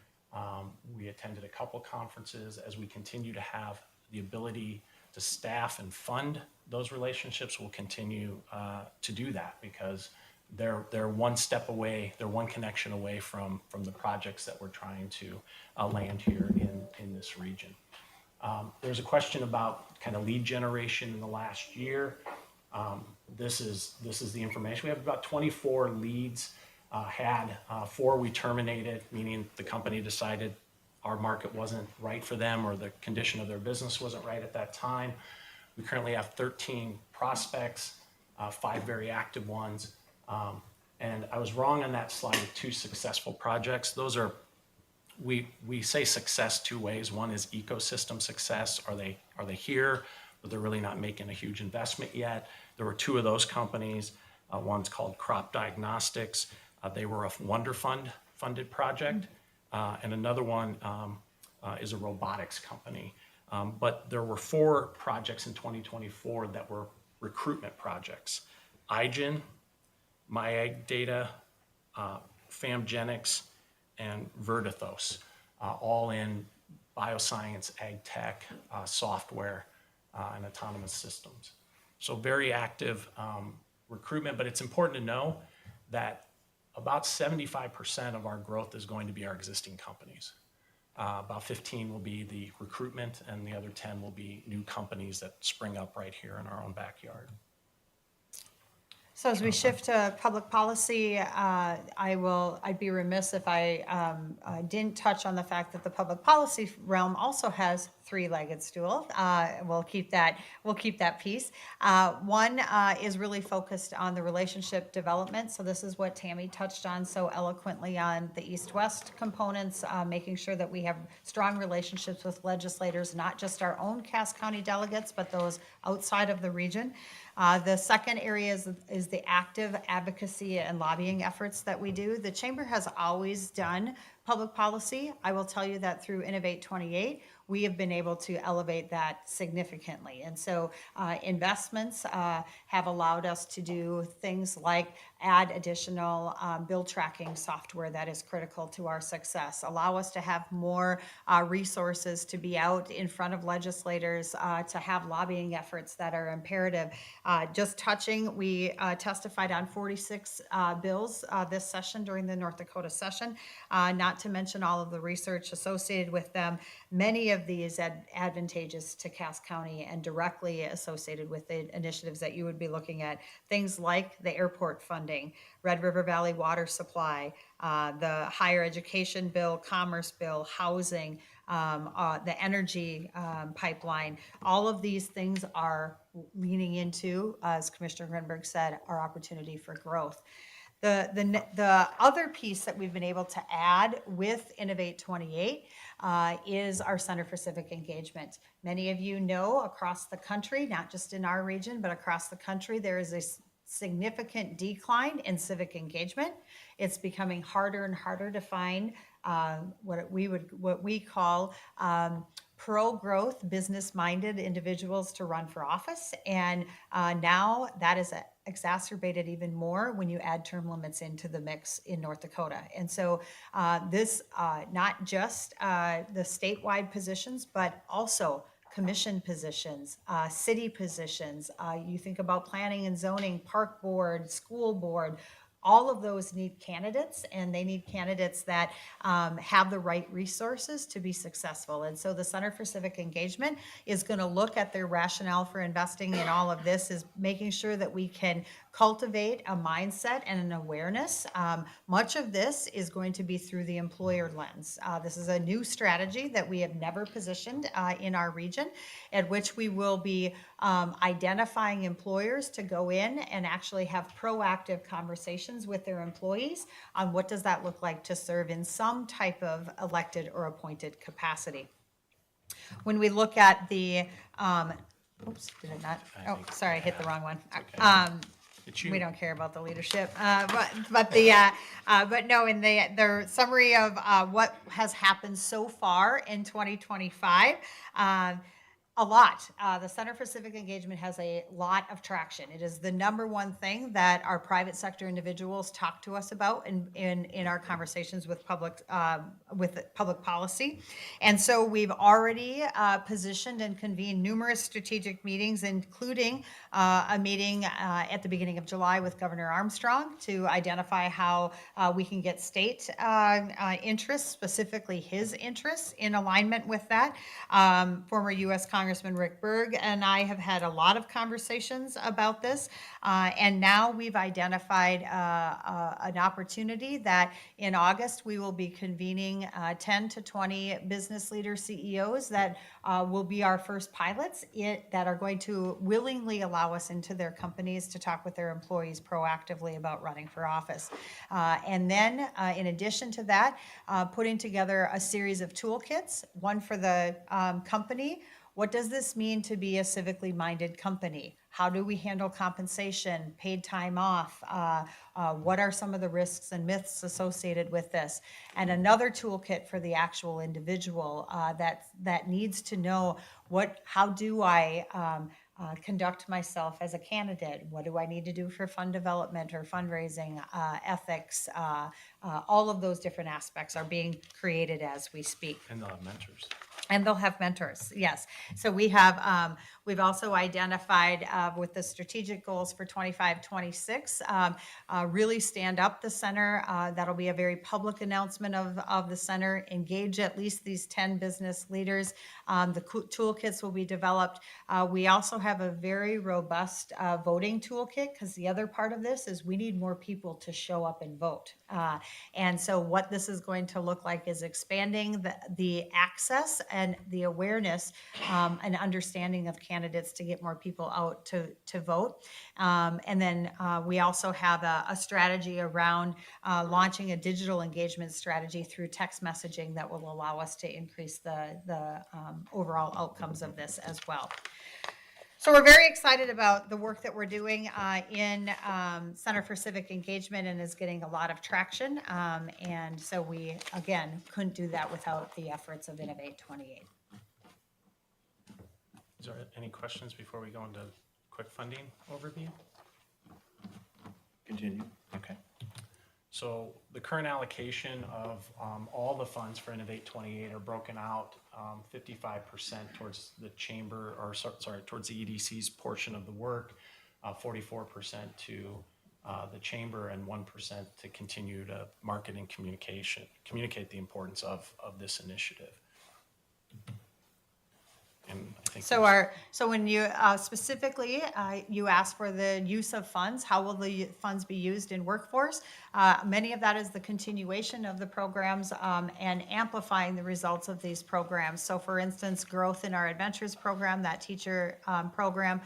We attended a couple conferences. As we continue to have the ability to staff and fund those relationships, we'll continue to do that, because they're one step away, they're one connection away from the projects that we're trying to land here in this region. There's a question about kind of lead generation in the last year. This is the information. We have about 24 leads. Had 4 we terminated, meaning the company decided our market wasn't right for them or the condition of their business wasn't right at that time. We currently have 13 prospects, 5 very active ones. And I was wrong on that slide with 2 successful projects. Those are, we say success 2 ways. One is ecosystem success. Are they here, but they're really not making a huge investment yet? There were 2 of those companies. One's called Crop Diagnostics. They were a Wonder Fund funded project. And another one is a robotics company. But there were 4 projects in 2024 that were recruitment projects. IGEN, MyAgData, FamGenix, and Vertithos, all in bioscience, ag tech, software, and autonomous systems. So very active recruitment, but it's important to know that about 75% of our growth is going to be our existing companies. About 15 will be the recruitment, and the other 10 will be new companies that spring up right here in our own backyard. So as we shift to public policy, I'd be remiss if I didn't touch on the fact that the public policy realm also has 3-legged stool. We'll keep that piece. One is really focused on the relationship development. So this is what Tammy touched on so eloquently on the East-West components, making sure that we have strong relationships with legislators, not just our own Cass County delegates, but those outside of the region. The second area is the active advocacy and lobbying efforts that we do. The Chamber has always done public policy. I will tell you that through Innovate 28, we have been able to elevate that significantly. And so investments have allowed us to do things like add additional bill tracking software that is critical to our success, allow us to have more resources to be out in front of legislators, to have lobbying efforts that are imperative. Just touching, we testified on 46 bills this session during the North Dakota session, not to mention all of the research associated with them. Many of these advantageous to Cass County and directly associated with the initiatives that you would be looking at. Things like the airport funding, Red River Valley water supply, the higher education bill, commerce bill, housing, the energy pipeline. All of these things are leaning into, as Commissioner Grinberg said, our opportunity for growth. The other piece that we've been able to add with Innovate 28 is our Center for Civic Engagement. Many of you know across the country, not just in our region, but across the country, there is a significant decline in civic engagement. It's becoming harder and harder to find what we call pro-growth, business-minded individuals to run for office. And now that is exacerbated even more when you add term limits into the mix in North Dakota. And so this, not just the statewide positions, but also commission positions, city positions. You think about planning and zoning, park board, school board. All of those need candidates, and they need candidates that have the right resources to be successful. And so the Center for Civic Engagement is going to look at their rationale for investing in all of this, is making sure that we can cultivate a mindset and an awareness. Much of this is going to be through the employer lens. This is a new strategy that we have never positioned in our region, at which we will be identifying employers to go in and actually have proactive conversations with their employees on what does that look like to serve in some type of elected or appointed capacity. When we look at the, oops, did I not? Oh, sorry, I hit the wrong one. We don't care about the leadership, but no, in the summary of what has happened so far in 2025, a lot. The Center for Civic Engagement has a lot of traction. It is the number one thing that our private sector individuals talk to us about in our conversations with public policy. And so we've already positioned and convened numerous strategic meetings, including a meeting at the beginning of July with Governor Armstrong to identify how we can get state interests, specifically his interests, in alignment with that. Former U.S. Congressman Rick Berg and I have had a lot of conversations about this, and now we've identified an opportunity that in August we will be convening 10 to 20 business leader CEOs that will be our first pilots that are going to willingly allow us into their companies to talk with their employees proactively about running for office. And then in addition to that, putting together a series of toolkits, one for the company. What does this mean to be a civically minded company? How do we handle compensation, paid time off? What are some of the risks and myths associated with this? And another toolkit for the actual individual that needs to know how do I conduct myself as a candidate? What do I need to do for fund development or fundraising, ethics? All of those different aspects are being created as we speak. And they'll have mentors. And they'll have mentors, yes. So we have, we've also identified with the strategic goals for 25-26, really stand up the center. That'll be a very public announcement of the center. Engage at least these 10 business leaders. The toolkits will be developed. We also have a very robust voting toolkit, because the other part of this is we need more people to show up and vote. And so what this is going to look like is expanding the access and the awareness and understanding of candidates to get more people out to vote. And then we also have a strategy around launching a digital engagement strategy through text messaging that will allow us to increase the overall outcomes of this as well. So we're very excited about the work that we're doing in Center for Civic Engagement, and is getting a lot of traction. And so we, again, couldn't do that without the efforts of Innovate 28. Is there any questions before we go into quick funding overview? Continue. Okay. So the current allocation of all the funds for Innovate 28 are broken out 55% towards the chamber, or sorry, towards the EDC's portion of the work, 44% to the chamber, and 1% to continue to market and communicate the importance of this initiative. And I think So when you specifically, you asked for the use of funds, how will the funds be used in workforce? Many of that is the continuation of the programs and amplifying the results of these programs. So for instance, growth in our Adventures program, that teacher program.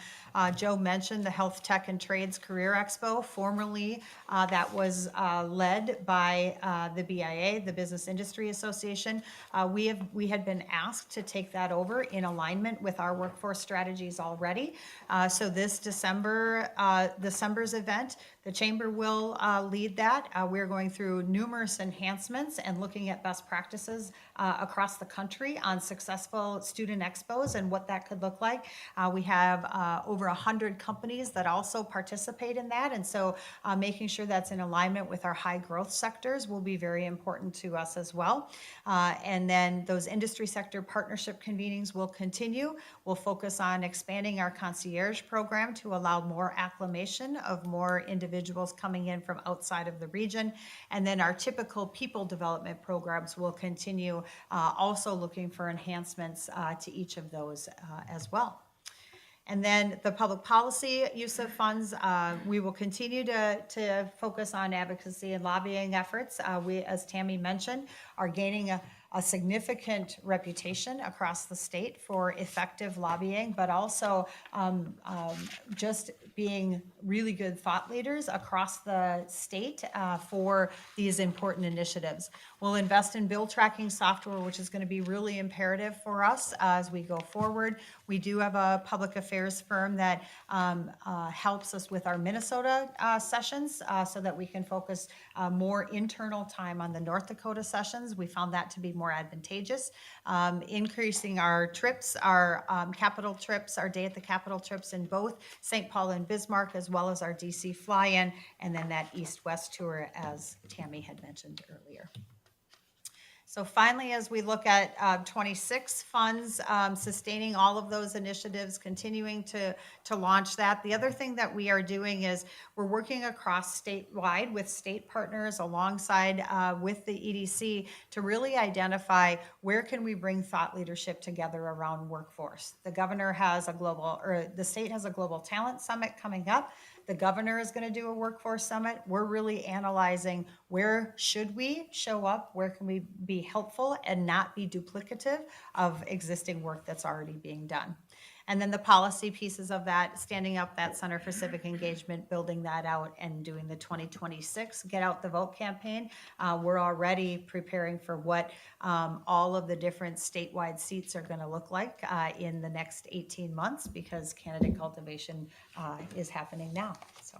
Joe mentioned the Health Tech and Trades Career Expo, formerly that was led by the BIA, the Business Industry Association. We had been asked to take that over in alignment with our workforce strategies already. So this December's event, the Chamber will lead that. We're going through numerous enhancements and looking at best practices across the country on successful student expos and what that could look like. We have over 100 companies that also participate in that, and so making sure that's in alignment with our high growth sectors will be very important to us as well. And then those industry sector partnership convenings will continue. We'll focus on expanding our concierge program to allow more acclimation of more individuals coming in from outside of the region. And then our typical people development programs will continue, also looking for enhancements to each of those as well. And then the public policy use of funds, we will continue to focus on advocacy and lobbying efforts. We, as Tammy mentioned, are gaining a significant reputation across the state for effective lobbying, but also just being really good thought leaders across the state for these important initiatives. We'll invest in bill tracking software, which is going to be really imperative for us as we go forward. We do have a public affairs firm that helps us with our Minnesota sessions so that we can focus more internal time on the North Dakota sessions. We found that to be more advantageous. Increasing our trips, our capital trips, our day at the Capitol trips in both St. Paul and Bismarck, as well as our DC fly-in, and then that east-west tour, as Tammy had mentioned earlier. So finally, as we look at 26 funds, sustaining all of those initiatives, continuing to launch that. The other thing that we are doing is we're working across statewide with state partners alongside with the EDC to really identify where can we bring thought leadership together around workforce. The governor has the state has a global talent summit coming up. The governor is going to do a workforce summit. We're really analyzing where should we show up, where can we be helpful and not be duplicative of existing work that's already being done. And then the policy pieces of that, standing up that Center for Civic Engagement, building that out, and doing the 2026 Get Out the Vote campaign. We're already preparing for what all of the different statewide seats are going to look like in the next 18 months, because candidate cultivation is happening now. So.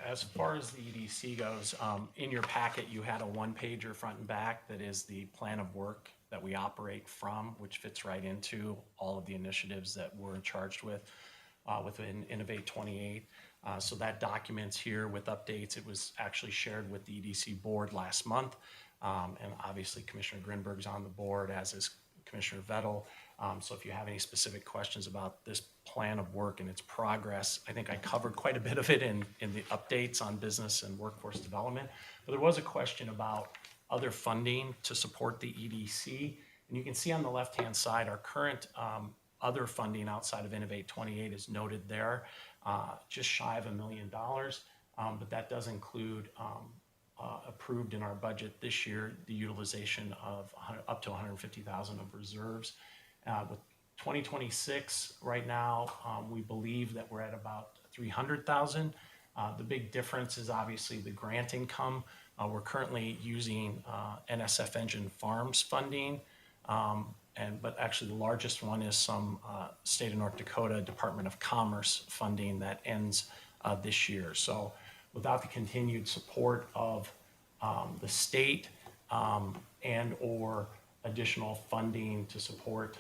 As far as the EDC goes, in your packet, you had a one-pager front and back that is the plan of work that we operate from, which fits right into all of the initiatives that we're charged with within Innovate 28. So that documents here with updates. It was actually shared with the EDC board last month. And obviously Commissioner Grinberg's on the board, as is Commissioner Vettel. So if you have any specific questions about this plan of work and its progress, I think I covered quite a bit of it in the updates on business and workforce development. But there was a question about other funding to support the EDC. And you can see on the left-hand side, our current other funding outside of Innovate 28 is noted there, just shy of $1 million. But that does include approved in our budget this year, the utilization of up to $150,000 of reserves. With 2026 right now, we believe that we're at about $300,000. The big difference is obviously the grant income. We're currently using NSF Engine Farms funding, but actually the largest one is some state of North Dakota Department of Commerce funding that ends this year. So without the continued support of the state and or additional funding to support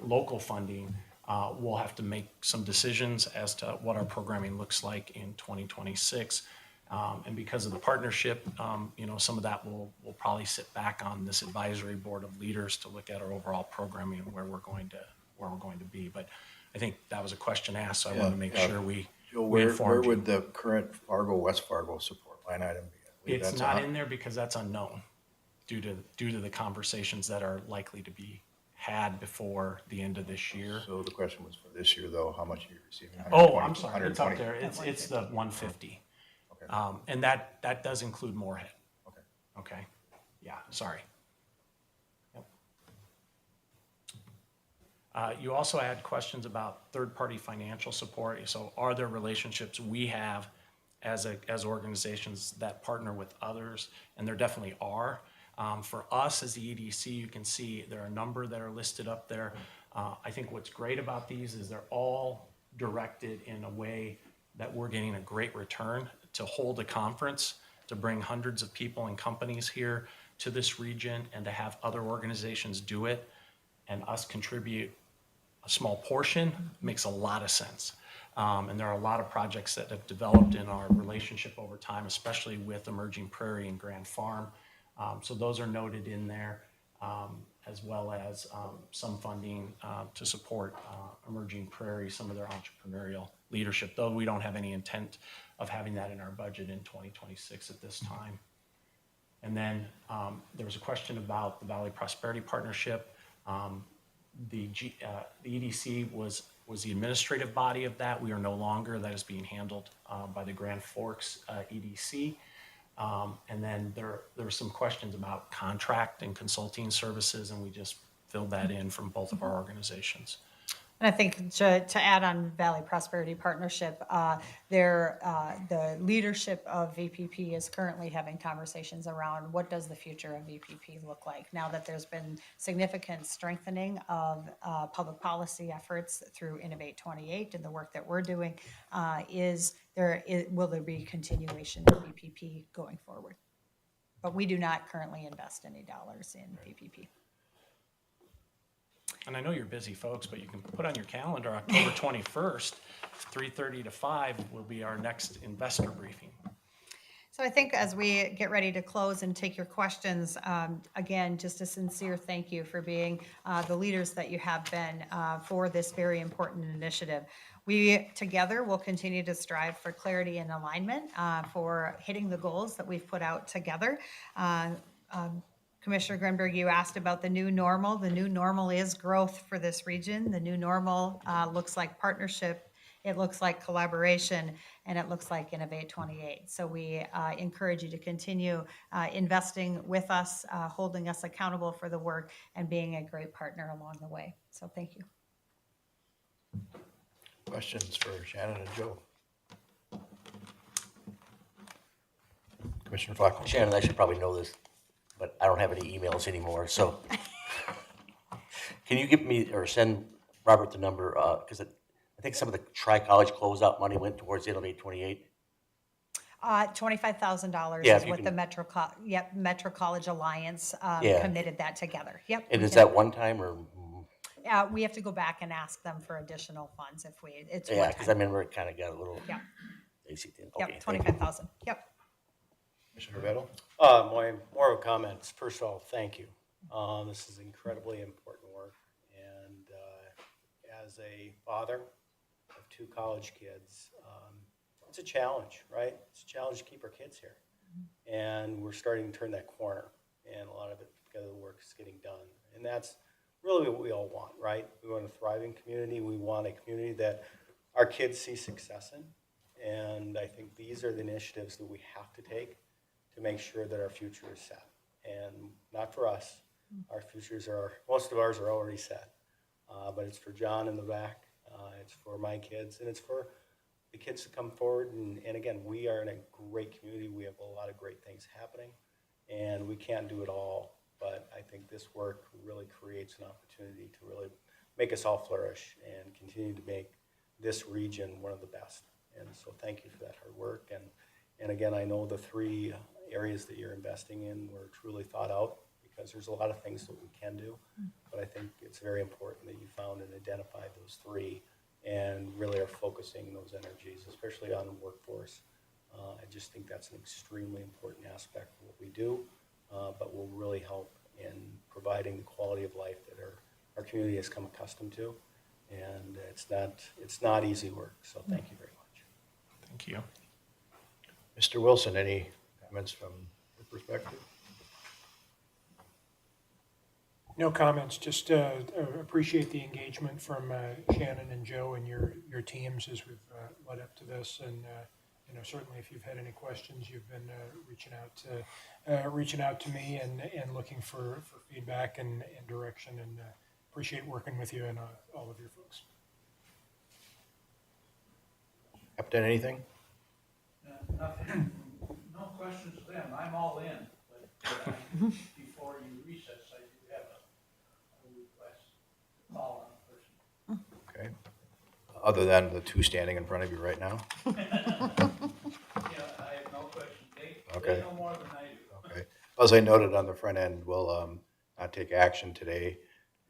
local funding, We'll have to make some decisions as to what our programming looks like in 2026. And because of the partnership, some of that will probably sit back on this advisory board of leaders to look at our overall programming and where we're going to be. But I think that was a question asked, so I want to make sure we Joe, we where informed you. would the current West Fargo support line item be? I believe It's that's not on- in there because that's unknown due to the conversations that are likely to be had before the end of this year. So the question was for this year, though, how much are you receiving? Oh, 120 I'm sorry, it's up 120? there. It's the 150. Okay. And that does include Moorhead. Okay. Okay, yeah, sorry. Yep. You also had questions about third-party financial support. So are there relationships we have as organizations that partner with others? And there definitely are. For us as the EDC, you can see there are a number that are listed up there. I think what's great about these is they're all directed in a way that we're getting a great return to hold a conference, to bring hundreds of people and companies here to this region, and to have other organizations do it and us contribute a small portion makes a lot of sense. And there are a lot of projects that have developed in our relationship over time, especially with Emerging Prairie and Grand Farm. So those are noted in there, as well as some funding to support Emerging Prairie, some of their entrepreneurial leadership, though we don't have any intent of having that in our budget in 2026 at this time. And then there was a question about the Valley Prosperity Partnership. The EDC was the administrative body of that. We are no longer. That is being handled by the Grand Forks EDC. And then there were some questions about contract and consulting services, and we just filled that in from both of our organizations. And I think to add on Valley Prosperity Partnership, the leadership of VPP is currently having conversations around what does the future of VPP look like now that there's been significant strengthening of public policy efforts through Innovate 28 and the work that we're doing. Will there be continuation of VPP going forward? But we do not currently invest any dollars in VPP. And I know you're busy, folks, but you can put on your calendar, October 21st, 3:30 to 5 will be our next investor briefing. So I think as we get ready to close and take your questions, again, just a sincere thank you for being the leaders that you have been for this very important initiative. We together will continue to strive for clarity and alignment for hitting the goals that we've put out together. Commissioner Grinberg, you asked about the new normal. The new normal is growth for this region. The new normal looks like partnership, it looks like collaboration, and it looks like Innovate 28. So we encourage you to continue investing with us, holding us accountable for the work, and being a great partner along the way. So thank you. Questions for Shannon and Joe? Commissioner Flacco? Shannon, I should probably know this, but I don't have any emails anymore, so. Can you give me, or send Robert the number, because I think some of the tri-college closeout money went towards Innovate 28. $25,000 Yeah, is if you what can- the Metro College Alliance Yeah. committed that together. Yep. And we is can- that one time or? We have to go back and ask them for additional funds if it's Yeah, one because I time. remember it kind of got a little. Yeah. Lazy thing. Yep, Okay, thank you. 25,000. Yep. Commissioner Vettel? More of comments. First of all, thank you. This is incredibly important work. And as a father of two college kids, it's a challenge, right? It's a challenge to keep our kids here. And we're starting to turn that corner. And a lot of it, because the work is getting done. And that's really what we all want, right? We want a thriving community. We want a community that our kids see success in. And I think these are the initiatives that we have to take to make sure that our future is set. And not for us. Most of ours are already set. But it's for John in the back. It's for my kids. And it's for the kids to come forward. And again, we are in a great community. We have a lot of great things happening. And we can't do it all. But I think this work really creates an opportunity to really make us all flourish and continue to make this region one of the best. And so thank you for that hard work. And again, I know the three areas that you're investing in were truly thought out because there's a lot of things that we can do. But I think it's very important that you found and identified those three and really are focusing those energies, especially on the workforce. I just think that's an extremely important aspect of what we do, but will really help in providing the quality of life that our community has come accustomed to. And it's not easy work, so thank you very much. Thank you. Mr. Wilson, any comments from your perspective? No comments, just appreciate the engagement from Shannon and Joe and your teams as we've led up to this. And certainly if you've had any questions, you've been reaching out to me and looking for feedback and direction, and appreciate working with you and all of your folks. Captain, anything? Nothing. No questions to them. I'm all in. But before you recess, I do have a request to call on a person. Okay. Other than the two standing in front of you right now? Yeah, I have no questions. They know more than I do. Okay. As I noted on the front end, we'll not take action today.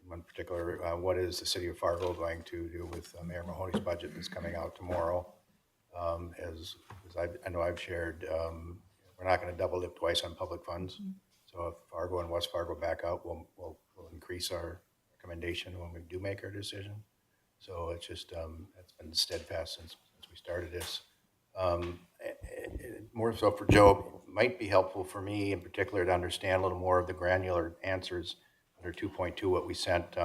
In one particular, what is the city of Fargo going to do with Mayor Mahoney's budget that's coming out tomorrow? As I know I've shared, we're not going to double dip twice on public funds. So if Fargo and West Fargo back out, we'll increase our recommendation when we do make our decision. So it's just, it's been steadfast since we started this. More so for Joe, it might be helpful for me in particular to understand a little more of the granular answers under 2.2, what we sent,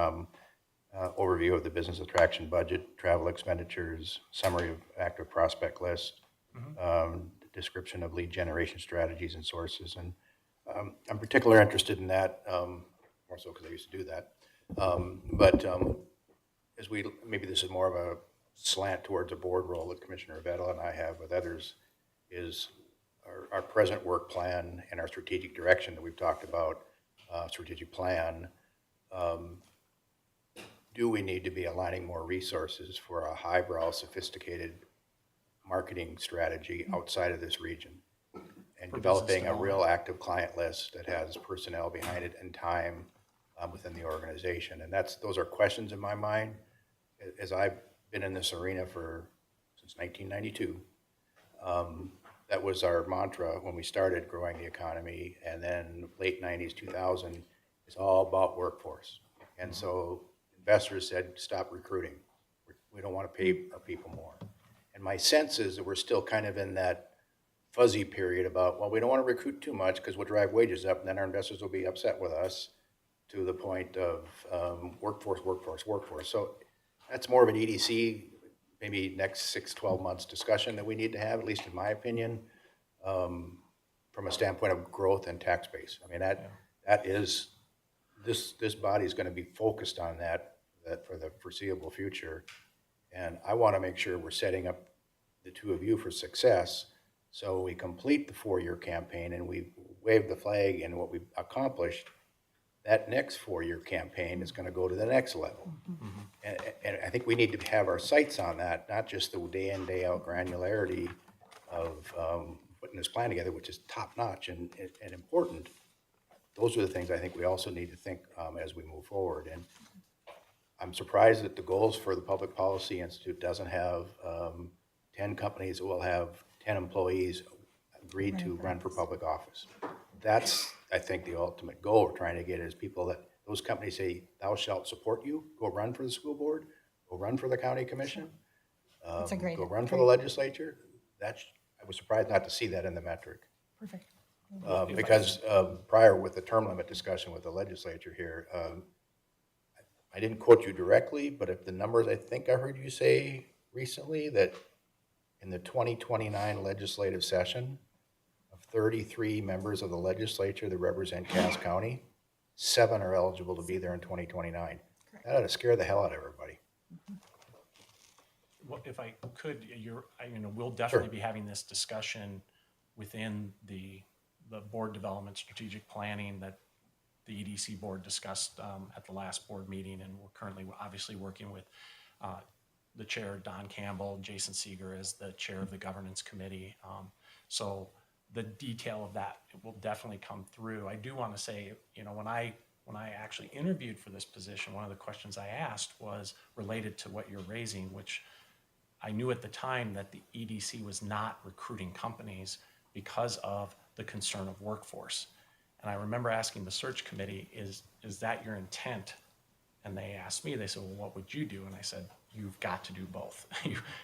overview of the business attraction budget, travel expenditures, summary of active prospect list, description of lead generation strategies and sources. And I'm particularly interested in that, more so because I used to do that. But as maybe this is more of a slant towards a board role that Commissioner Vettel and I have with others, is our present work plan and our strategic direction that we've talked about, strategic plan. Do we need to be aligning more resources for a highbrow, sophisticated marketing strategy outside of this region? And developing a real active client list that has personnel behind it and time within the organization. And those are questions in my mind. As I've been in this arena since 1992, that was our mantra when we started growing the economy. And then late 90s, 2000, it's all about workforce. And so investors said, stop recruiting. We don't want to pay our people more. And my sense is that we're still kind of in that fuzzy period about, well, we don't want to recruit too much because we'll drive wages up, and then our investors will be upset with us, to the point of workforce. So that's more of an EDC, maybe next 6-12 months discussion that we need to have, at least in my opinion, from a standpoint of growth and tax base. I mean, that is, this body is going to be focused on that for the foreseeable future. And I want to make sure we're setting up the two of you for success. So we complete the 4-year campaign and we wave the flag, and what we've accomplished, that next 4-year campaign is going to go to the next level. And I think we need to have our sights on that, not just the day in, day out granularity of putting this plan together, which is top notch and important. Those are the things I think we also need to think as we move forward. And I'm surprised that the goals for the Public Policy Institute doesn't have 10 companies that will have 10 employees agreed to run for public office. That's, I think, the ultimate goal we're trying to get, is people that those companies say, thou shalt support you, go run for the school board, go run for the county commission, That's a great, go run for the legislature. I was surprised not to see that in the metric. Perfect. Because prior with the term limit discussion with the legislature here, I didn't quote you directly, but if the numbers, I think I heard you say recently that in the 2029 legislative session, of 33 members of the legislature that represent Cass County, 7 are eligible to be there in 2029. That ought to scare the hell out of everybody. Well, if I could, we'll definitely be having this discussion within the board development strategic planning that the EDC board discussed at the last board meeting, and we're currently obviously working with the chair, Don Campbell, Jason Seeger as the chair of the governance committee. So the detail of that will definitely come through. I do want to say, you know, when I actually interviewed for this position, one of the questions I asked was related to what you're raising, which I knew at the time that the EDC was not recruiting companies because of the concern of workforce. And I remember asking the search committee, is that your intent? And they asked me, they said, well, what would you do? And I said, you've got to do both.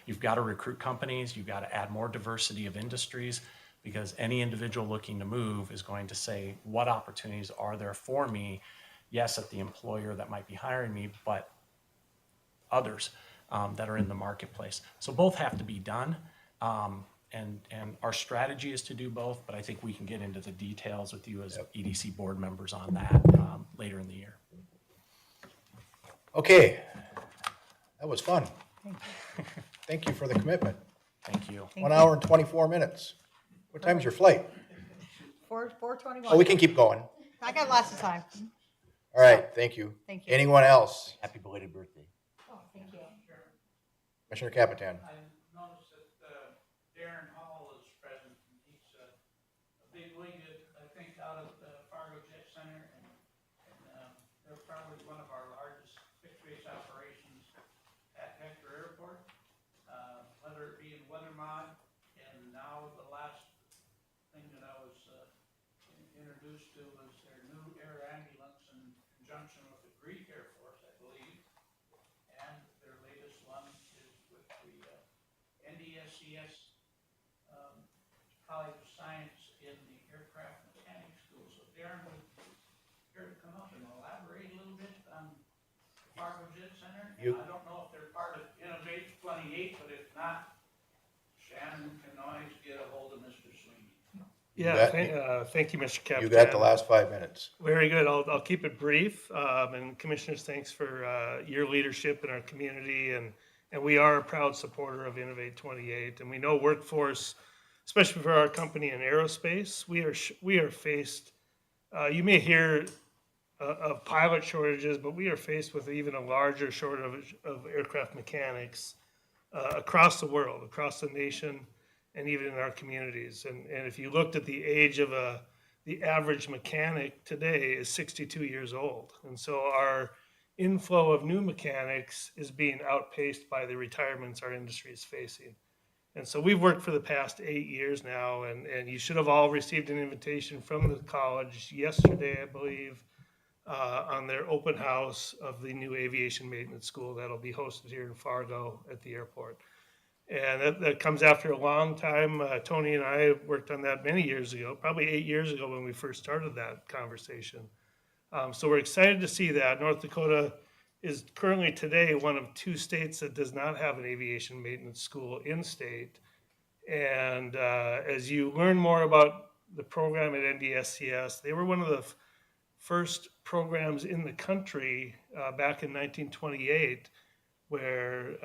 You've got to recruit companies, you've got to add more diversity of industries, because any individual looking to move is going to say, what opportunities are there for me? Yes, at the employer that might be hiring me, but others that are in the marketplace. So both have to be done. And our strategy is to do both, but I think we can get into the details with you as EDC board members on that later in the year. Okay, that was fun. Thank you for the commitment. Thank you. 1 hour and 24 minutes. What time's your flight? 4:21. Oh, we can keep going. I got lots of time. All right, thank you. Thank you. Anyone else? Happy belated birthday. Oh, thank you. Commissioner Capitan. I noticed that Darren Hall is present, and he's a big wig, I think, out of the Fargo Jet Center, and they're probably one of our largest fixed-base operations at Hector Airport, whether it be in weather mod, and now the last thing that I was introduced to was their new air ambulance in conjunction with the Greek Air Force, I believe, and their latest one is with the NDSCS College of Science in the Aircraft Mechanics School. So Darren, would you care to come up and elaborate a little bit on the Fargo Jet Center? You- I don't know if they're part of Innovate 28, but if not, Shannon can always get a hold of Mr. Sweeney. Yeah, Thank you, Mr. Capitan. You got the last 5 minutes. Very good. I'll keep it brief. And Commissioners, thanks for your leadership in our community. And we are a proud supporter of Innovate 28. And we know workforce, especially for our company in aerospace, we are faced, you may hear of pilot shortages, but we are faced with even a larger shortage of aircraft mechanics across the world, across the nation, and even in our communities. And if you looked at the age of the average mechanic today is 62 years old. And so our inflow of new mechanics is being outpaced by the retirements our industry is facing. And so we've worked for the past 8 years now, and you should have all received an invitation from the college yesterday, I believe, on their open house of the new aviation maintenance school that'll be hosted here in Fargo at the airport. And that comes after a long time. Tony and I worked on that many years ago, probably 8 years ago when we first started that conversation. So we're excited to see that. North Dakota is currently today one of 2 states that does not have an aviation maintenance school in state. And as you learn more about the program at NDSCS, they were one of the first programs in the country back in 1928 where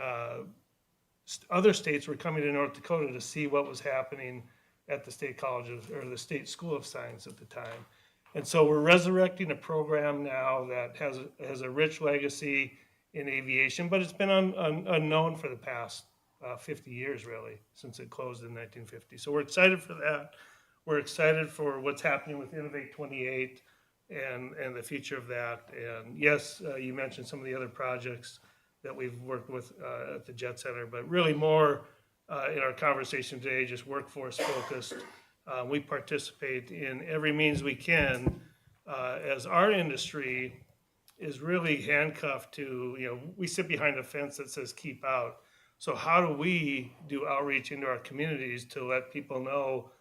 other states were coming to North Dakota to see what was happening at the State College or the State School of Science at the time. And so we're resurrecting a program now that has a rich legacy in aviation, but it's been unknown for the past 50 years, really, since it closed in 1950. So we're excited for that. We're excited for what's happening with Innovate 28 and the future of that. And yes, you mentioned some of the other projects that we've worked with at the Jet Center, but really more in our conversation today, just workforce focused. We participate in every means we can as our industry is really handcuffed to, we sit behind a fence that says keep out. So how do we do outreach into our communities to let people know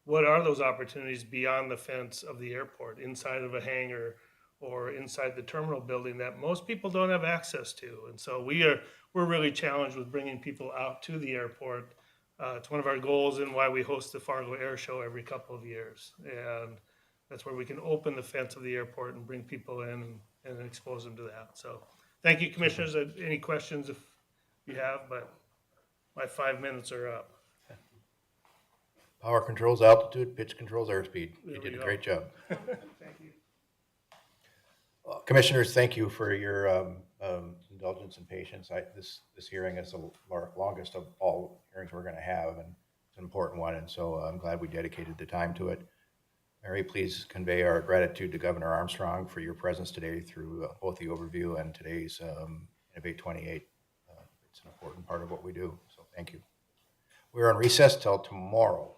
what are those opportunities beyond the fence of the airport, inside of a hangar, or inside the terminal building that most people don't have access to. And so we're really challenged with bringing people out to the airport. It's one of our goals and why we host the Fargo Air Show every couple of years. And that's where we can open the fence of the airport and bring people in and expose them to that. So thank you, commissioners. Any questions if you have, but my 5 minutes are up. Power controls altitude, pitch controls airspeed. You There did we a go. great job. Thank you. Commissioners, thank you for your indulgence and patience. This hearing is the longest of all hearings we're going to have, and It's an important one, and so I'm glad we dedicated the time to it. Mary, please convey our gratitude to Governor Armstrong for your presence today through both the overview and today's Innovate 28. It's an important part of what we do, so thank you. We're on recess till tomorrow.